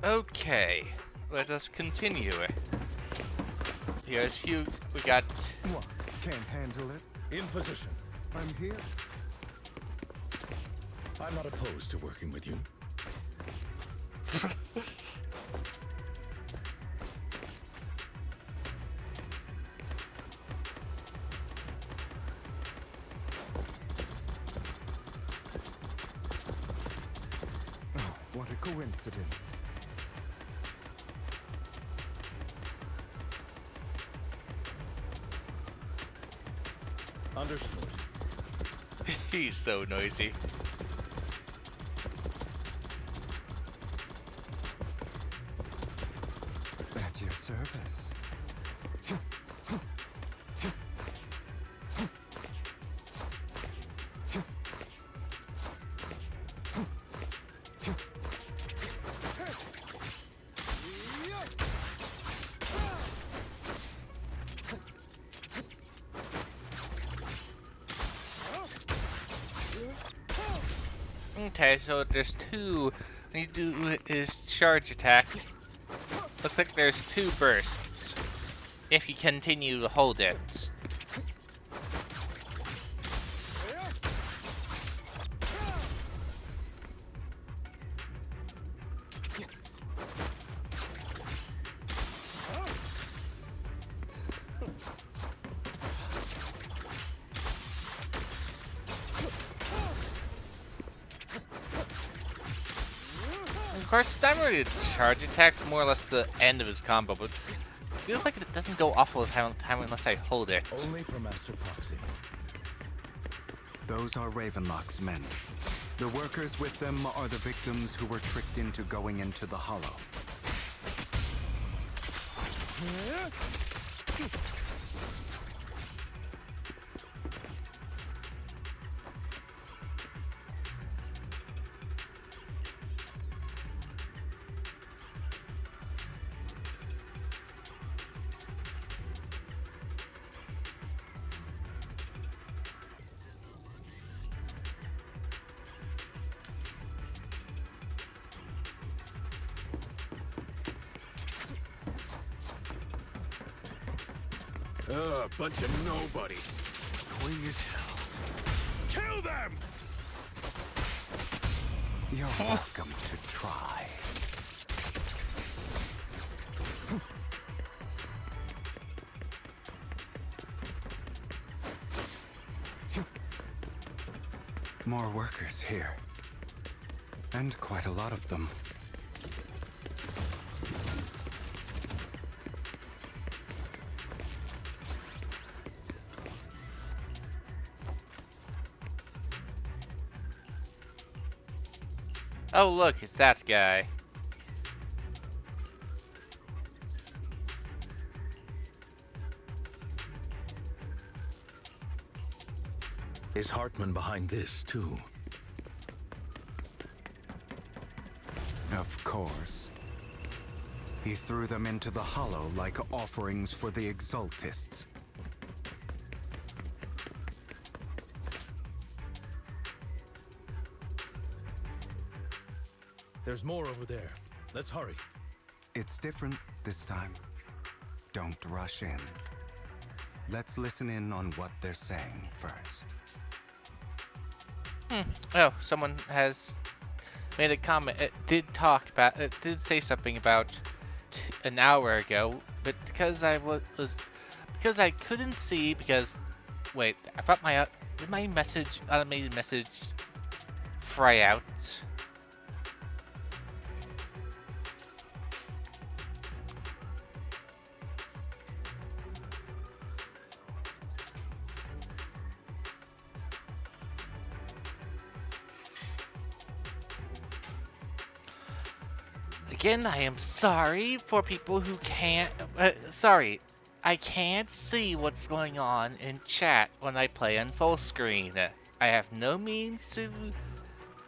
Okay, let us continue. Here's Hugh. We got. What? Can't handle it? In position. I'm here. I'm not opposed to working with you. Oh, what a coincidence. Understood. He's so noisy. At your service. Okay, so there's two. When you do his charge attack, looks like there's two bursts. If you continue to hold it. Of course, it's not really a charge attack, it's more or less the end of his combo, but it feels like it doesn't go off all the time unless I hold it. Only for Master Proxy. Those are Ravenlock's men. The workers with them are the victims who were tricked into going into the Hollow. Bunch of nobodies. Annoying as hell. Kill them! You're welcome to try. More workers here. And quite a lot of them. Oh look, it's that guy. Is Hartman behind this, too? Of course. He threw them into the Hollow like offerings for the Exaltists. There's more over there. Let's hurry. It's different this time. Don't rush in. Let's listen in on what they're saying first. Oh, someone has made a comment. It did talk about. It did say something about an hour ago, but because I because I couldn't see. Because wait, I thought did my message automated message fry out? Again, I am sorry for people who can't. Sorry, I can't see what's going on in chat when I play on full screen. I have no means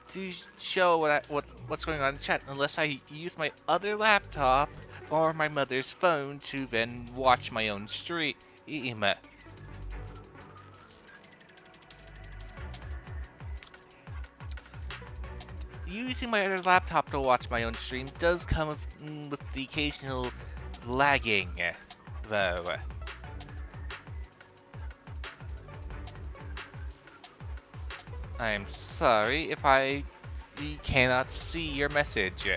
to show what's going on in chat unless I use my other laptop or my mother's phone to then watch my own stream. using my other laptop to watch my own stream does come with the occasional lagging, though. I am sorry if I cannot see your message.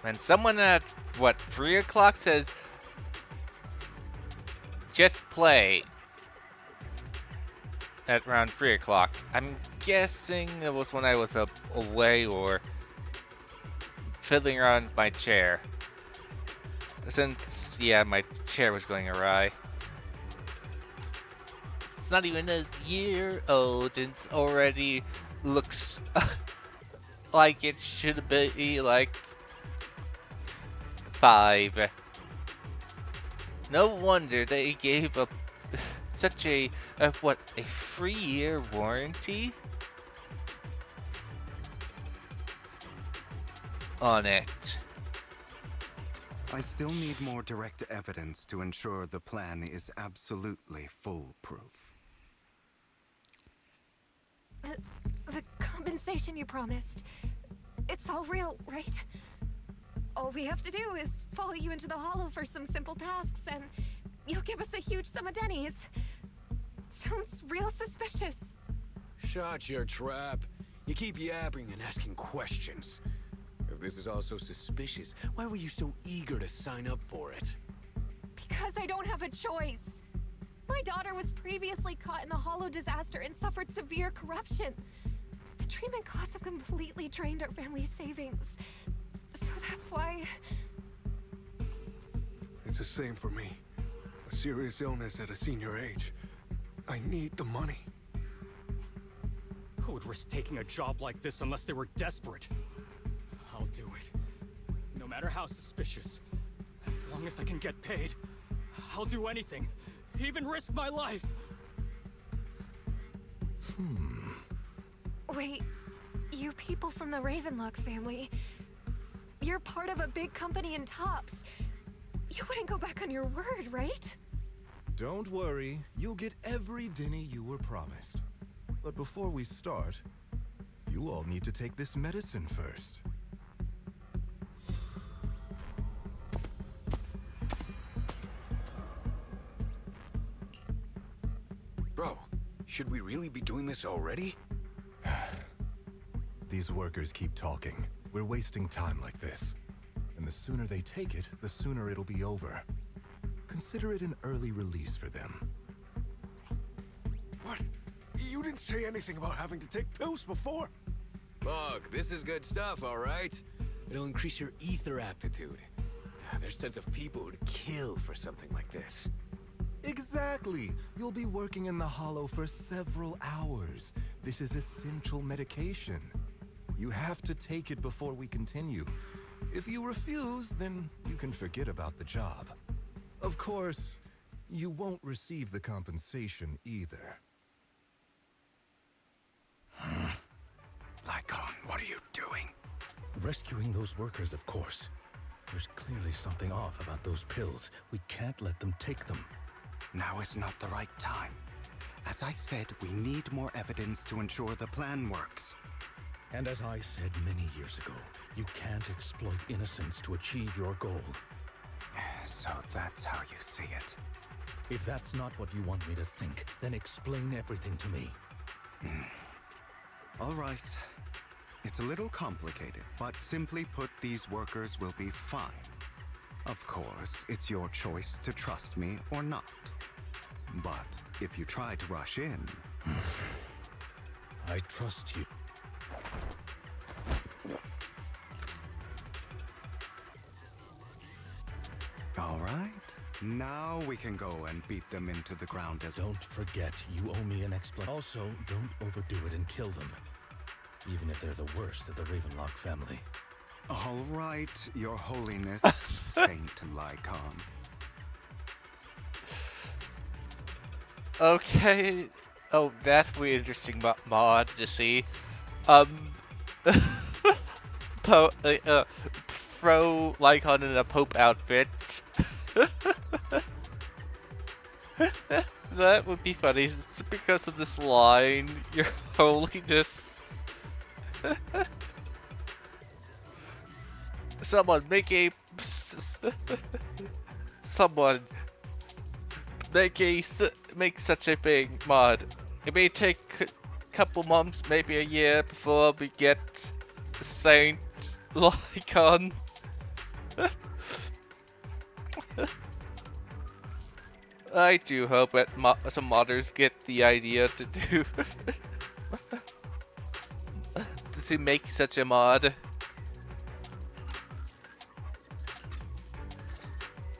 And someone at, what, 3 o'clock says, just play. At around 3 o'clock. I'm guessing it was when I was away or fiddling around my chair. Since, yeah, my chair was going awry. It's not even a year old and it already looks like it should be like 5. No wonder they gave up such a, what, a 3-year warranty on it. I still need more direct evidence to ensure the plan is absolutely foolproof. The compensation you promised, it's all real, right? All we have to do is follow you into the hollow for some simple tasks, and you'll give us a huge sum of dennies. Sounds real suspicious. Shut your trap. You keep yapping and asking questions. If this is all so suspicious, why were you so eager to sign up for it? Because I don't have a choice. My daughter was previously caught in the hollow disaster and suffered severe corruption. The treatment costs have completely drained our family's savings. So that's why... It's the same for me. A serious illness at a senior age. I need the money. Who would risk taking a job like this unless they were desperate? I'll do it. No matter how suspicious. As long as I can get paid, I'll do anything. Even risk my life. Wait, you people from the Ravenlock family, you're part of a big company in Tops. You wouldn't go back on your word, right? Don't worry, you'll get every denny you were promised. But before we start, you all need to take this medicine first. Bro, should we really be doing this already? These workers keep talking. We're wasting time like this. And the sooner they take it, the sooner it'll be over. Consider it an early release for them. What? You didn't say anything about having to take pills before. Look, this is good stuff, all right? It'll increase your ether aptitude. There's tons of people who'd kill for something like this. Exactly! You'll be working in the Hollow for several hours. This is essential medication. You have to take it before we continue. If you refuse, then you can forget about the job. Of course, you won't receive the compensation either. Lycon, what are you doing? Rescuing those workers, of course. There's clearly something off about those pills. We can't let them take them. Now is not the right time. As I said, we need more evidence to ensure the plan works. And as I said many years ago, you can't exploit innocence to achieve your goal. So that's how you see it. If that's not what you want me to think, then explain everything to me. All right. It's a little complicated, but simply put, these workers will be fine. Of course, it's your choice to trust me or not. But if you try to rush in... I trust you. All right. Now we can go and beat them into the ground as... Don't forget, you owe me an explanation. Also, don't overdo it and kill them. Even if they're the worst of the Ravenlock family. All right, Your Holiness, Saint Lycon. Okay. Oh, that's really interesting mod to see. throw Lycon in a Pope outfit. That would be funny because of this line, Your Holiness. Someone make a someone make such a thing mod. It may take a couple months, maybe a year before we get the Saint Lycon. I do hope that some modders get the idea to do to make such a mod.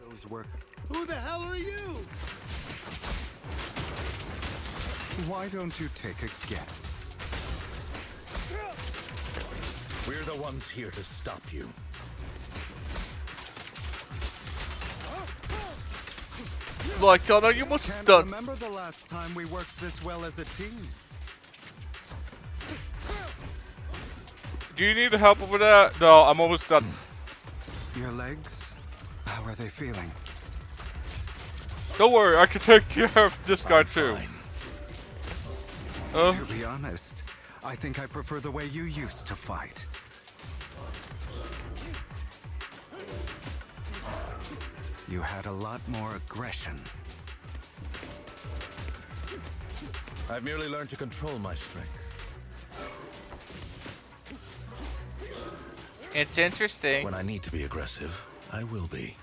Those work. Who the hell are you? Why don't you take a guess? We're the ones here to stop you. Lycon, are you almost Can't done? remember the last time we worked this well as a team. Do you need help over there? No, I'm almost done. Your legs? How are they feeling? Don't worry, I can take care of this guy too. To be honest, I think I prefer the way you used to fight. You had a lot more aggression. I've merely learned to control my strength. It's interesting. When I need to be aggressive, I will be.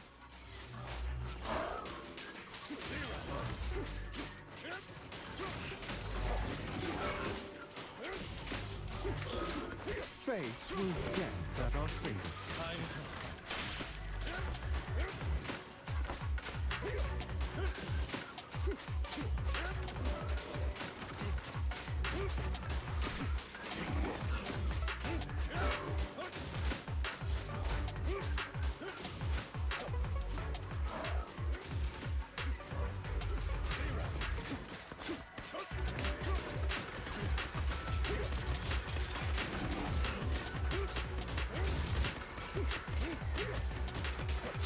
Fate will dance at our fingers.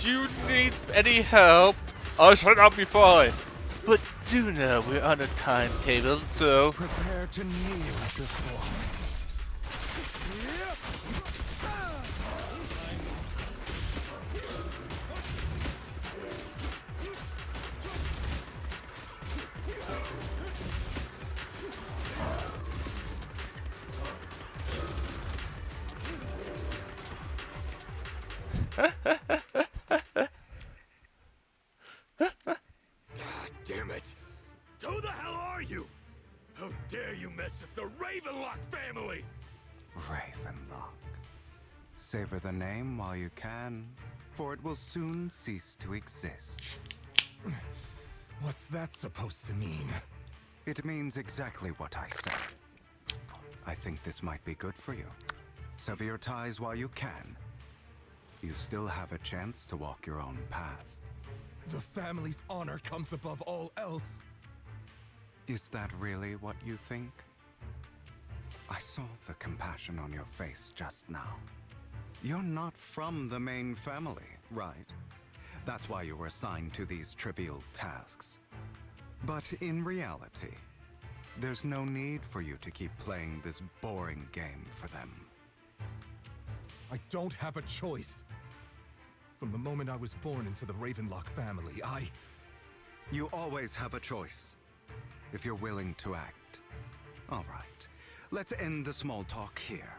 Do you need any help? I should not be fine. But do know we're on a timetable, so... Prepare to kneel before me. Damn it! Who the hell are you? How dare you mess with the Ravenlock family? Ravenlock. Savor the name while you can, for it will soon cease to exist. What's that supposed to mean? It means exactly what I said. I think this might be good for you. Sever your ties while you can. You still have a chance to walk your own path. The family's honor comes above all else. Is that really what you think? I saw the compassion on your face just now. You're not from the main family, right? That's why you were assigned to these trivial tasks. But in reality, there's no need for you to keep playing this boring game for them. I don't have a choice. From the moment I was born into the Ravenlock family, You always have a choice, if you're willing to act. All right, let's end the small talk here.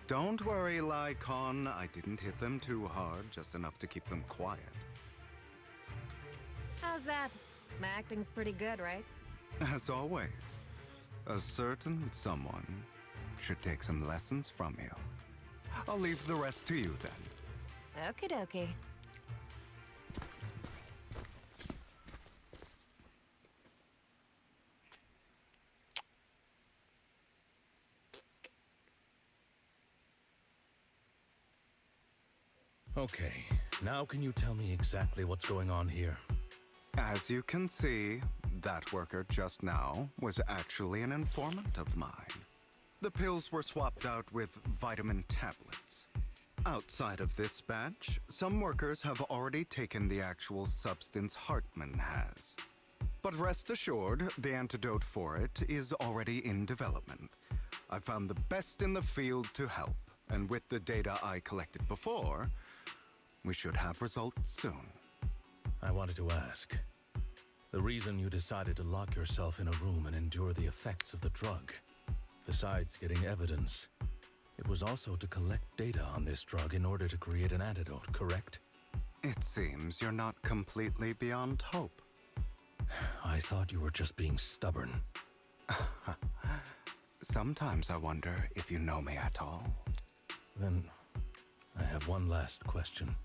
Don't worry, Lycon. I didn't hit them too hard, just enough to keep them quiet. How's that? My acting's pretty good, right? As always, a certain someone should take some lessons from you. I'll leave the rest to you then. Okie dokie. Okay, now can you tell me exactly what's going on here? As you can see, that worker just now was actually an informant of mine. The pills were swapped out with vitamin tablets. Outside of this batch, some workers have already taken the actual substance Hartman has. But rest assured, the antidote for it is already in development. I found the best in the field to help, and with the data I collected before, we should have results soon. I wanted to ask. The reason you decided to lock yourself in a room and endure the effects of the drug, besides getting evidence, it was also to collect data on this drug in order to create an antidote, correct? It seems you're not completely beyond hope. I thought you were just being stubborn. Sometimes I wonder if you know me at all. Then, I have one last question.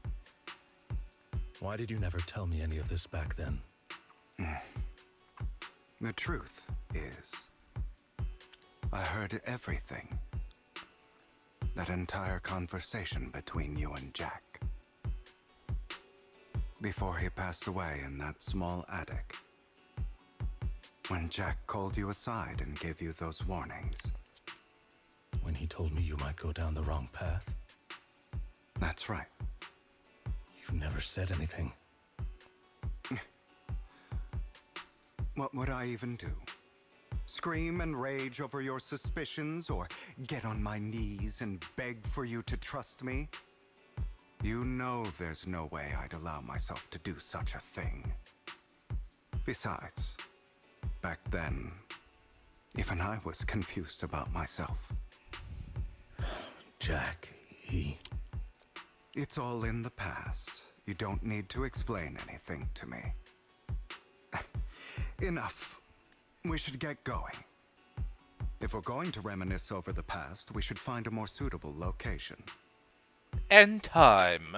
Why did you never tell me any of this back then? The truth is, I heard everything. That entire conversation between you and Jack. Before he passed away in that small attic. When Jack called you aside and gave you those warnings. When he told me you might go down the wrong path? That's right. You never said anything. What would I even do? Scream and rage over your suspicions, or get on my knees and beg for you to trust me? You know there's no way I'd allow myself to do such a thing. Besides, back then, even I was confused about myself. Jack, he... It's all in the past. You don't need to explain anything to me. Enough. We should get going. If we're going to reminisce over the past, we should find a more suitable location. End time.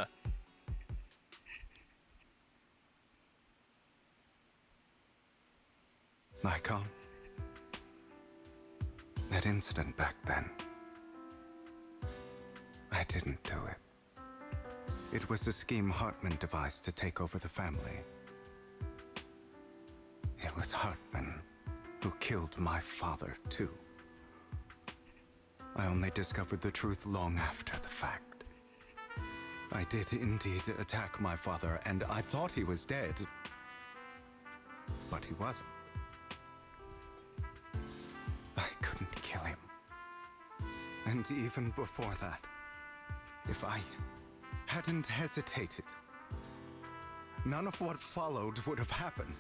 Lycon, that incident back then, I didn't do it. It was a scheme Hartman devised to take over the family. It was Hartman who killed my father, too. I only discovered the truth long after the fact. I did indeed attack my father, and I thought he was dead. But he wasn't. I couldn't kill him. And even before that, if I hadn't hesitated, none of what followed would have happened.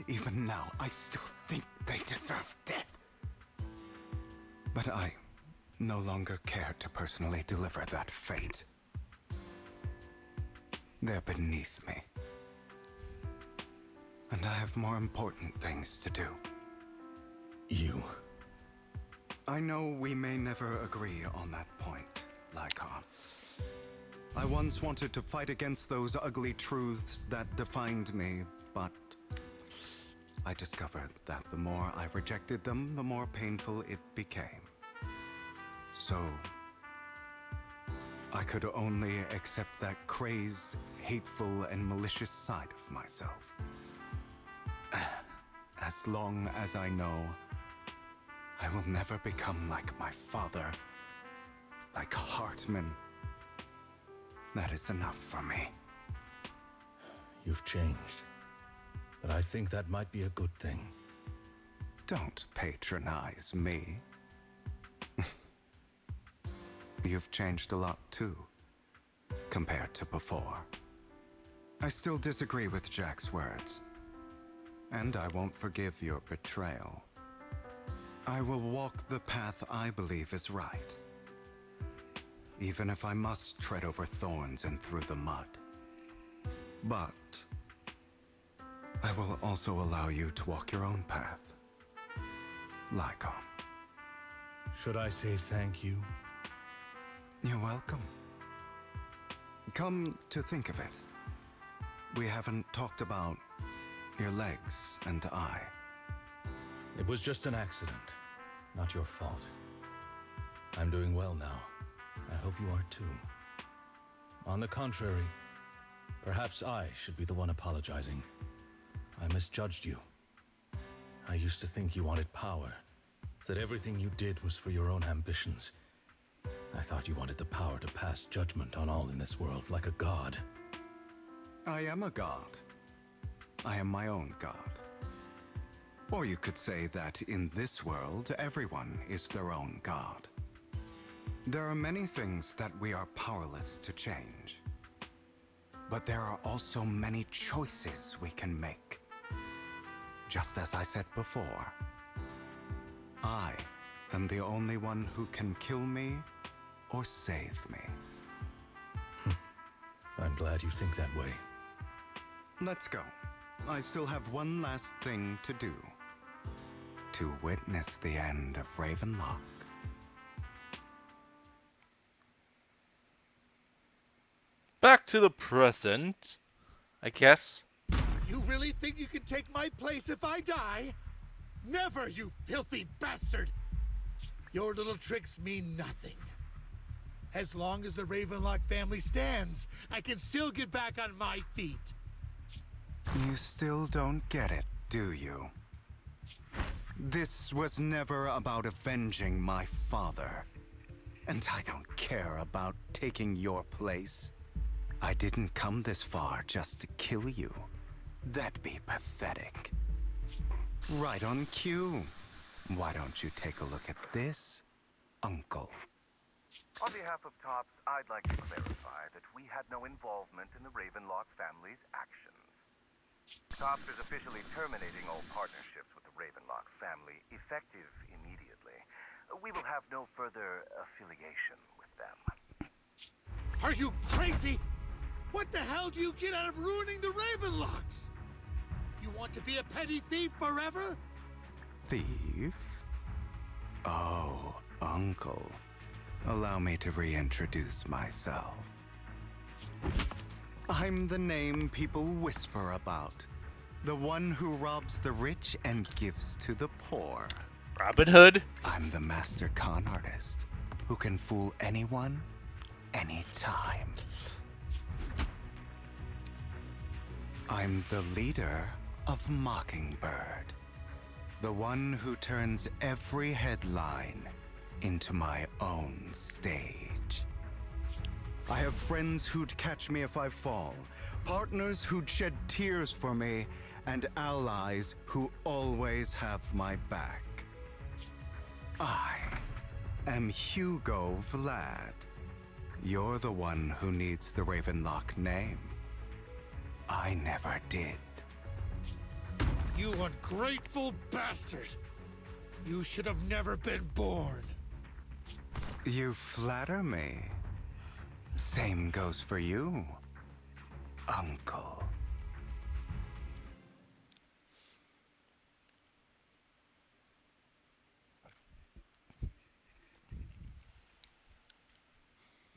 Even now, I still think they deserve death. But I no longer care to personally deliver that fate. They're beneath me. And I have more important things to do. You... I know we may never agree on that point, Lycon. I once wanted to fight against those ugly truths that defined me, but I discovered that the more I rejected them, the more painful it became. So, I could only accept that crazed, hateful, and malicious side of myself. As long as I know I will never become like my father, like Hartman, that is enough for me. You've changed. But I think that might be a good thing. Don't patronize me. You've changed a lot too, compared to before. I still disagree with Jack's words, and I won't forgive your betrayal. I will walk the path I believe is right, even if I must tread over thorns and through the mud. But I will also allow you to walk your own path, Lycon. Should I say thank you? You're welcome. Come to think of it, we haven't talked about your legs and eye. It was just an accident, not your fault. I'm doing well now. I hope you are too. On the contrary, Perhaps I should be the one apologizing. I misjudged you. I used to think you wanted power, that everything you did was for your own ambitions. I thought you wanted the power to pass judgment on all in this world like a god. I am a god. I am my own god. Or you could say that in this world, everyone is their own god. There are many things that we are powerless to change. But there are also many choices we can make. Just as I said before, I am the only one who can kill me or save me. I'm glad you think that way. Let's go. I still have one last thing to do. To witness the end of Ravenlock. Back to the present, I guess. You really think you can take my place if I die? Never, you filthy bastard! Your little tricks mean nothing. As long as the Ravenlock family stands, I can still get back on my feet. You still don't get it, do you? This was never about avenging my father. And I don't care about taking your place. I didn't come this far just to kill you. That'd be pathetic. Right on cue. Why don't you take a look at this, Uncle? On behalf of TOPS, I'd like to clarify that we had no involvement in the Ravenlock family's actions. TOPS is officially terminating all partnerships with the Ravenlock family, effective immediately. We will have no further affiliation with them. Are you crazy? What the hell do you get out of ruining the Ravenlocks? You want to be a petty thief forever? Thief? Oh, Uncle. Allow me to reintroduce myself. I'm the name people whisper about. The one who robs the rich and gives to the poor. Robin Hood? I'm the master con artist who can fool anyone, anytime. I'm the leader of Mockingbird. The one who turns every headline into my own stage. I have friends who'd catch me if I fall, partners who'd shed tears for me, and allies who always have my back. I am Hugo Vlad. You're the one who needs the Ravenlock name. I never did. You ungrateful bastard! You should have never been born. You flatter me. Same goes for you, Uncle.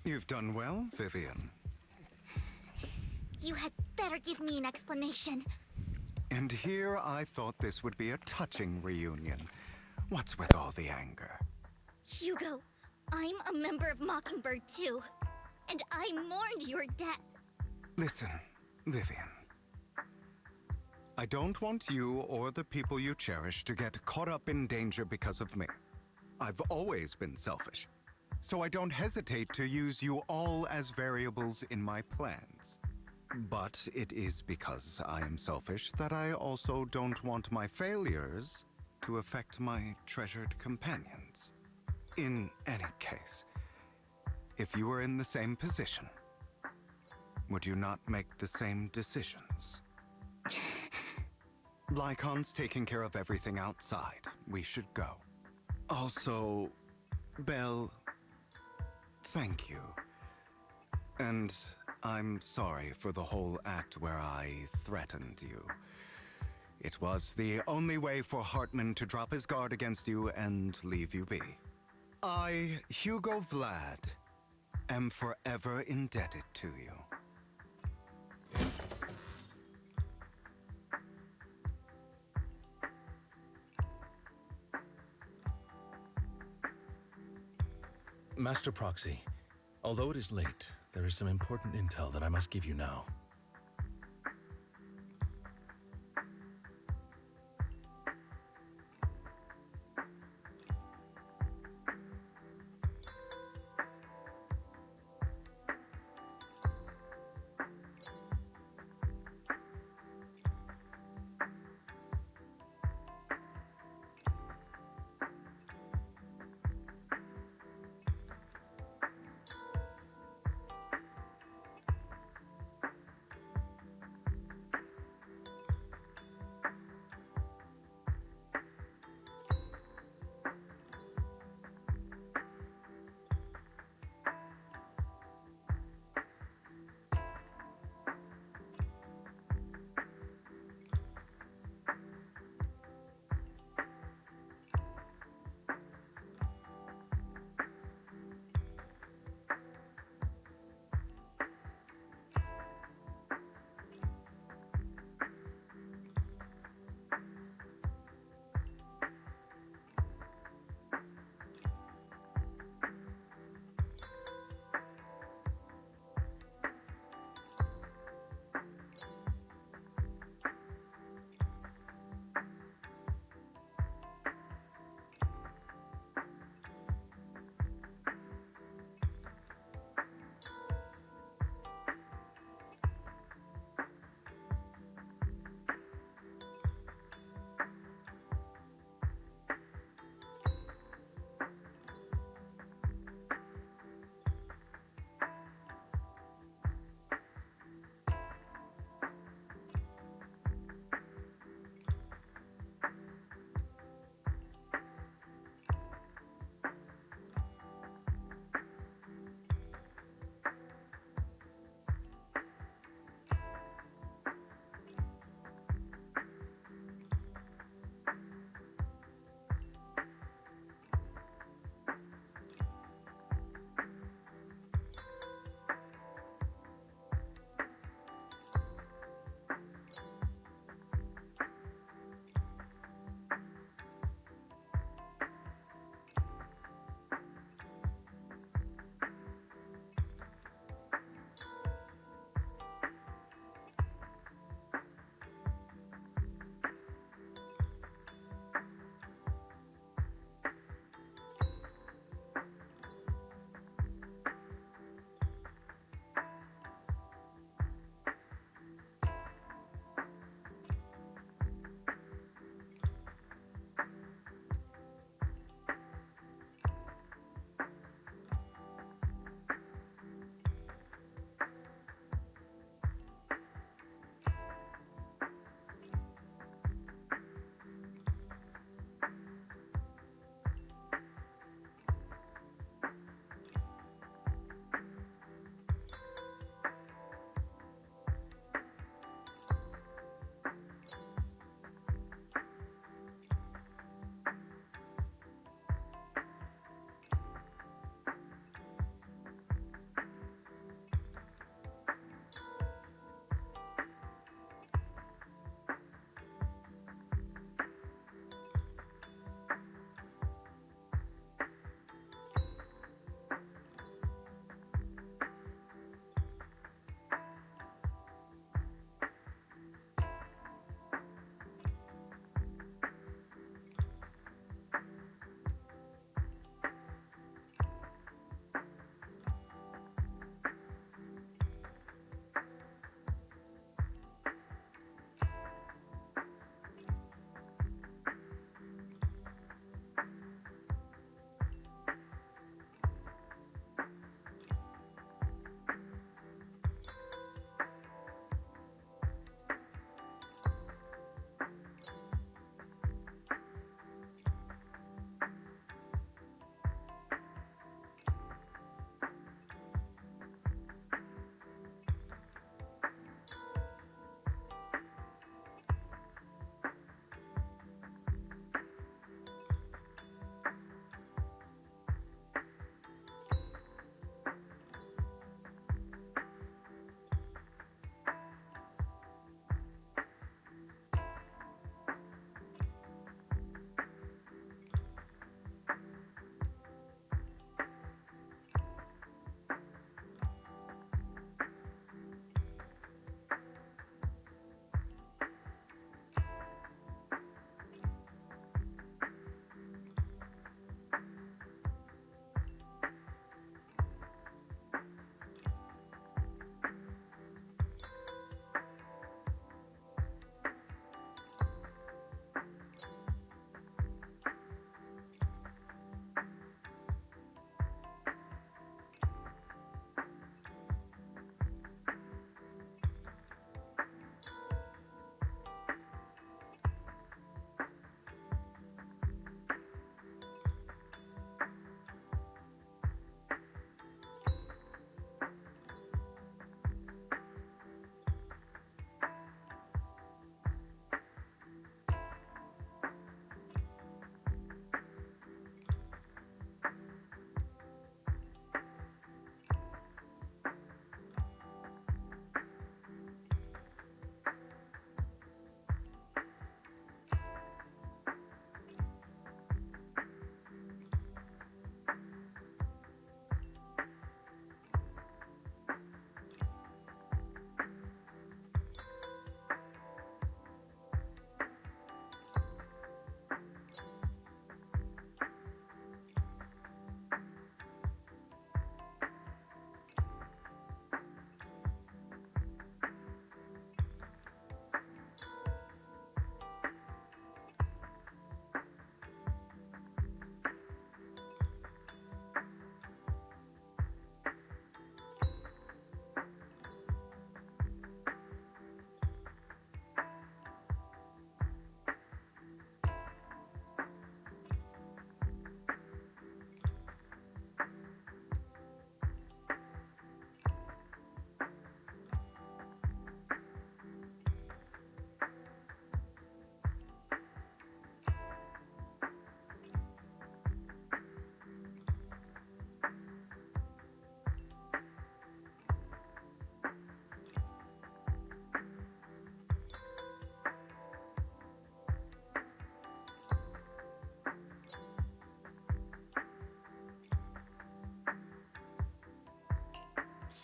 You've done well, Vivian. You had better give me an explanation. And here I thought this would be a touching reunion. What's with all the anger? Hugo, I'm a member of Mockingbird too. And I mourned your death. Listen, Vivian. I don't want you or the people you cherish to get caught up in danger because of me. I've always been selfish, so I don't hesitate to use you all as variables in my plans. But it is because I am selfish that I also don't want my failures to affect my treasured companions. In any case, if you were in the same position, would you not make the same decisions? Lycon's taking care of everything outside. We should go. Also, Belle, thank you. And I'm sorry for the whole act where I threatened you. It was the only way for Hartman to drop his guard against you and leave you be. I, Hugo Vlad, am forever indebted to you. Master Proxy, although it is late, there is some important intel that I must give you now.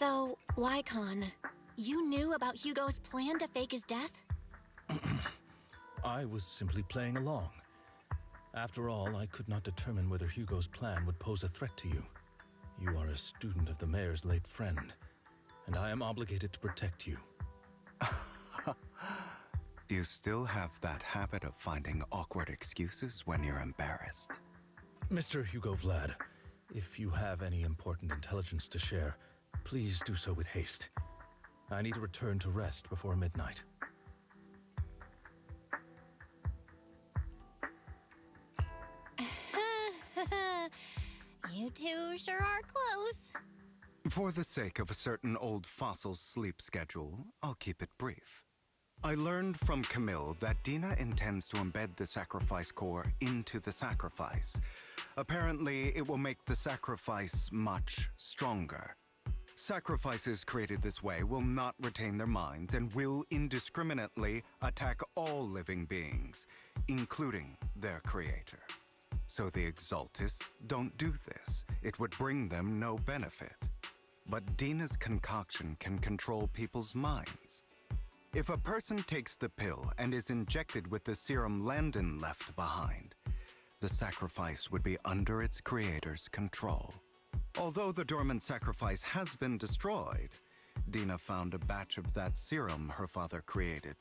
So, Lycon, you knew about Hugo's plan to fake his death? I was simply playing along. After all, I could not determine whether Hugo's plan would pose a threat to you. You are a student of the mayor's late friend, and I am obligated to protect you. You still have that habit of finding awkward excuses when you're embarrassed. Mr. Hugo Vlad, if you have any important intelligence to share, please do so with haste. I need to return to rest before midnight. You two sure are close. For the sake of a certain old fossil's sleep schedule, I'll keep it brief. I learned from Camille that Dina intends to embed the sacrifice core into the sacrifice. Apparently, it will make the sacrifice much stronger. Sacrifices created this way will not retain their minds and will indiscriminately attack all living beings, including their creator. So the Exaltists don't do this. It would bring them no benefit. But Dina's concoction can control people's minds. If a person takes the pill and is injected with the serum Landon left behind, the sacrifice would be under its creator's control. Although the dormant sacrifice has been destroyed, Dina found a batch of that serum her father created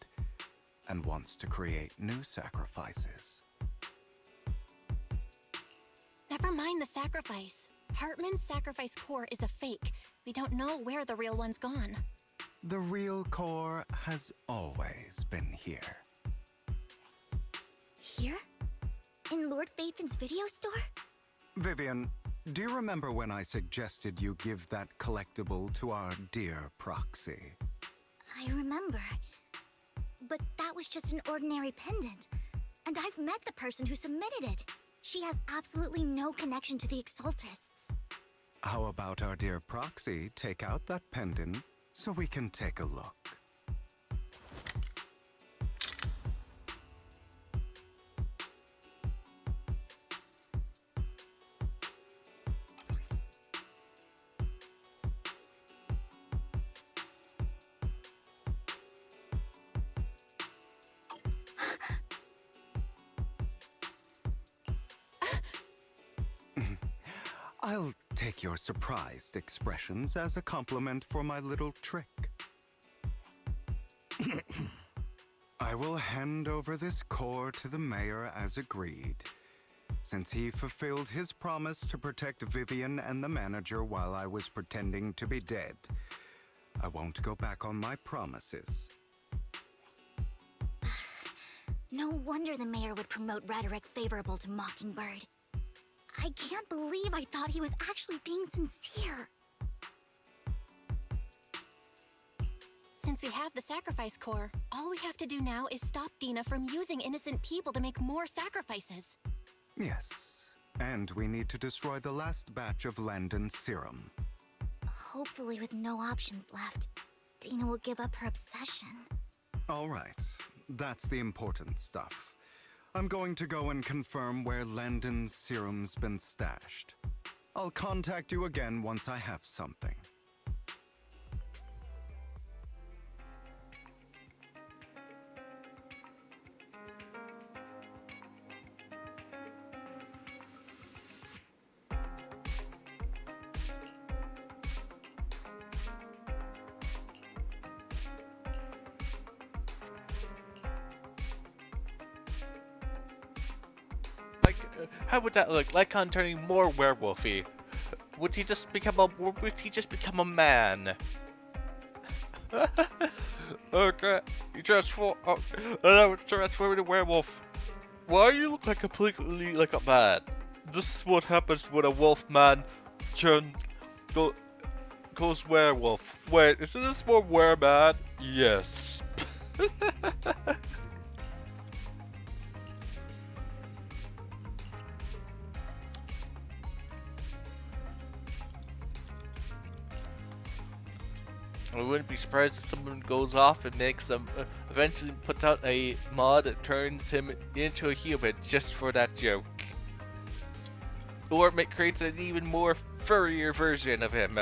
and wants to create new sacrifices. Never mind the sacrifice. Hartman's sacrifice core is a fake. We don't know where the real one's gone. The real core has always been here. Here? In Lord Phaethon's video store? Vivian, do you remember when I suggested you give that collectible to our dear proxy? I remember. But that was just an ordinary pendant. And I've met the person who submitted it. She has absolutely no connection to the Exaltists. How about our dear proxy take out that pendant so we can take a look? I'll take your surprised expressions as a compliment for my little trick. I will hand over this core to the mayor as agreed. Since he fulfilled his promise to protect Vivian and the manager while I was pretending to be dead, I won't go back on my promises. No wonder the mayor would promote rhetoric favorable to Mockingbird. I can't believe I thought he was actually being sincere. Since we have the sacrifice core, all we have to do now is stop Dina from using innocent people to make more sacrifices. Yes, and we need to destroy the last batch of Landon's serum. Hopefully with no options left, Dina will give up her obsession. All right, that's the important stuff. I'm going to go and confirm where Landon's serum's been stashed. I'll contact you again once I have something. How would that look? Lycon turning more werewolfy. Would he just become a man? Okay, you transform. Transform into werewolf. Why you look like completely like a man? This is what happens when a wolf man goes werewolf. Wait, isn't this more wereman? Yes. I wouldn't be surprised if someone goes off and makes some, eventually puts out a mod that turns him into a human just for that joke. Or creates an even more furrier version of him.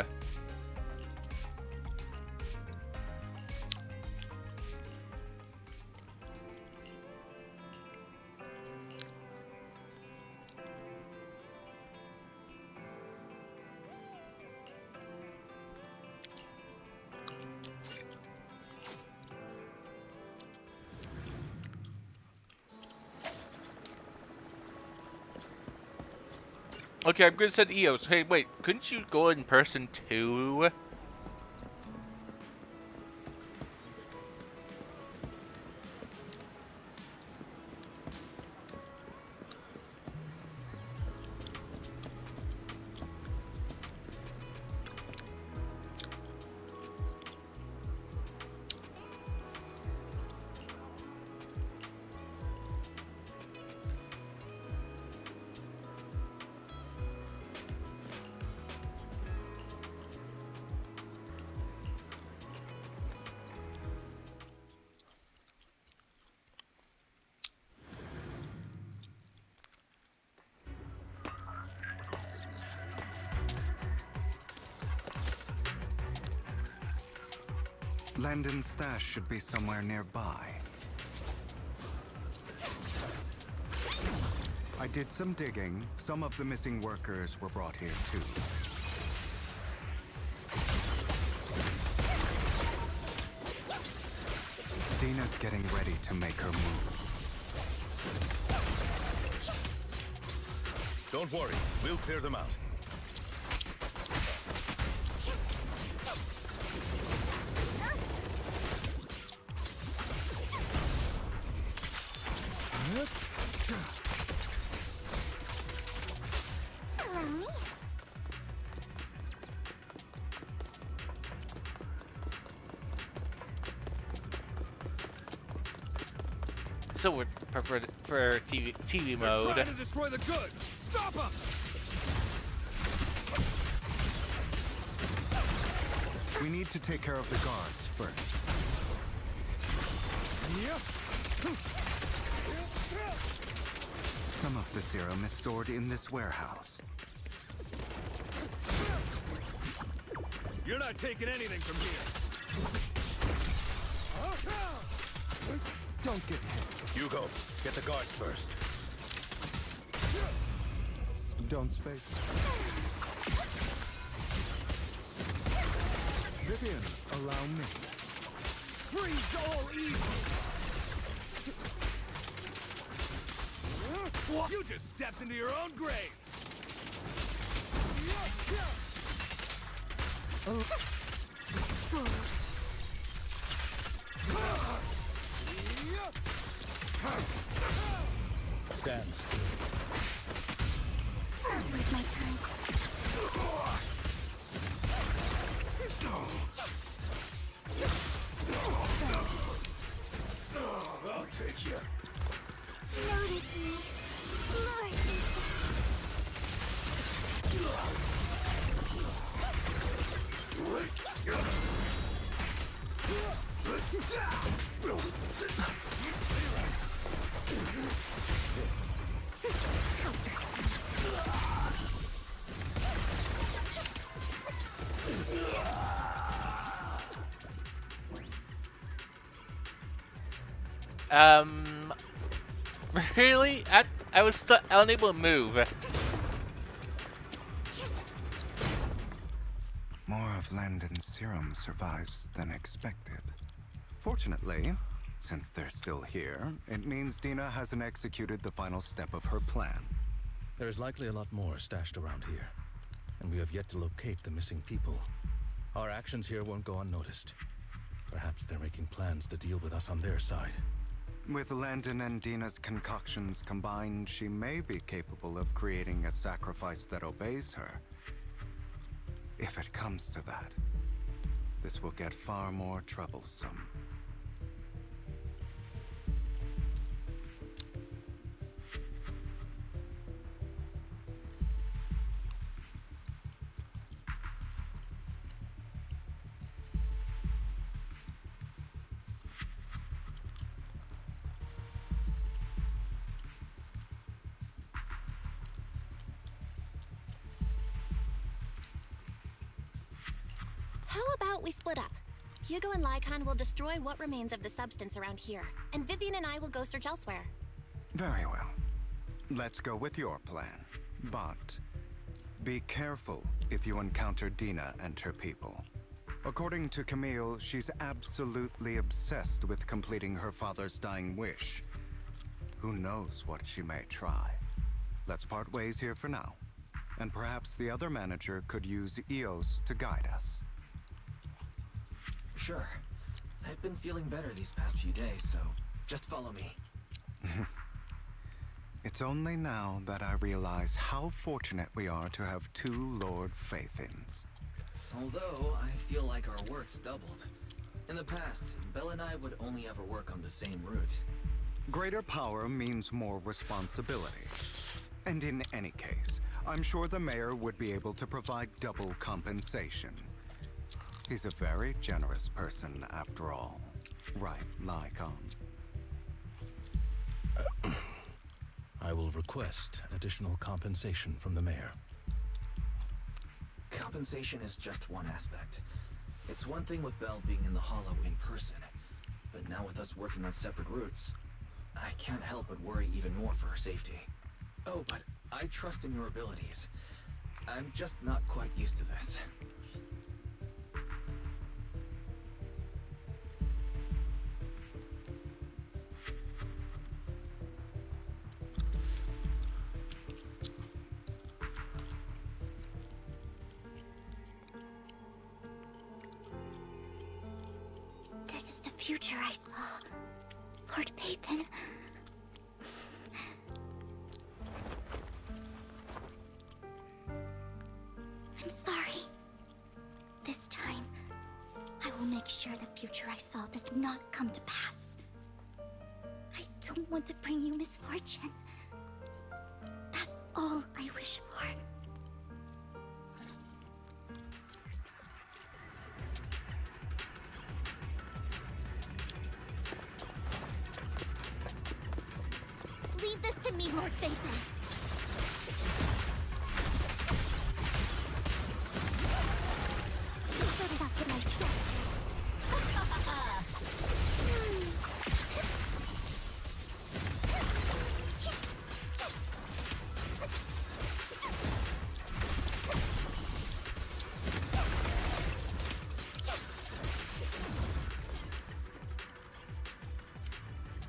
Okay, I'm gonna send EOS. Hey, wait, couldn't you go in person too? Landon's stash should be somewhere nearby. I did some digging. Some of the missing workers were brought here too. Dina's getting ready to make her move. Don't worry, we'll clear them out. So we're for TV mode. They're trying to destroy the goods. Stop them! We need to take care of the guards first. Some of the serum is stored in this warehouse. You're not taking anything from here. Don't get hit. Hugo, get the guards first. Don't space. Vivian, allow me. Freeze all evil! You just stepped into your own grave! Stand still. Wait my turn. I'll take you. Notice me. Lord. Really? I was unable to move. More of Landon's serum survives than expected. Fortunately, since they're still here, it means Dina hasn't executed the final step of her plan. There's likely a lot more stashed around here, and we have yet to locate the missing people. Our actions here won't go unnoticed. Perhaps they're making plans to deal with us on their side. With Landon and Dina's concoctions combined, she may be capable of creating a sacrifice that obeys her. If it comes to that, this will get far more troublesome. How about we split up? Hugo and Lycon will destroy what remains of the substance around here, and Vivian and I will go search elsewhere. Very well. Let's go with your plan. But be careful if you encounter Dina and her people. According to Camille, she's absolutely obsessed with completing her father's dying wish. Who knows what she may try? Let's part ways here for now. And perhaps the other manager could use EOS to guide us. Sure. I've been feeling better these past few days, so just follow me. It's only now that I realize how fortunate we are to have two Lord Faithins. Although, I feel like our work's doubled. In the past, Belle and I would only ever work on the same route. Greater power means more responsibility. And in any case, I'm sure the mayor would be able to provide double compensation. He's a very generous person, after all. Right, Lycon? I will request additional compensation from the mayor. Compensation is just one aspect. It's one thing with Belle being in the Hollow in person, but now with us working on separate routes, I can't help but worry even more for her safety. Oh, but I trust in your abilities. I'm just not quite used to this. This is the future I saw. Lord Pathan. I'm sorry. This time, I will make sure the future I saw does not come to pass. I don't want to bring you misfortune. That's all I wish for. Leave this to me, Lord Jathan. Put it up to my chest.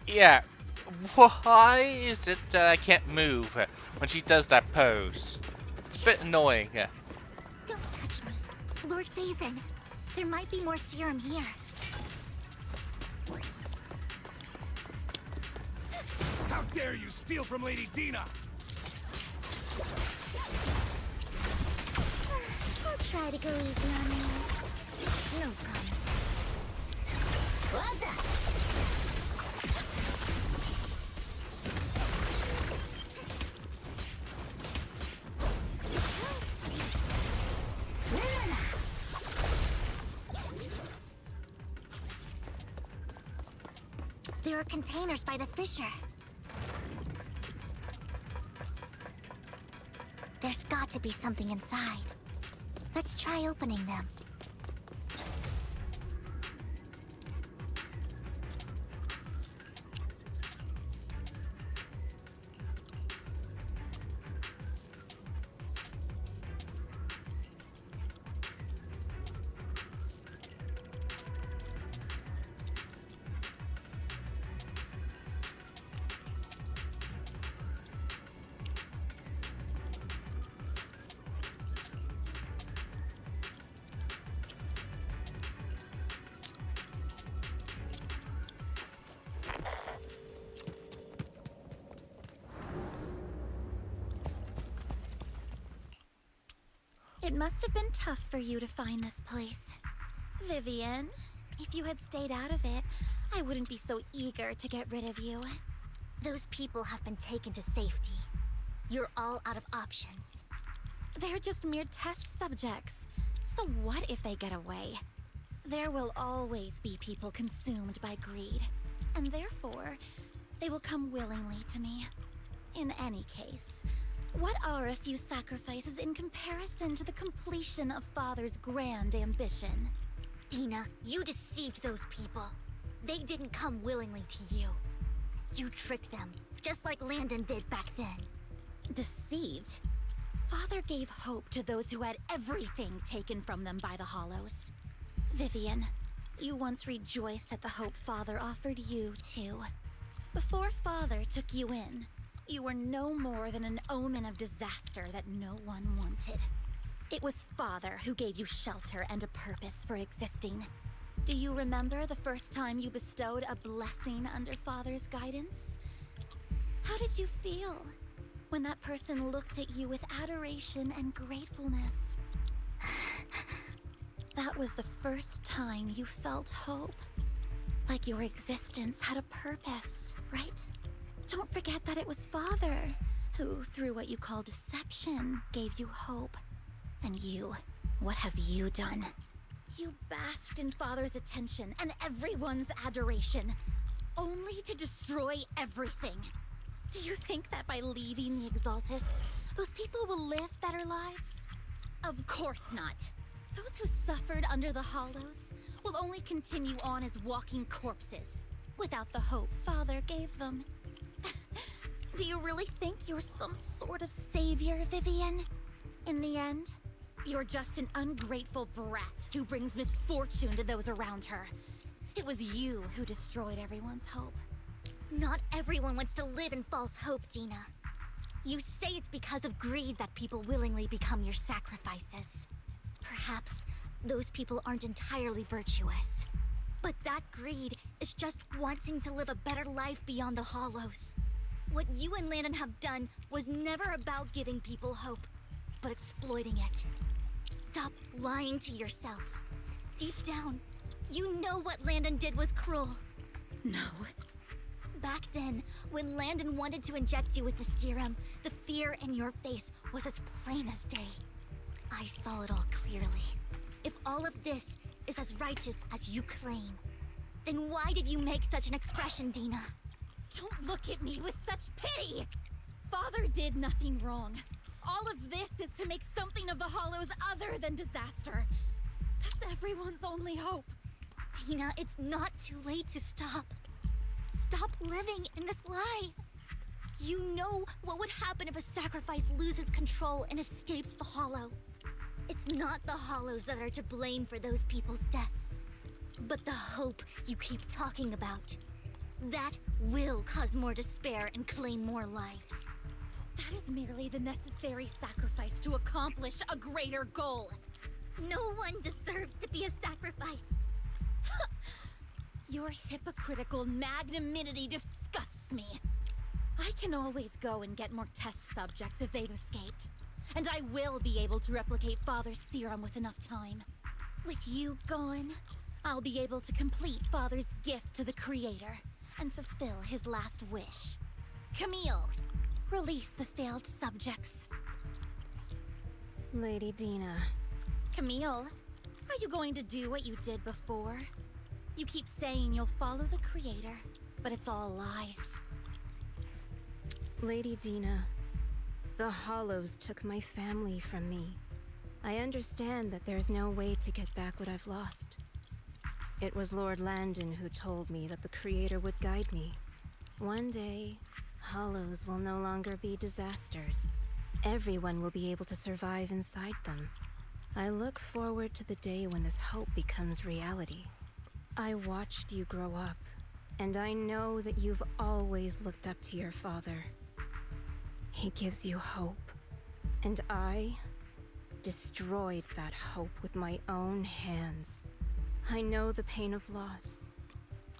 Yeah. Why is it that I can't move when she does that pose? It's a bit annoying. Don't touch me. Lord Phaethon, there might be more serum here. How dare you steal from Lady Dina? I'll try to go easy on you. No promise. What's up? There are containers by the fissure. There's got to be something inside. Let's try opening them. It must have been tough for you to find this place. Vivian, if you had stayed out of it, I wouldn't be so eager to get rid of you. Those people have been taken to safety. You're all out of options. They're just mere test subjects. So what if they get away? There will always be people consumed by greed, and therefore, they will come willingly to me. In any case, what are a few sacrifices in comparison to the completion of Father's grand ambition? Dina, you deceived those people. They didn't come willingly to you. You tricked them, just like Landon did back then. Deceived? Father gave hope to those who had everything taken from them by the Hollows. Vivian, you once rejoiced at the hope Father offered you, too. Before Father took you in, You were no more than an omen of disaster that no one wanted. It was Father who gave you shelter and a purpose for existing. Do you remember the first time you bestowed a blessing under Father's guidance? How did you feel when that person looked at you with adoration and gratefulness? That was the first time you felt hope. Like your existence had a purpose, right? Don't forget that it was Father who, through what you call deception, gave you hope. And you, what have you done? You basked in Father's attention and everyone's adoration, only to destroy everything. Do you think that by leaving the Exaltists, those people will live better lives? Of course not. Those who suffered under the Hollows will only continue on as walking corpses, without the hope Father gave them. Do you really think you're some sort of savior, Vivian? In the end, you're just an ungrateful brat who brings misfortune to those around her. It was you who destroyed everyone's hope. Not everyone wants to live in false hope, Dina. You say it's because of greed that people willingly become your sacrifices. Perhaps those people aren't entirely virtuous. But that greed is just wanting to live a better life beyond the Hollows. What you and Landon have done was never about giving people hope, but exploiting it. Stop lying to yourself. Deep down, you know what Landon did was cruel. No. Back then, when Landon wanted to inject you with the serum, the fear in your face was as plain as day. I saw it all clearly. If all of this is as righteous as you claim, then why did you make such an expression, Dina? Don't look at me with such pity! Father did nothing wrong. All of this is to make something of the Hollows other than disaster. That's everyone's only hope. Dina, it's not too late to stop. Stop living in this lie. You know what would happen if a sacrifice loses control and escapes the Hollow. It's not the Hollows that are to blame for those people's deaths, but the hope you keep talking about. That will cause more despair and claim more lives. That is merely the necessary sacrifice to accomplish a greater goal. No one deserves to be a sacrifice. Your hypocritical magnanimity disgusts me. I can always go and get more test subjects if they've escaped. And I will be able to replicate Father's serum with enough time. With you gone, I'll be able to complete Father's gift to the Creator and fulfill his last wish. Camille, release the failed subjects. Lady Dina. Camille, are you going to do what you did before? You keep saying you'll follow the Creator, but it's all lies. Lady Dina, the Hollows took my family from me. I understand that there's no way to get back what I've lost. It was Lord Landon who told me that the Creator would guide me. One day, Hollows will no longer be disasters. Everyone will be able to survive inside them. I look forward to the day when this hope becomes reality. I watched you grow up, and I know that you've always looked up to your father. He gives you hope, and I destroyed that hope with my own hands. I know the pain of loss,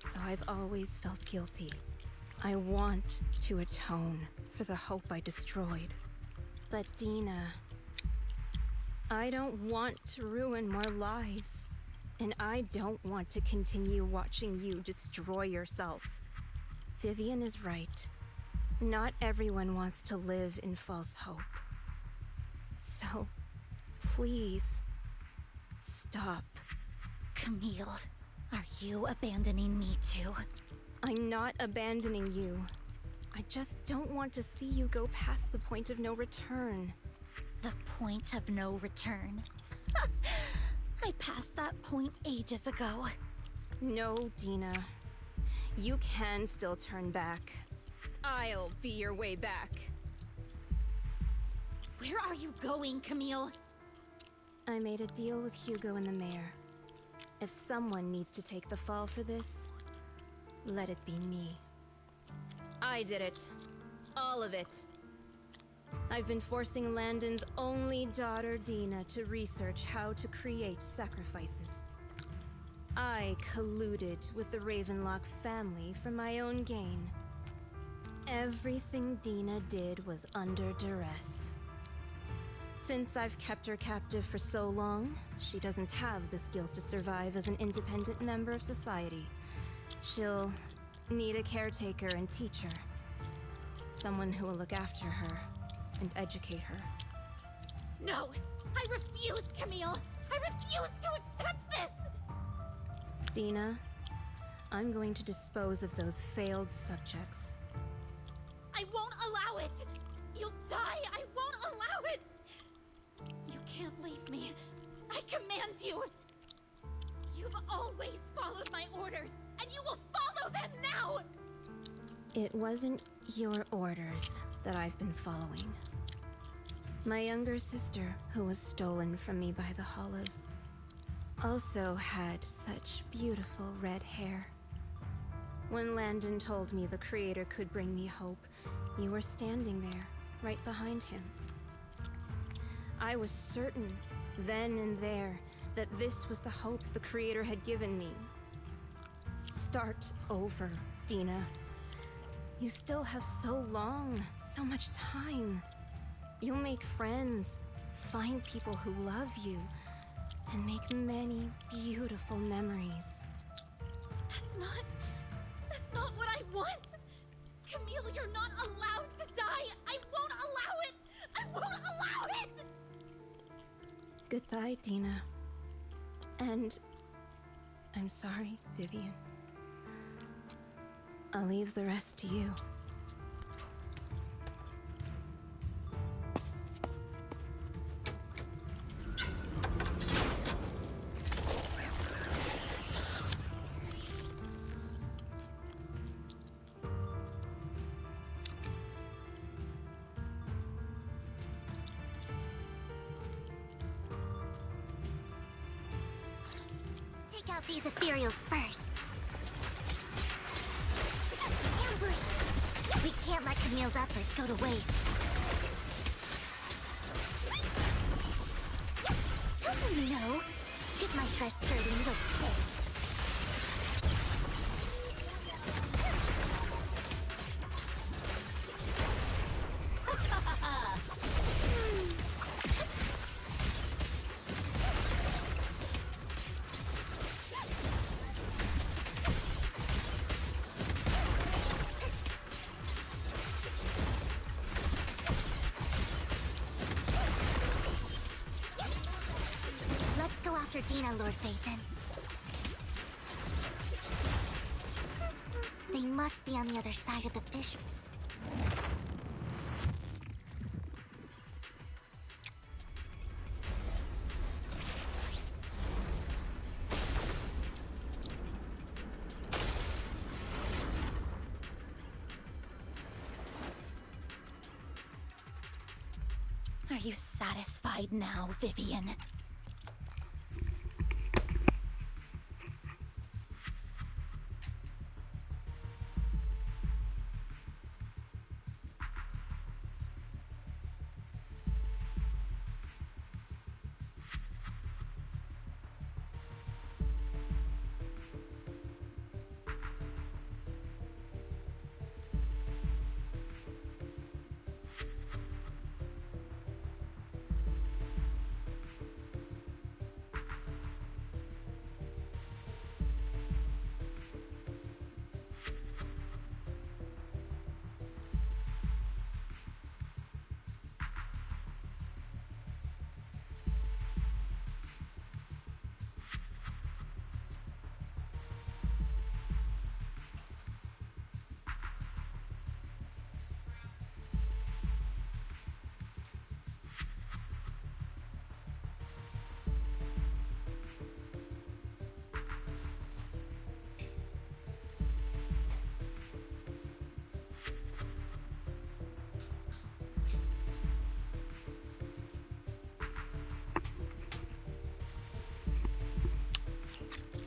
so I've always felt guilty. I want to atone for the hope I destroyed. But Dina, I don't want to ruin more lives, and I don't want to continue watching you destroy yourself. Vivian is right. Not everyone wants to live in false hope. So, please, stop. Camille, are you abandoning me too? I'm not abandoning you. I just don't want to see you go past the point of no return. The point of no return? I passed that point ages ago. No, Dina. You can still turn back. I'll be your way back. Where are you going, Camille? I made a deal with Hugo and the mayor. If someone needs to take the fall for this, let it be me. I did it. All of it. I've been forcing Landon's only daughter, Dina, to research how to create sacrifices. I colluded with the Ravenlock family for my own gain. Everything Dina did was under duress. Since I've kept her captive for so long, she doesn't have the skills to survive as an independent member of society. She'll need a caretaker and teacher. Someone who will look after her and educate her. No! I refuse, Camille! I refuse to accept this! Dina, I'm going to dispose of those failed subjects. I won't allow it! You'll die! I won't allow it! You can't leave me. I command you! You've always followed my orders, and you will follow them now! It wasn't your orders that I've been following. My younger sister, who was stolen from me by the Hollows, also had such beautiful red hair. When Landon told me the Creator could bring me hope, you were standing there, right behind him. I was certain, then and there, that this was the hope the Creator had given me. Start over, Dina. You still have so long, so much time. You'll make friends, find people who love you, and make many beautiful memories. That's not what I want! Camille, you're not allowed to die! I won't allow it! I won't allow it! Goodbye, Dina. And I'm sorry, Vivian. I'll leave the rest to you. Take out these ethereals first. Ambush! We can't let Camille's efforts go to waste. Totally no. Get my dress dirty, little pig. Let's go after Dina, Lord Phaethon. They must be on the other side of the fissure. Are you satisfied now, Vivian?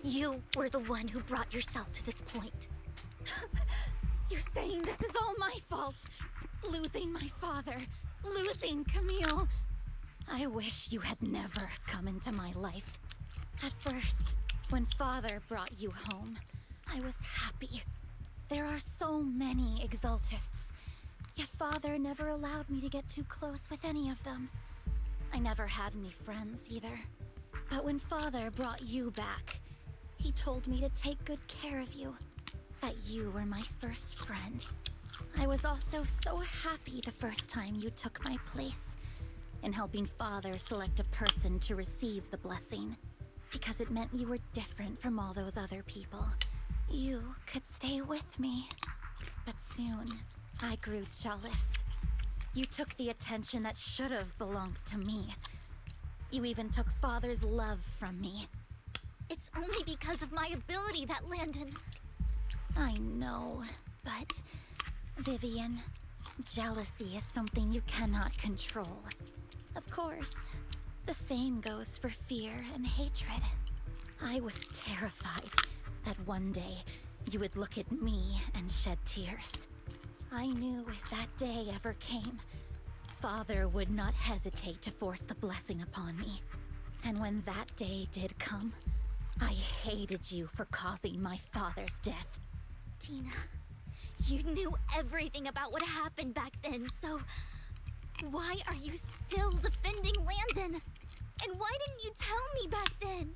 You were the one who brought yourself to this point. You're saying this is all my fault? Losing my father, losing Camille. I wish you had never come into my life. At first, when Father brought you home, I was happy. There are so many Exaltists, yet Father never allowed me to get too close with any of them. I never had any friends either. But when Father brought you back, he told me to take good care of you, that you were my first friend. I was also so happy the first time you took my place in helping Father select a person to receive the blessing, because it meant you were different from all those other people. You could stay with me. But soon, I grew jealous. You took the attention that should have belonged to me. You even took Father's love from me. It's only because of my ability that Landon... I know, but... Vivian, jealousy is something you cannot control. Of course, the same goes for fear and hatred. I was terrified that one day you would look at me and shed tears. I knew if that day ever came, Father would not hesitate to force the blessing upon me. And when that day did come, I hated you for causing my father's death. Tina, you knew everything about what happened back then, so... why are you still defending Landon? And why didn't you tell me back then?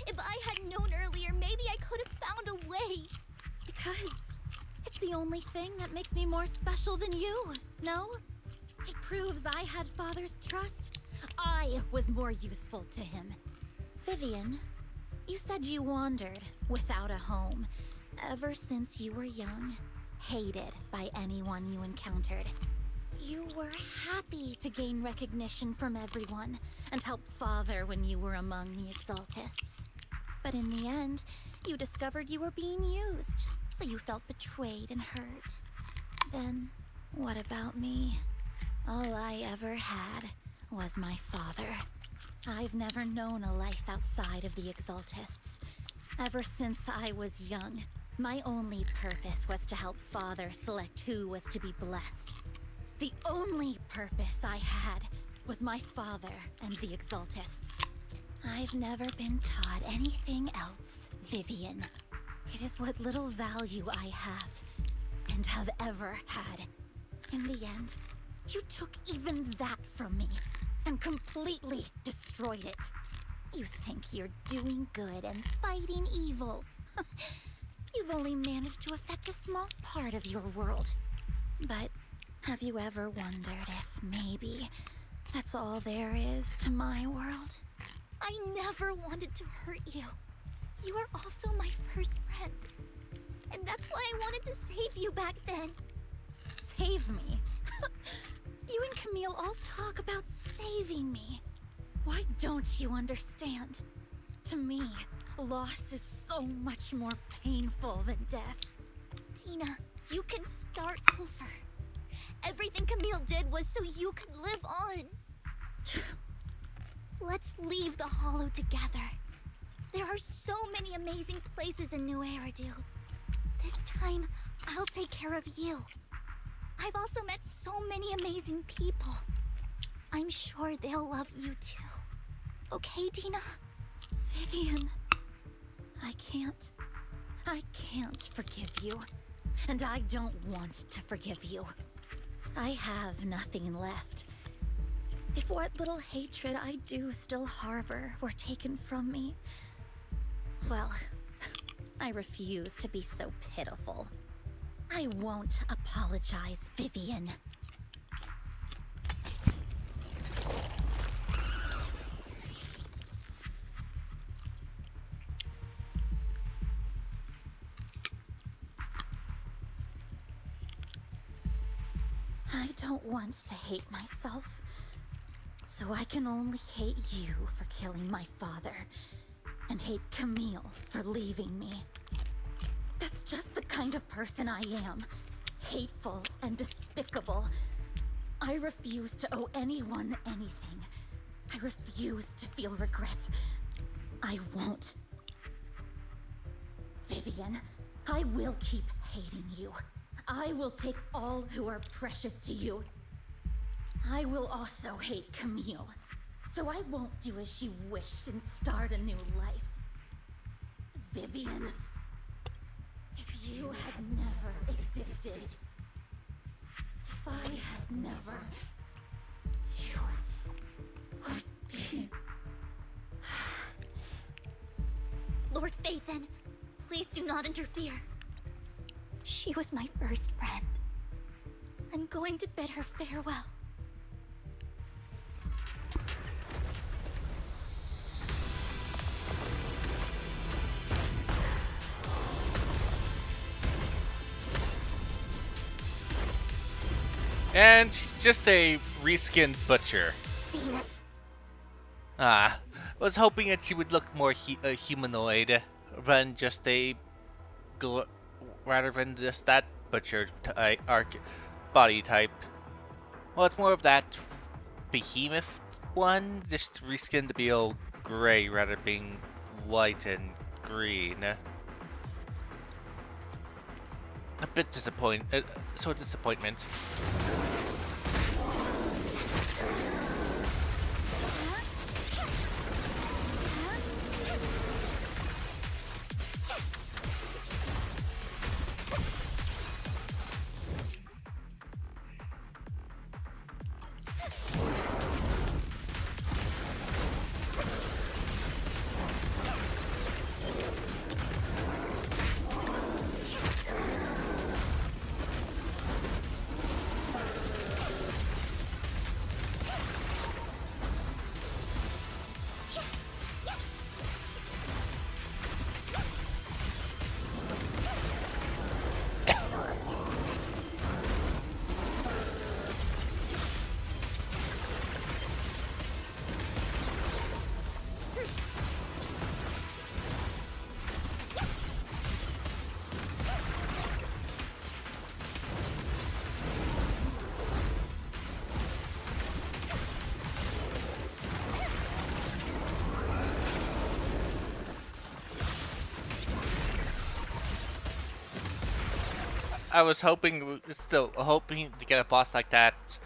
If I had known earlier, maybe I could have found a way. Because it's the only thing that makes me more special than you, no? It proves I had Father's trust. I was more useful to him. Vivian, you said you wandered without a home ever since you were young, hated by anyone you encountered. You were happy to gain recognition from everyone and help Father when you were among the Exaltists. But in the end, you discovered you were being used, so you felt betrayed and hurt. Then, what about me? All I ever had was my father. I've never known a life outside of the Exaltists. Ever since I was young, my only purpose was to help Father select who was to be blessed. The only purpose I had was my father and the Exaltists. I've never been taught anything else, Vivian. It is what little value I have, and have ever had. In the end, you took even that from me, and completely destroyed it. You think you're doing good and fighting evil. You've only managed to affect a small part of your world. But have you ever wondered if maybe that's all there is to my world? I never wanted to hurt you. You are also my first friend. And that's why I wanted to save you back then. Save me? You and Camille all talk about saving me. Why don't you understand? To me, loss is so much more painful than death. Tina, you can start over. Everything Camille did was so you could live on. Let's leave the Hollow together. There are so many amazing places in New Eridu. This time, I'll take care of you. I've also met so many amazing people. I'm sure they'll love you too. Okay, Tina? Vivian, I can't forgive you. And I don't want to forgive you. I have nothing left. If what little hatred I do still harbor were taken from me, well, I refuse to be so pitiful. I won't apologize, Vivian. I don't want to hate myself, so I can only hate you for killing my father, and hate Camille for leaving me. That's just the kind of person I am. Hateful and despicable. I refuse to owe anyone anything. I refuse to feel regret. I won't. Vivian, I will keep hating you. I will take all who are precious to you. I will also hate Camille, so I won't do as she wished and start a new life. Vivian, if you had never existed, if I had never, you would be... Lord Phaethon, please do not interfere. She was my first friend. I'm going to bid her farewell. And she's just a reskinned butcher. Was hoping that she would look more humanoid than just rather than just that butcher body type. Well, it's more of that behemoth one, just reskinned to be all gray rather than being white and green. A bit disappointed. Disappointment. I was hoping, still hoping to get a boss like that,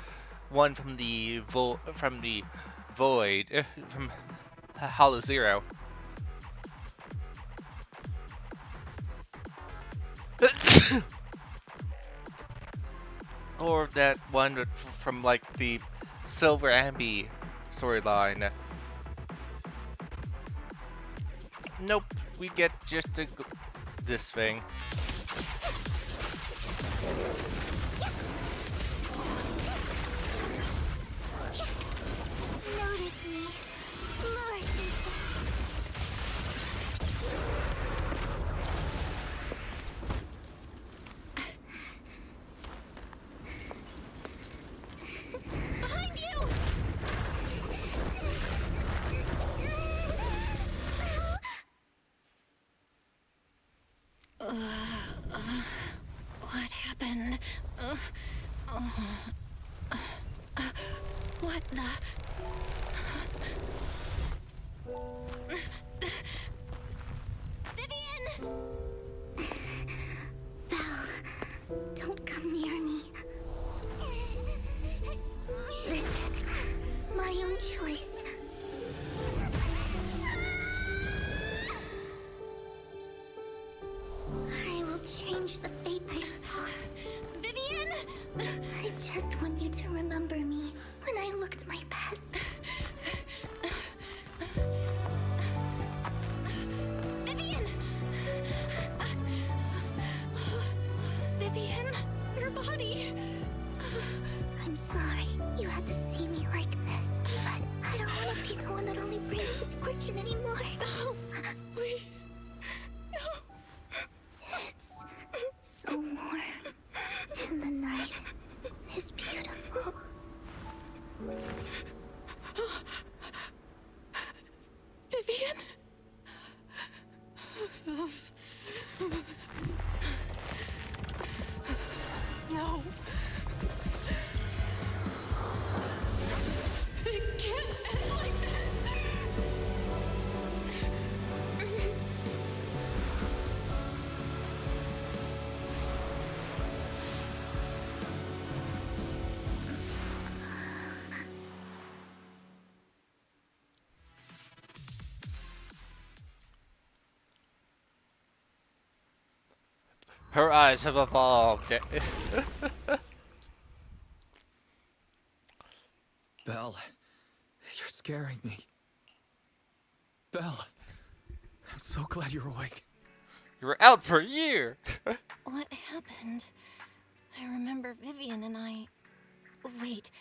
one from the Void, from Hollow Zero. Or that one from like the Silver Ambi storyline. Nope, we get just this thing. Notice me, Lord. Behind you! What happened? What the? Vivian! Belle, don't come near me. This is my own choice. I will change the fate I saw. Vivian! I just want you to remember me when I looked my best. Her eyes have evolved. Belle, you're scaring me. Belle, I'm so glad you're awake. You were out for a year. What happened? I remember Vivian and I... Wait,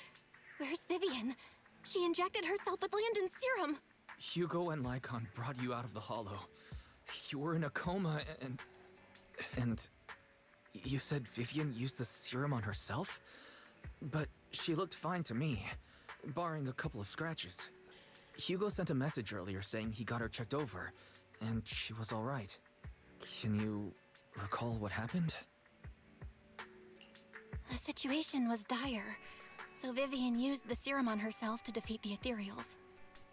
where's Vivian? She injected herself with Landon's serum. Hugo and Lycon brought you out of the hollow. You were in a coma and you said Vivian used the serum on herself? But she looked fine to me, barring a couple of scratches. Hugo sent a message earlier saying he got her checked over, and she was all right. Can you recall what happened? The situation was dire, so Vivian used the serum on herself to defeat the ethereals.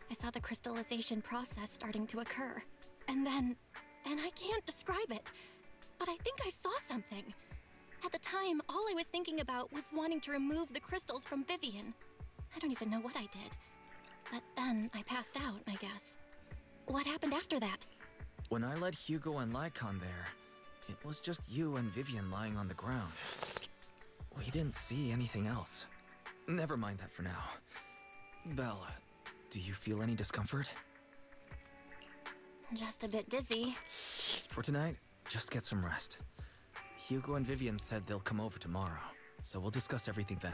I saw the crystallization process starting to occur, and then I can't describe it, but I think I saw something. At the time, all I was thinking about was wanting to remove the crystals from Vivian. I don't even know what I did. But then I passed out, I guess. What happened after that? When I led Hugo and Lycon there, it was just you and Vivian lying on the ground. We didn't see anything else. Never mind that for now. Belle, do you feel any discomfort? Just a bit dizzy. For tonight, just get some rest. Hugo and Vivian said they'll come over tomorrow, so we'll discuss everything then.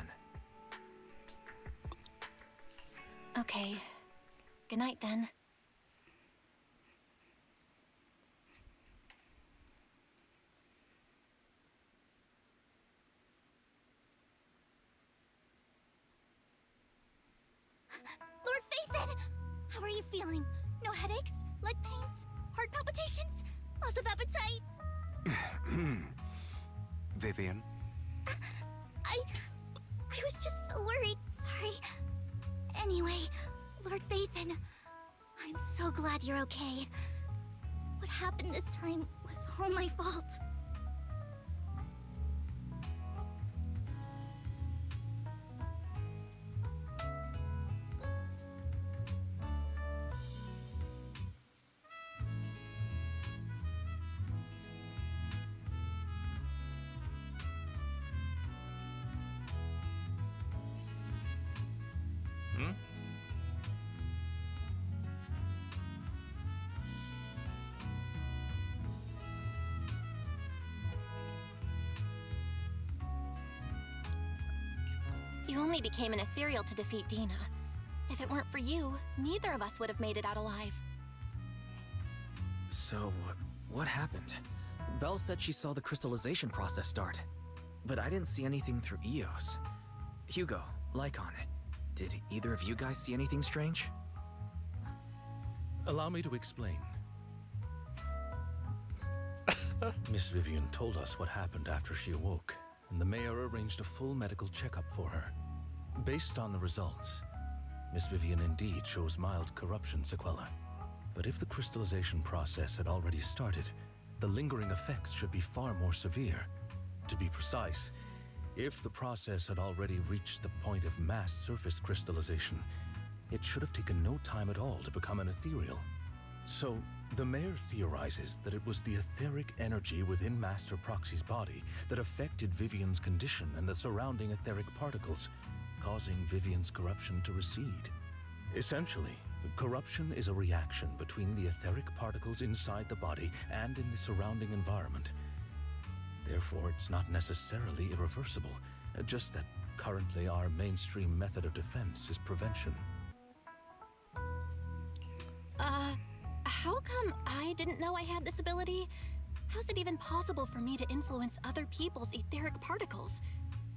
Okay. Good night, then. Lord Phaethon! How are you feeling? No headaches? Leg pains? Heart palpitations? Loss of appetite? Vivian? I was just so worried. Sorry. Anyway, Lord Phaethon, I'm so glad you're okay. What happened this time was all my fault. You only became an ethereal to defeat Dina. If it weren't for you, neither of us would have made it out alive. So, what happened? Belle said she saw the crystallization process start, but I didn't see anything through Eos. Hugo, Lycon, did either of you guys see anything strange? Allow me to explain. Miss Vivian told us what happened after she awoke, and the mayor arranged a full medical checkup for her. Based on the results, Miss Vivian indeed shows mild corruption sequelae. But if the crystallization process had already started, the lingering effects should be far more severe. To be precise, if the process had already reached the point of mass surface crystallization, it should have taken no time at all to become an ethereal. So, the mayor theorizes that it was the etheric energy within Master Proxy's body that affected Vivian's condition and the surrounding etheric particles, causing Vivian's corruption to recede. Essentially, corruption is a reaction between the etheric particles inside the body and in the surrounding environment. Therefore, it's not necessarily irreversible, just that currently our mainstream method of defense is prevention. How come I didn't know I had this ability? How's it even possible for me to influence other people's etheric particles?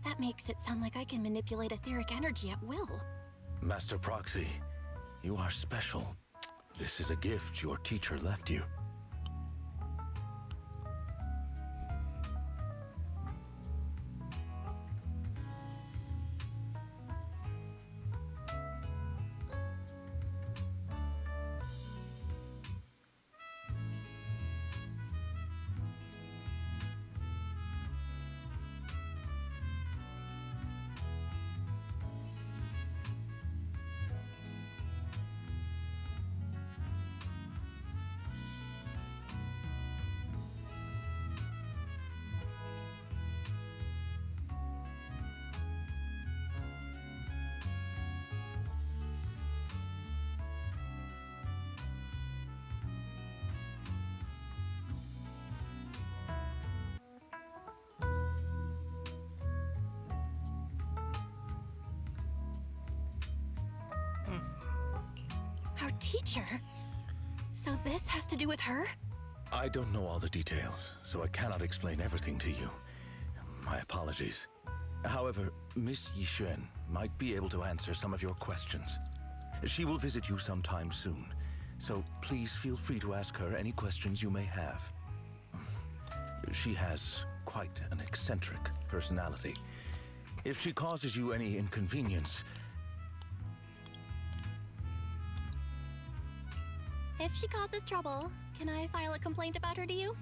That makes it sound like I can manipulate etheric energy at will. Master Proxy, you are special. This is a gift your teacher left you. teacher. So this has to do with her? I don't know all the details, so I cannot explain everything to you. My apologies. However, Miss Yixuan might be able to answer some of your questions. She will visit you sometime soon, so please feel free to ask her any questions you may have. She has quite an eccentric personality. If she causes you any inconvenience... If she causes trouble, can I file a complaint about her to you?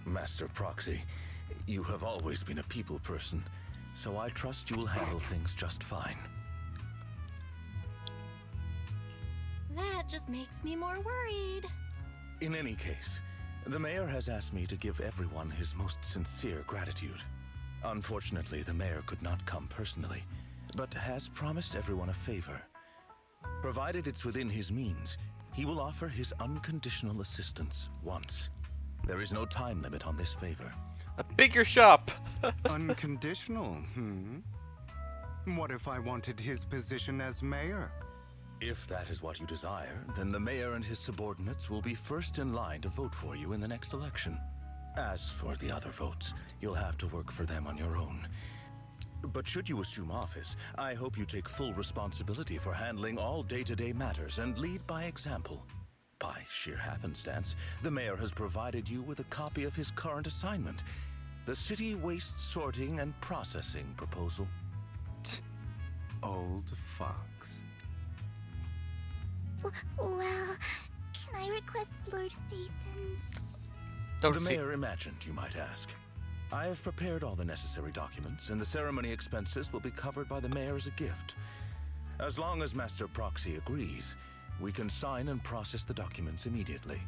Master Proxy, you have always been a people person, so I trust you will handle things just fine. That just makes me more worried. In any case, the mayor has asked me to give everyone his most sincere gratitude. Unfortunately, the mayor could not come personally, but has promised everyone a favor. Provided it's within his means, he will offer his unconditional assistance once. There is no time limit on this favor. A bigger shop! Unconditional, What if I wanted his position as mayor? If that is what you desire, then the mayor and his subordinates will be first in line to vote for you in the next election. As for the other votes, you'll have to work for them on your own. But should you assume office, I hope you take full responsibility for handling all day-to-day matters and lead by example. By sheer happenstance, the mayor has provided you with a copy of his current assignment, the City Waste Sorting and Processing proposal. Old fox. Well, can I request Lord Phaethan's... The mayor imagined, you might ask. I have prepared all the necessary documents, and the ceremony expenses will be covered by the mayor as a gift. As long as Master Proxy agrees, we can sign and process the documents immediately.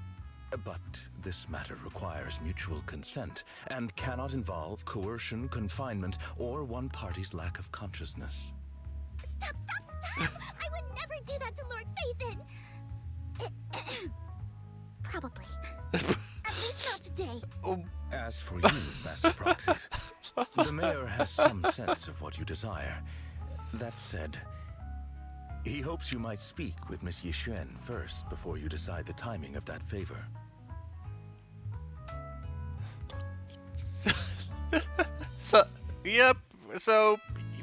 But this matter requires mutual consent, and cannot involve coercion, confinement, or one party's lack of consciousness. Stop! I would never do that to Lord Phaethan! Probably. At least not today. As for you, Master Proxies, the mayor has some sense of what you desire. That said, he hopes you might speak with Miss Yixuan first before you decide the timing of that favor. So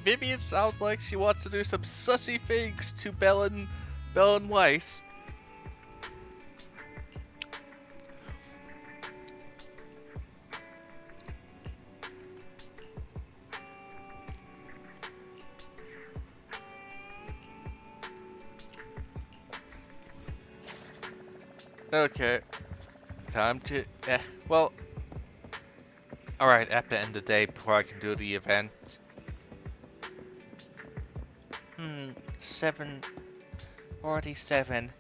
maybe it sounds like she wants to do some sussy things to Bellen Weiss. Okay, time to, well, alright, at the end of the day, before I can do the event. 7:47.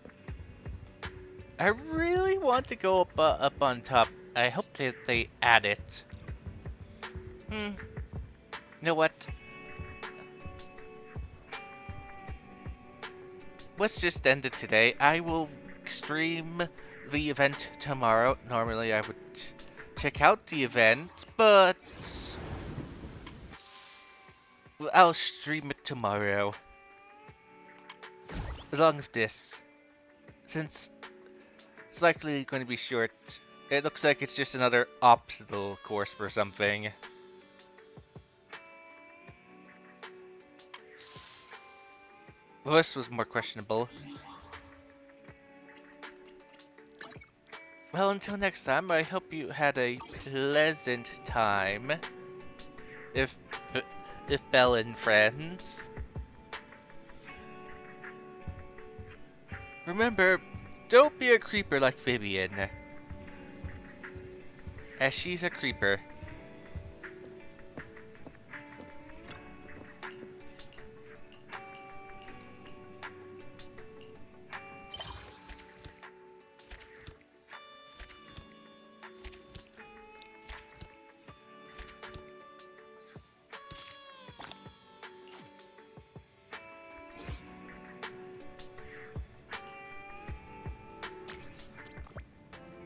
I really want to go up on top. I hope that they add it. You know what? Let's just end it today. I will stream the event tomorrow. Normally I would check out the event, but I'll stream it tomorrow. Along with this, since it's likely going to be short, it looks like it's just another obstacle course for something. Well, this was more questionable. Well, until next time, I hope you had a pleasant time. If Belle and friends. Remember, don't be a creeper like Vivian. As she's a creeper.